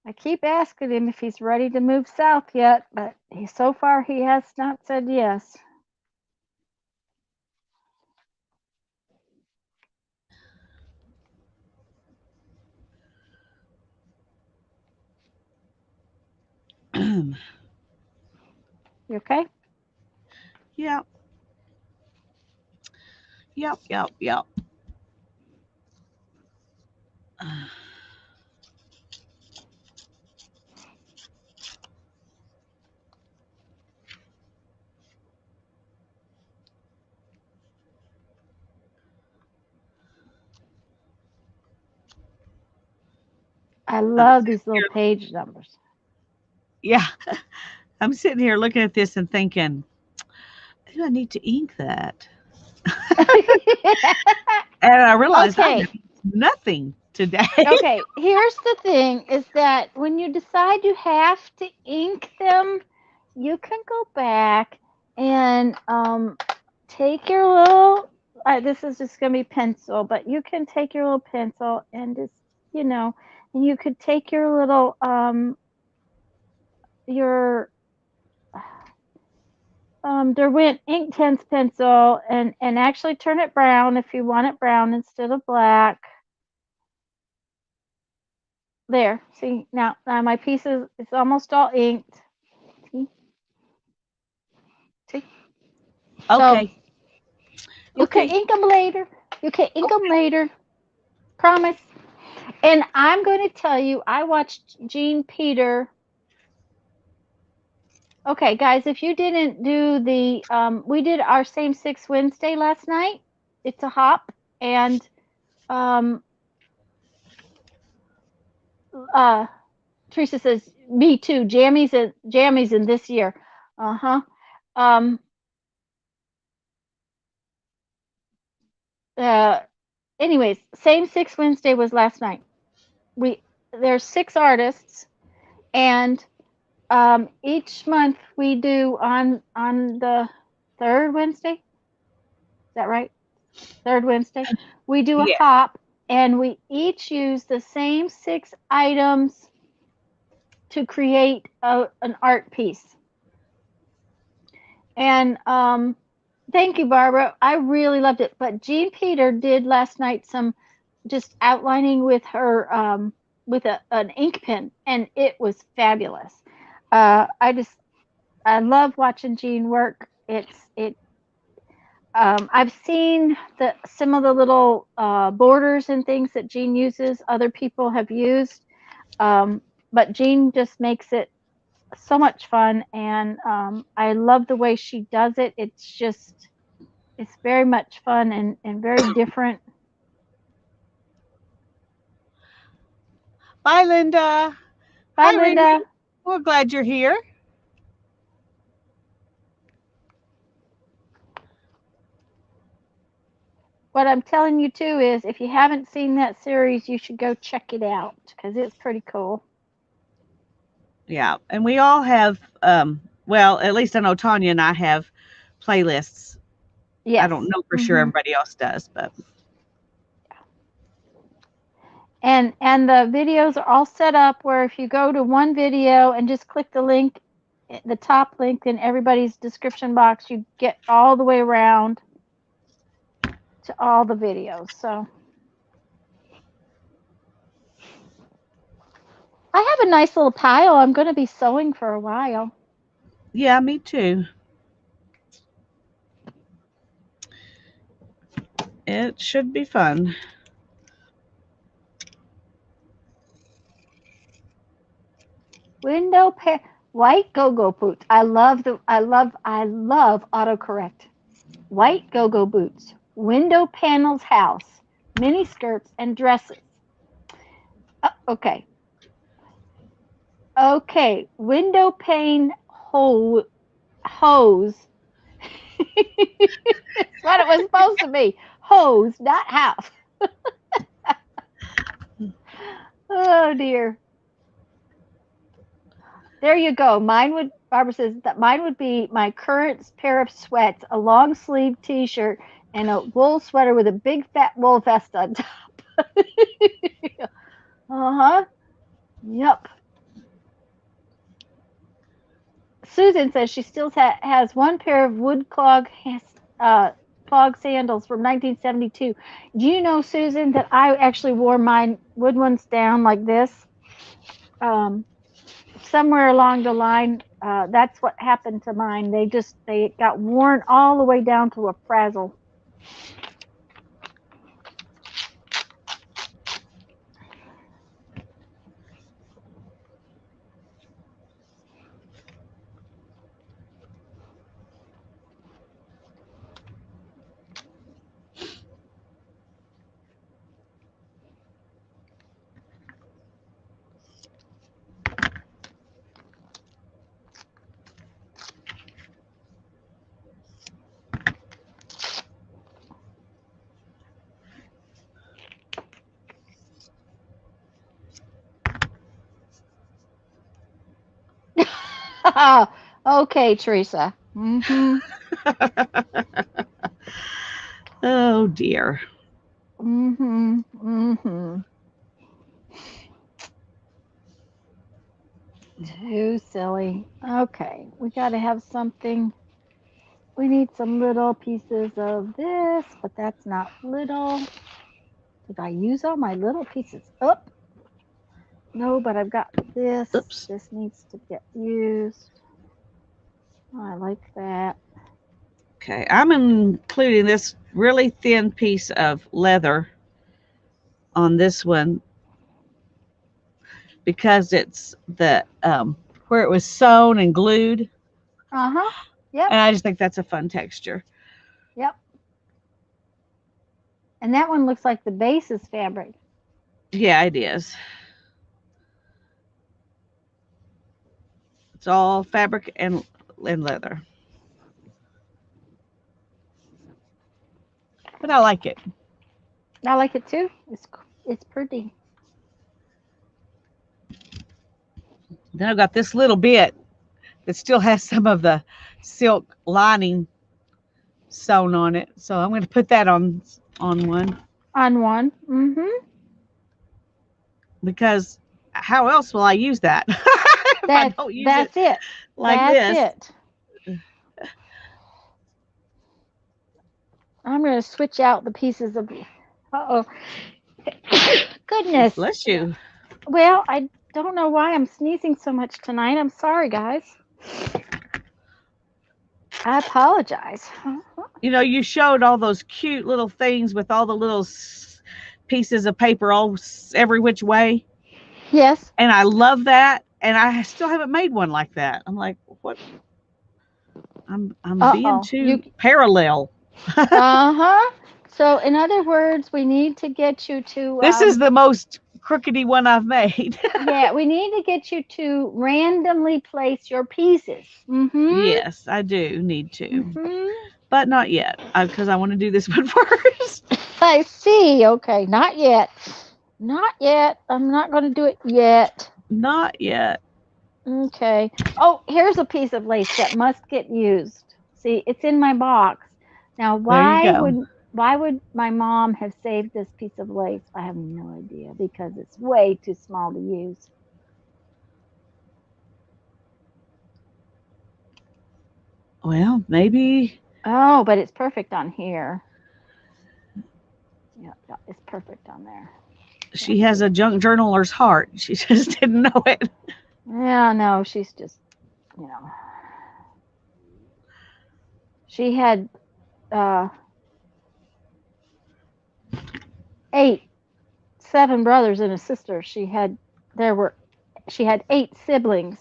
I keep asking him if he's ready to move south yet, but so far he has not said yes. You okay? Yep. Yep. Yep. Yep. I I'm love sitting these little here. page numbers. Yeah. I'm sitting here looking at this and thinking, do I need to ink that? And I realized I Okay, have nothing today. okay. Here's the thing: is that when you decide you have to ink them, you can go back and take your little. This is just gonna be pencil, but you can take your little pencil and just, you know, and you could take your little your Derwent Inktense pencil and actually turn it brown if you want it brown instead of black. There, see, now my piece is almost all inked. See, see. So Okay. you can Okay. ink them later. You can ink them Okay. later. Promise. And I'm going to tell you, I watched Jean Peter. Okay, guys, if you didn't do the, we did our same six Wednesday last night. It's a hop, and um, uh, Teresa says, "Me too. Jammies in this year." Uh huh. Um. Uh. Anyways, same six Wednesday was last night. We There's six artists, and each month we do on the third Wednesday. Is that right? Third Wednesday we do a Yeah. hop, and we each use the same six items to create an art piece. And thank you, Barbara. I really loved it. But Jean Peter did last night some just outlining with her with an ink pen, and it was fabulous. I love watching Jean work. I've seen some of the little borders and things that Jean uses. Other people have used, um, but Jean just makes it so much fun, and I love the way she does it. It's very much fun and very different. Bye, Linda. Bye, Hi, Renee. Linda. We're glad you're here. What I'm telling you too is if you haven't seen that series, you should go check it out because it's pretty cool. Yeah. And we all have, well, at least I know Tanya and I have playlists. I Yes. don't know for sure Hmm. everybody else does, but And the videos are all set up where if you go to one video and just click the link, the top link in everybody's description box, you get all the way around to all the videos. So I have a nice little pile. I'm going to be sewing for a while. yeah, me too. It should be fun. Window pair, white go-go boots. I love autocorrect. White go-go boots, window panels house, mini skirts and dresses. Okay. Okay, window pane hose. It's what it was supposed to be. Hose, not house. Oh dear. There you go. Barbara says that mine would be my current pair of sweats, a long sleeve t-shirt, and a wool sweater with a big fat wool vest on top. Uh-huh. Yep. Susan says she still has one pair of clog sandals from 1972. Do you know, Susan, that I actually wore mine wood ones down like this? Um, Somewhere along the line, that's what happened to mine. They got worn all the way down to a frazzle. Okay, Teresa. Oh dear. Too silly. Okay, we got to have something. We need some little pieces of this, but that's not little. Did I use all my little pieces up? No, but I've got this. Oops. This needs to get used. I like that. Okay, I'm including this really thin piece of leather on this one because it's the where it was sewn and glued. Uh-huh. Yep. And I just think that's a fun texture. Yep. And that one looks like the base is fabric. Yeah, it is. It's all fabric and leather. But I like it. I like it too. It's pretty. Then I've got this little bit that still has some of the silk lining sewn on it. So I'm going to put that on one On one. because how else will I use that if I don't use That's it it. like That's this? it. I'm going to switch out the pieces of. Uh-oh. Goodness. Bless you. Well, I don't know why I'm sneezing so much tonight. I'm sorry, guys. I apologize. You know, you showed all those cute little things with all the little pieces of paper all every which way. Yes. And I love that. And I still haven't made one like that. I'm like, what? I'm being too parallel. Uh-huh. So, in other words, we need to get you to. This is the most crookedy one I've made. Yeah, we need to get you to randomly place your pieces. Yes, I do need to. But not yet, because I want to do this one first. I see. Okay, not yet. Not yet. I'm not going to do it yet. Not yet. Okay. Oh, here's a piece of lace that must get used. See, it's in my box. Now, why would my mom have saved this piece of lace? I have no idea because it's way too small to use. Well, maybe. Oh, but it's perfect on here. Yeah, it's perfect on there. She has a junk journaler's heart. She just didn't know it. Yeah, no, she's just, you know. She had 7 brothers and a sister. She had 8 siblings.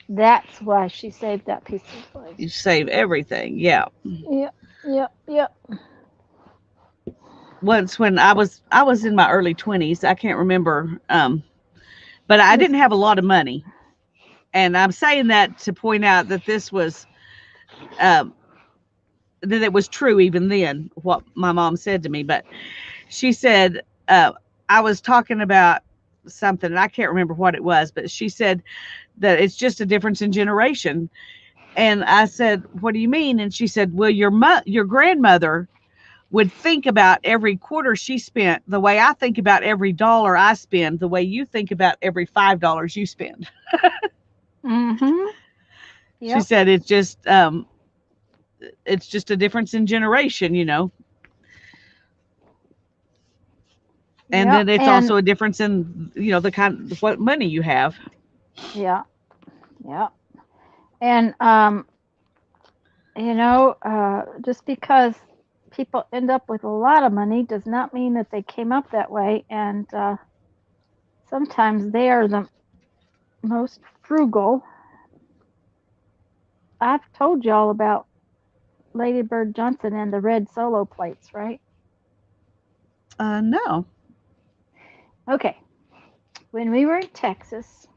That's why she saved that piece of lace. You save everything, yeah. Yep. Once when I was in my early 20s, I can't remember, but I didn't have a lot of money, and I'm saying that to point out that this was, that it was true even then what my mom said to me. But she said, I was talking about something, and I can't remember what it was, but she said that it's just a difference in generation. And I said, "What do you mean?" And she said, "Well, your grandmother would think about every quarter she spent the way I think about every dollar I spend, the way you think about every $5 you spend." Mm-hmm. She Yep. said it's just a difference in generation. And Yep. then it's And also a difference in the kind of what money you have. yeah. Yep. And just because people end up with a lot of money does not mean that they came up that way. And sometimes they are the most frugal. I've told y'all about Lady Bird Johnson and the red solo plates, right? No. Okay. When we were in Texas,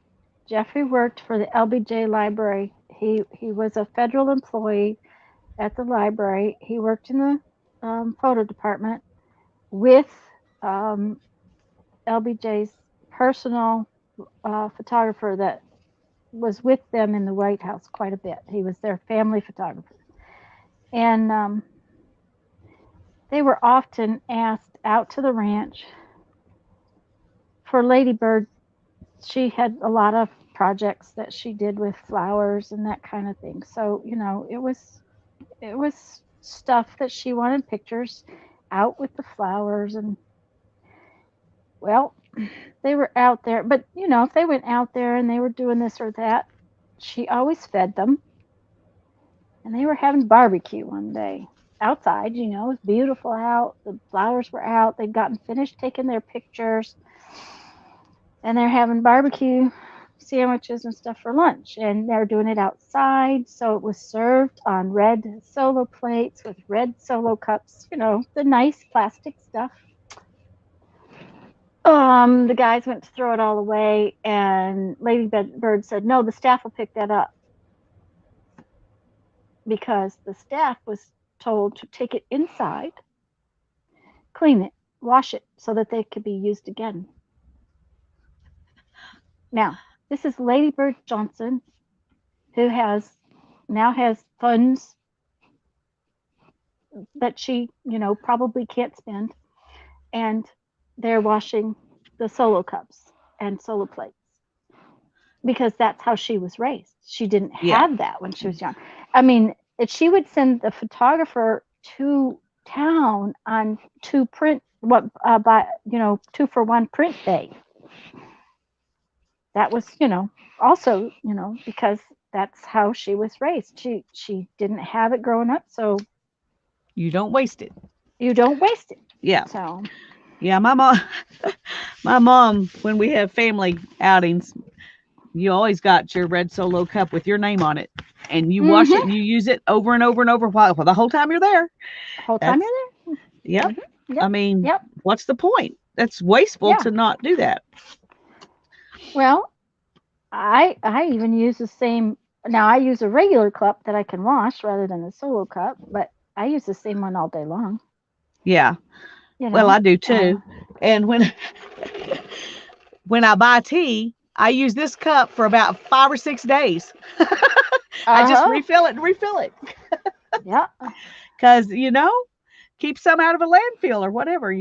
Jeffrey worked for the LBJ Library. He was a federal employee at the library. He worked in the photo department with um, LBJ's personal photographer that was with them in the White House quite a bit. He was their family photographer. And they were often asked out to the ranch. For Lady Bird, she had a lot of projects that she did with flowers and that kind of thing. So, it was stuff that she wanted pictures out with the flowers. And well, they were out there, but if they went out there and they were doing this or that, she always fed them. And they were having barbecue one day outside. It was beautiful out, the flowers were out, they'd gotten finished taking their pictures, and they're having barbecue sandwiches and stuff for lunch, and they're doing it outside, so it was served on red solo plates with red solo cups, the nice plastic stuff. The guys went to throw it all away, and Lady Bird said, "No, the staff will pick that up," because the staff was told to take it inside, clean it, wash it, so that they could be used again. Now, this is Lady Bird Johnson, who now has funds that she, probably can't spend, and they're washing the solo cups and solo plates because that's how she was raised. She didn't Yeah. have that when she was young. I mean, if she would send the photographer to town on two print what by 2-for-1 print day. That was also because that's how she was raised. She didn't have it growing up, so You don't waste it. you don't waste it. Yeah. So Yeah, my mom, when we have family outings, you always got your red solo cup with your name on it, and you wash it mm-hmm. and you use it over and over and over while the whole time you're there. Whole time That's you're there. Yep. Mm-hmm. I Yep. mean, Yep. what's the point? That's wasteful Yeah. to not do that. Well, I even use the same. Now I use a regular cup that I can wash rather than a solo cup, but I use the same one all day long. Yeah. You Well, know. I do Uh, too. And when I buy tea, I use this cup for about 5 or 6 days. I just uh-huh. refill it and refill it Yeah. because keep some out of a landfill or whatever.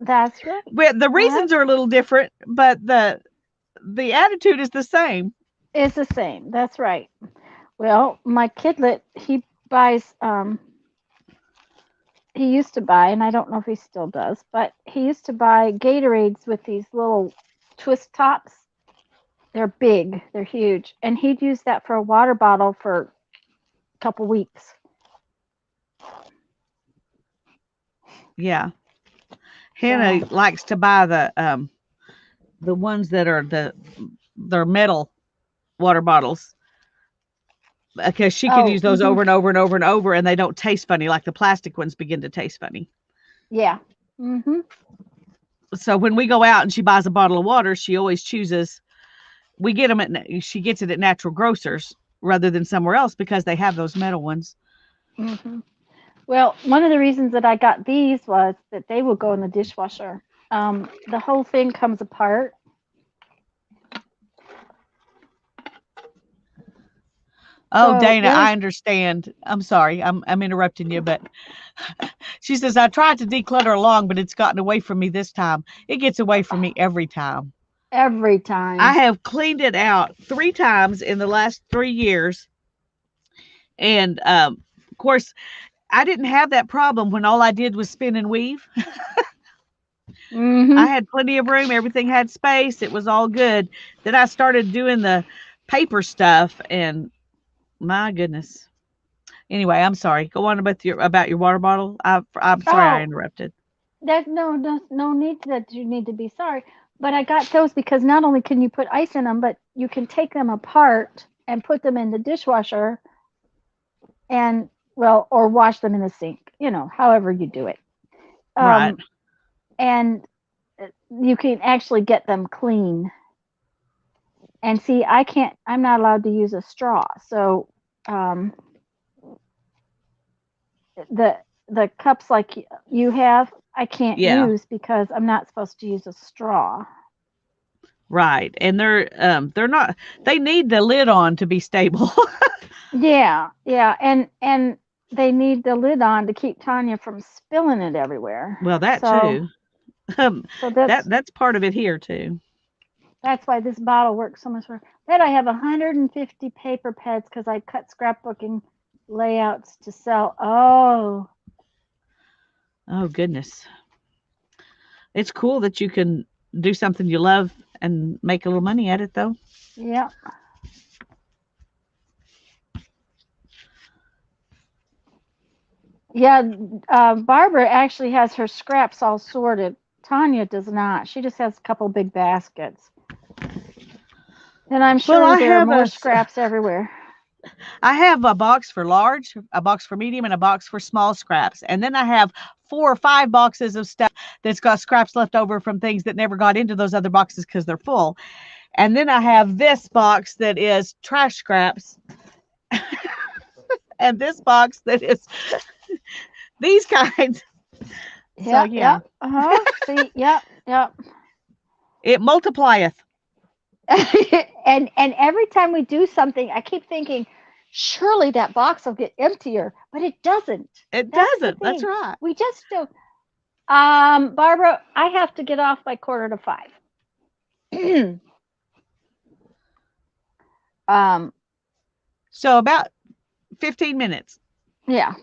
That's right. But the reasons That's are a little different, but the attitude is the same. it's the same. That's right. Well, my kidlet, he used to buy, and I don't know if he still does, but he used to buy Gatorades with these little twist tops. They're big, they're huge, and he'd use that for a water bottle for a couple weeks. Yeah. So, Hannah likes to buy the ones that are they're metal water bottles because she can oh, use those over and over and over and over, and they don't taste funny like the plastic ones begin to taste funny. yeah, hmm So when we go out and she buys a bottle of water, she always chooses. We get them she gets it at natural grocers rather than somewhere else because they have those metal ones. hmm Well, one of the reasons that I got these was that they will go in the dishwasher. The whole thing comes apart, Oh, So Dana, there's I understand. I'm sorry. I'm interrupting you, but she says I tried to declutter along, but it's gotten away from me this time. It gets away from me every time. every I time. have cleaned it out 3 times in the last 3 years, and of course, I didn't have that problem when all I did was spin and weave. I Mm-hmm. had plenty of room. Everything had space. It was all good. Then I started doing the paper stuff, and my goodness. Anyway, I'm sorry. Go on about your water bottle. I'm sorry I Oh, interrupted. that no need that you need to be sorry. But I got those because not only can you put ice in them, but you can take them apart and put them in the dishwasher and well, or wash them in the sink. However you do it. Right. Um, and you can actually get them clean. And see, I'm not allowed to use a straw. So um, the the cups like you have, I can't Yeah. use because I'm not supposed to use a straw. Right. And they're not, they need the lid on to be stable. Yeah, yeah, and they need the lid on to keep Tanya from spilling it everywhere. Well, that So too. Um, so that's that's part of it here too. that's why this bottle works so much better. Then I have 150 paper pads because I cut scrapbooking layouts to sell. Oh, Oh goodness. It's cool that you can do something you love and make a little money at it though. yeah. Yeah, Barbara actually has her scraps all sorted. Tanya does not. She just has a couple big baskets. And I'm Well, sure there are more scraps everywhere. I have a box for large, a box for medium, and a box for small scraps. And then I have 4 or 5 boxes of stuff that's got scraps left over from things that never got into those other boxes because they're full. And then I have this box that is trash scraps, and this box that is these kinds. So Yeah, yeah, yeah. Uh-huh. See, yep, yep. it multiplieth. And every time we do something, I keep thinking, surely that box will get emptier, but it doesn't. It That's the doesn't. That's thing. right. We just do. Barbara, I have to get off by 4:45. um, So about 15 minutes. yeah.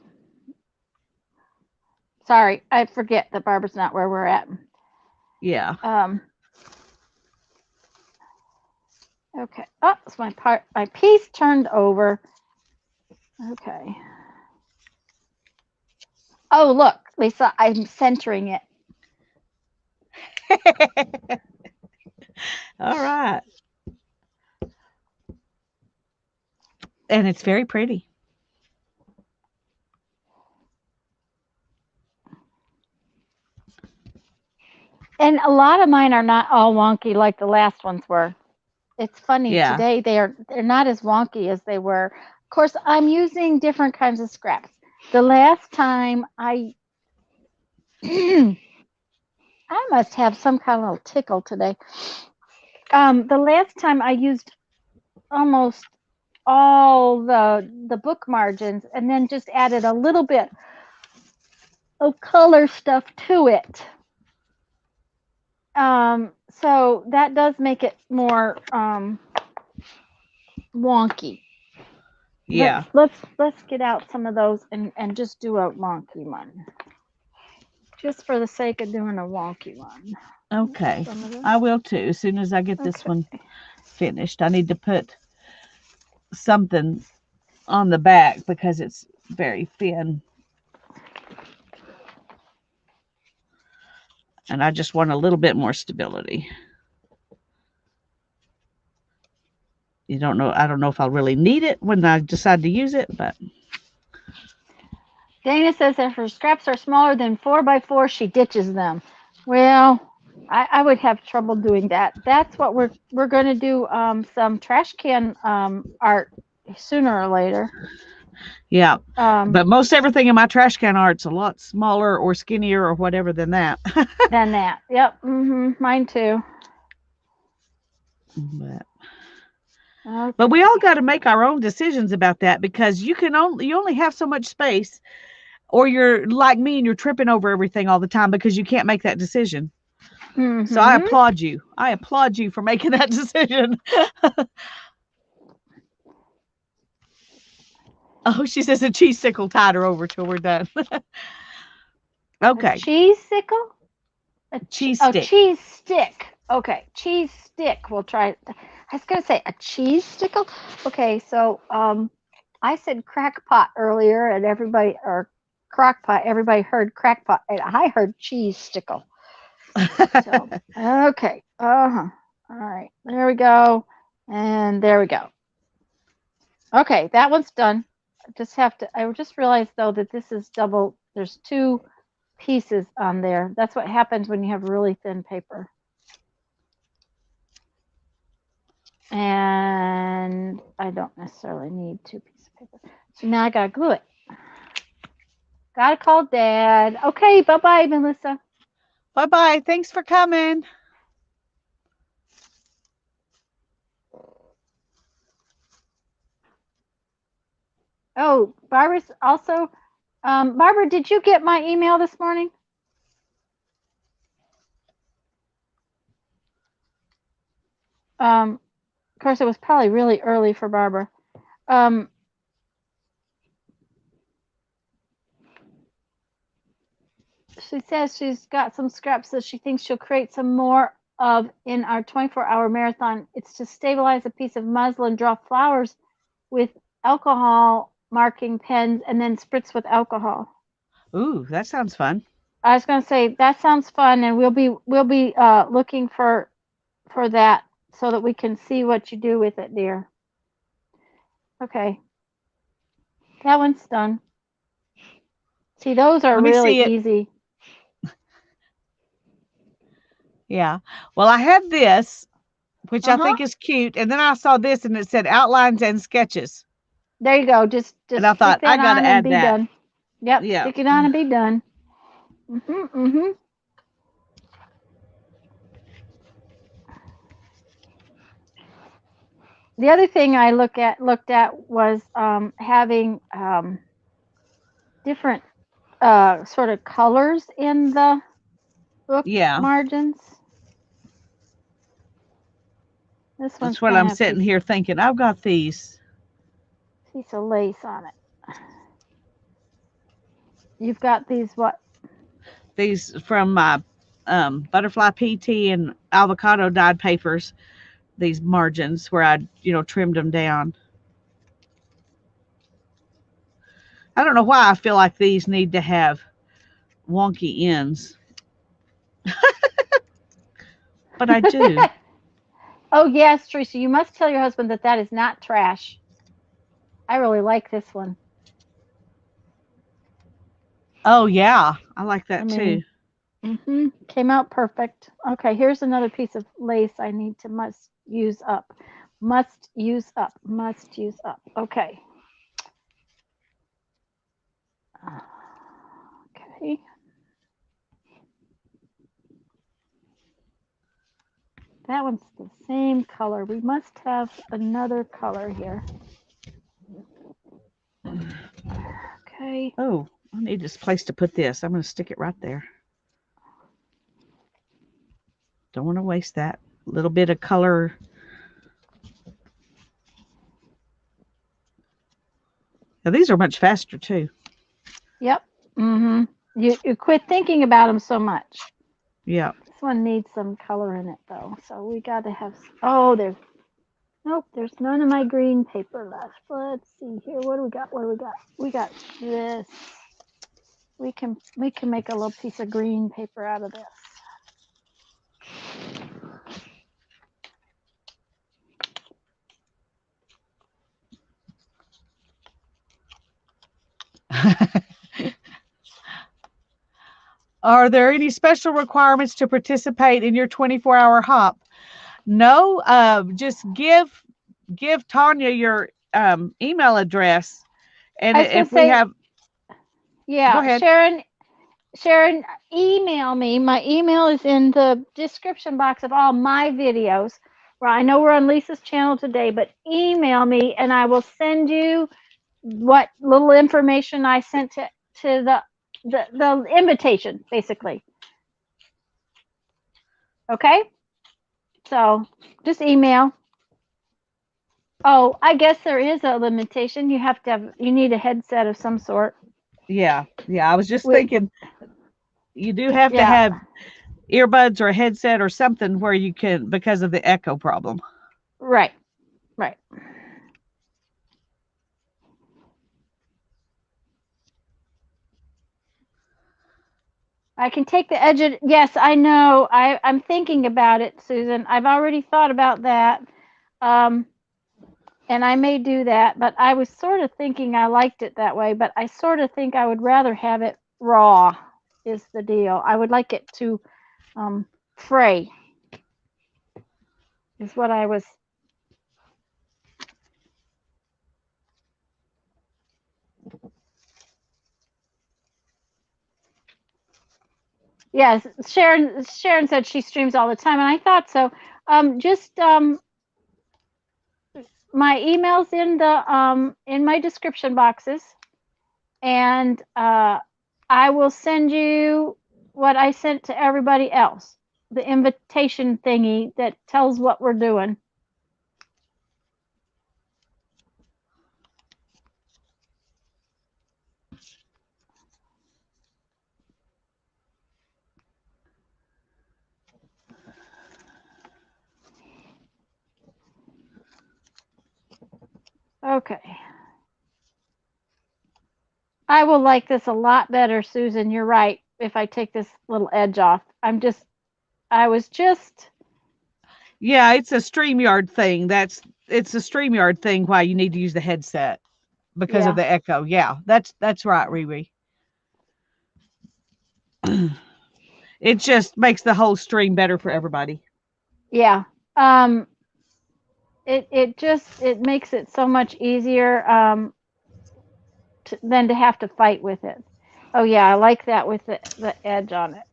Sorry, I forget that Barbara's not where we're at. Yeah. Okay. Oh, it's my piece turned over. Okay. Oh, look, Lisa, I'm centering it. All right. And it's very pretty. And a lot of mine are not all wonky like the last ones were. It's funny Yeah. today they're not as wonky as they were. Of course, I'm using different kinds of scraps. The last time I must have some kind of tickle today. The last time I used almost all the book margins and then just added a little bit of color stuff to it. So that does make it more wonky. Yeah. Let's get out some of those and just do a wonky one, just for the sake of doing a wonky one. Okay. I will too. As soon as I get this Okay. one finished, I need to put something on the back because it's very thin. And I just want a little bit more stability. I don't know if I'll really need it when I decide to use it, but Dana says if her scraps are smaller than 4x4, she ditches them. Well, I would have trouble doing that. That's what we're going to do. Some trash can art sooner or later. yeah. But most everything in my trash can art's a lot smaller or skinnier or whatever than that. Than that. Yep. Mine too. But But we Okay. all got to make our own decisions about that because you only have so much space, or you're like me and you're tripping over everything all the time because you can't make that decision. So I Mm-hmm. applaud you. I applaud you for making that decision. Oh, she says a cheese sickle tied her over till we're done. A Okay, cheese sickle? cheese Oh, stick. cheese stick. Okay, cheese stick. We'll try. I was gonna say a cheese stickle. Okay, so I said crackpot earlier, and everybody or crockpot. Everybody heard crackpot, and I heard cheese stickle. So okay. All right. There we go, and there we go. Okay, that one's done. I just have to. I just realized though that this is double. There's two pieces on there. That's what happens when you have really thin paper. And I don't necessarily need two pieces of paper. So now I gotta glue it. Gotta call Dad. Okay, bye bye, Melissa. Bye bye. Thanks for coming. Oh, Barbara's also. Barbara, did you get my email this morning? Of course, it was probably really early for Barbara. Um, she says she's got some scraps that she thinks she'll create some more of in our 24-hour marathon. It's to stabilize a piece of muslin, draw flowers with alcohol marking pens, and then spritz with alcohol. Ooh, that sounds fun. I was going to say that sounds fun, and we'll be looking for that so that we can see what you do with it, dear. Okay, that one's done. See, those are Let me really see it. easy. Yeah. Well, I had this, which Uh I huh. think is cute, and then I saw this and it said outlines and sketches. There you go. Just And I stick thought I that got to on and add be that. done. Yep, Yeah. stick it on and be done. Mhm. Mhm. The other thing I looked at was having different sort of colors in the book Yeah. margins. This one's That's what going I'm to have sitting here thinking. I've got these. piece of lace on it. You've got these what? These from my butterfly PT and avocado dyed papers. These margins where I, trimmed them down. I don't know why I feel like these need to have wonky ends, but I do. Oh yes, Teresa, you must tell your husband that that is not trash. I really like this one. Oh yeah, I like I that too. mean, came out perfect. Okay, here's another piece of lace I need to must use up. Must use up. Must use up. Okay. Okay. That one's the same color. We must have another color here. Okay. Oh, I need this place to put this. I'm going to stick it right there. Don't want to waste that little bit of color. Now, these are much faster too. Yep. You quit thinking about them so much. Yeah. This one needs some color in it though, so we got to have. Oh, there's nope. There's none of my green paper left. Let's see here. What do we got? What do we got? We got this. We can make a little piece of green paper out of this. Are there any special requirements to participate in your 24-hour hop? No, just give Tanya your email address, and I was gonna if we say, have, go yeah, ahead. Sharon, email me. My email is in the description box of all my videos. Well, I know we're on Lisa's channel today, but email me and I will send you what little information I sent to the invitation, basically. Okay? So just email. Oh, I guess there is a limitation. You need a headset of some sort. Yeah. I was just We, thinking you do have to yeah, have earbuds or a headset or something where you can, because of the echo problem. right, right. I can take the edge of, yes, I know. I'm thinking about it, Susan. I've already thought about that. Um, and I may do that, but I was sort of thinking I liked it that way, but I sort of think I would rather have it raw is the deal. I would like it to fray is what I was. Yes, Sharon said she streams all the time, and I thought so. Just my emails in my description boxes, and I will send you what I sent to everybody else, the invitation thingy that tells what we're doing. Okay. I will like this a lot better, Susan. You're right. If I take this little edge off, I was just, Yeah, it's a StreamYard thing. It's a StreamYard thing why you need to use the headset because of yeah, the echo. Yeah, that's right, Riri. It just makes the whole stream better for everybody. yeah. Um, it makes it so much easier than to have to fight with it. Oh yeah, I like that with the edge on it.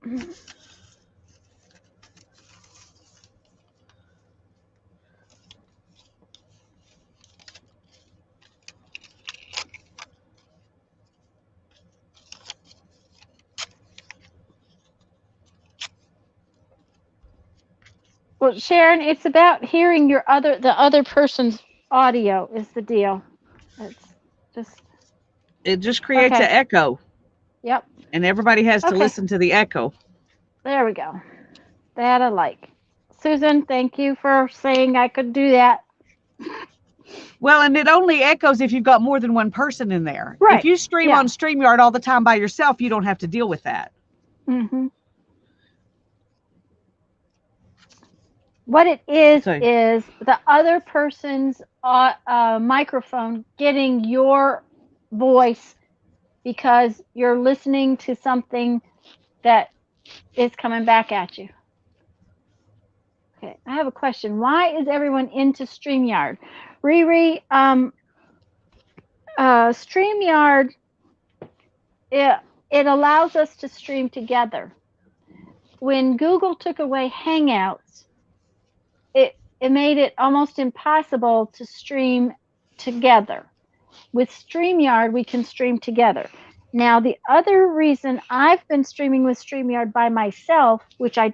Well, Sharon, it's about hearing the other person's audio is the deal. It's just It just creates an okay. echo, Yep. and everybody has to Okay. listen to the echo. There we go. That I like. Susan, thank you for saying I could do that. Well, and it only echoes if you've got more than one person in there. If Right. you stream Yeah. on StreamYard all the time by yourself, you don't have to deal with that. Mhm. What it So, is the other person's microphone getting your voice because you're listening to something that is coming back at you. Okay, I have a question. Why is everyone into StreamYard? Riri, StreamYard, it, it allows us to stream together. When Google took away Hangouts, it made it almost impossible to stream together. With StreamYard, we can stream together. Now, the other reason I've been streaming with StreamYard by myself, which I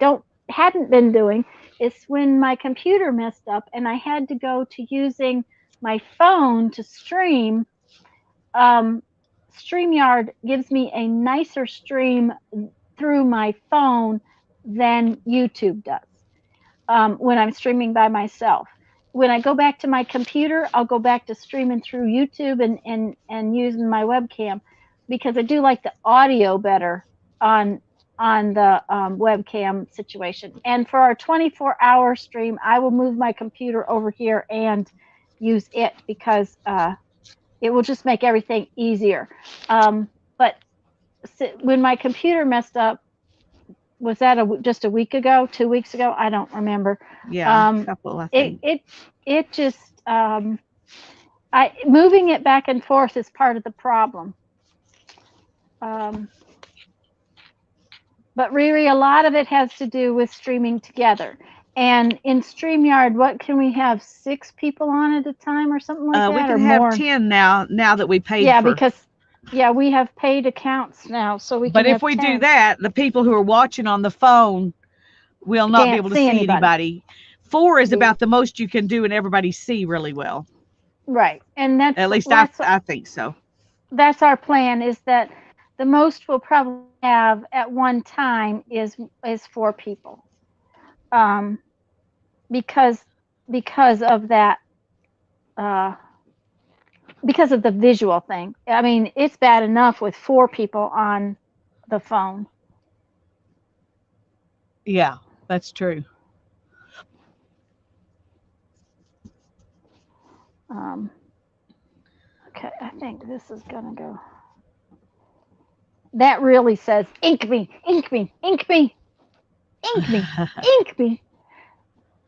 hadn't been doing, is when my computer messed up and I had to go to using my phone to stream. StreamYard gives me a nicer stream through my phone than YouTube does when I'm streaming by myself. When I go back to my computer, I'll go back to streaming through YouTube and using my webcam because I do like the audio better on the webcam situation. And for our 24-hour stream, I will move my computer over here and use it because it will just make everything easier. But when my computer messed up, was that just a week ago, 2 weeks ago? I don't remember. yeah, Um, couple, I it think. it just I moving it back and forth is part of the problem. Um, but really, a lot of it has to do with streaming together. And in StreamYard, what can we have? 6 people on at a time or something like We that, or can have more? 10 now that we paid Yeah, for. because yeah, we have paid accounts now, so we But can if have we do 10. that, the people who are watching on the phone will not be Can't able to see see anybody. anybody. 4 is about the most you can do and everybody see really well. Right. And At least I think so. that's our plan, is that the most we'll probably have at one time is 4 people. Um, because of that, uh, because of the visual thing. I mean, it's bad enough with 4 people on the phone. Yeah, that's true. Um, okay, I think this is gonna go. That really says ink me, ink me, ink me, ink me, ink me.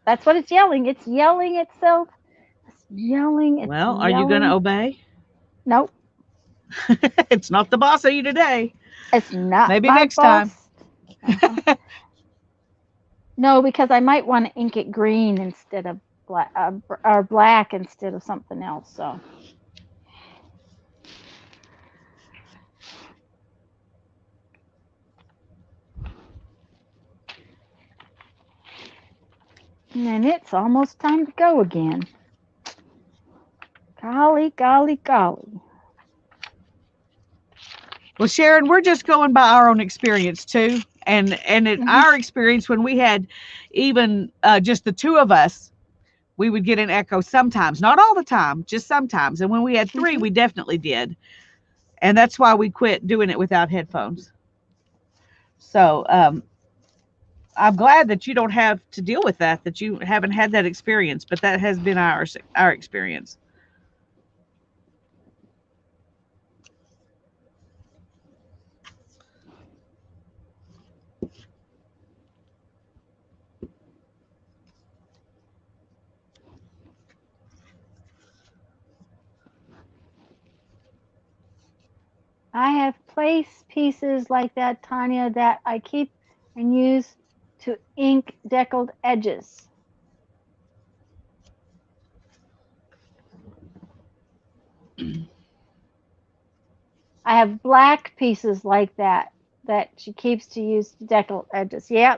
That's what it's yelling. It's yelling itself. It's yelling. It's Well, are you going to yelling. obey? Nope, It's not the boss of you today. it's not Maybe my next time. boss. Uh-huh. No, because I might want to ink it green instead of black, or black instead of something else. So, and then it's almost time to go again. Golly, golly, golly. Well, Sharon, we're just going by our own experience too, and Hmm. our experience when we had even just the two of us, we would get an echo sometimes, not all the time, just sometimes. And when we had 3, Hmm. we definitely did, and that's why we quit doing it without headphones. So I'm glad that you don't have to deal with that, that you haven't had that experience, but that has been our experience. I have place pieces like that, Tanya, that I keep and use to ink deckled edges. I have black pieces like that she keeps to use deckled edges. Yeah.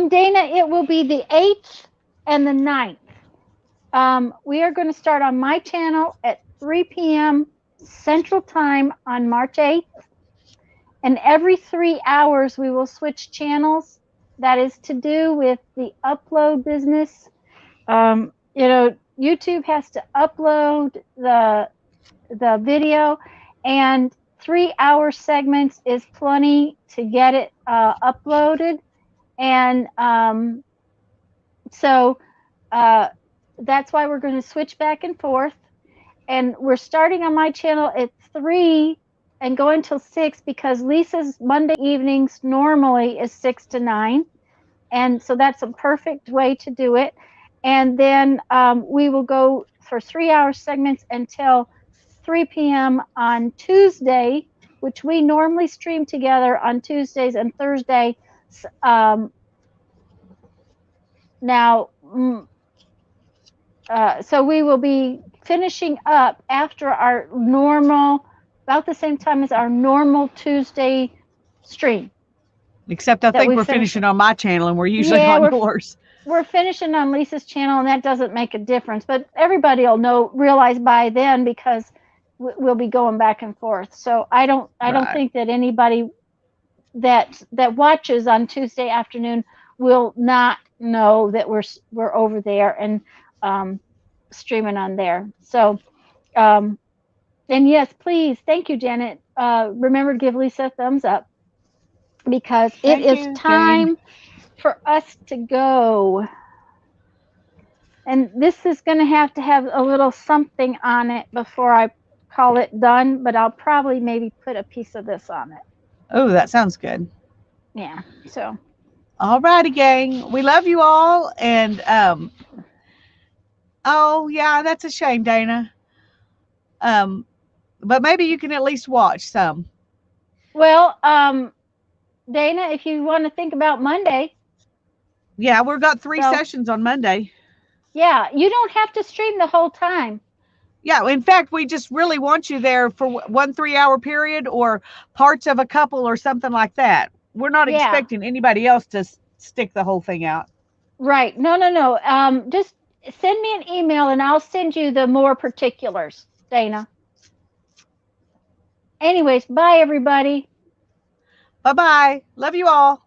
Dana, it will be the 8th and the 9th. We are going to start on my channel at 3 p.m. Central Time on March 8th. And every 3 hours, we will switch channels. That is to do with the upload business. YouTube has to upload the video, and 3 hour segments is plenty to get it uploaded. And so uh, that's why we're going to switch back and forth. And we're starting on my channel at 3 and going till 6, because Lisa's Monday evenings normally is 6 to 9. And so that's a perfect way to do it. And then we will go for 3 hour segments until 3 p.m. on Tuesday, which we normally stream together on Tuesdays and Thursday. Um, now, so we will be finishing up after our normal, about the same time as our normal Tuesday stream Except I that think we we're finish. finishing on my channel and we're usually Yeah, on yours. we're finishing on Lisa's channel, and that doesn't make a difference. But everybody will realize by then, because we'll be going back and forth. So I don't Right. think that anybody that watches on Tuesday afternoon will not know that we're over there and um, streaming on there. So um, and yes, please, thank you, Janet. Remember to give Lisa a thumbs up, because it Thank is you, gang. time for us to go. And this is going to have a little something on it before I call it done, but I'll probably maybe put a piece of this on it. Oh, that sounds good. Yeah. So, All righty, gang. We love you all. And oh yeah, that's a shame, Dana. Um, but maybe you can at least watch some. well, Dana, if you want to think about Monday, Yeah, we've got 3 So, sessions on Monday. yeah, you don't have to stream the whole time. Yeah, in fact, we just really want you there for one 3-hour period or parts of a couple or something like that. We're not Yeah, expecting anybody else to stick the whole thing out. right. No, no, no. Just send me an email and I'll send you the more particulars, Dana. Anyways, bye everybody. Bye bye. Love you all.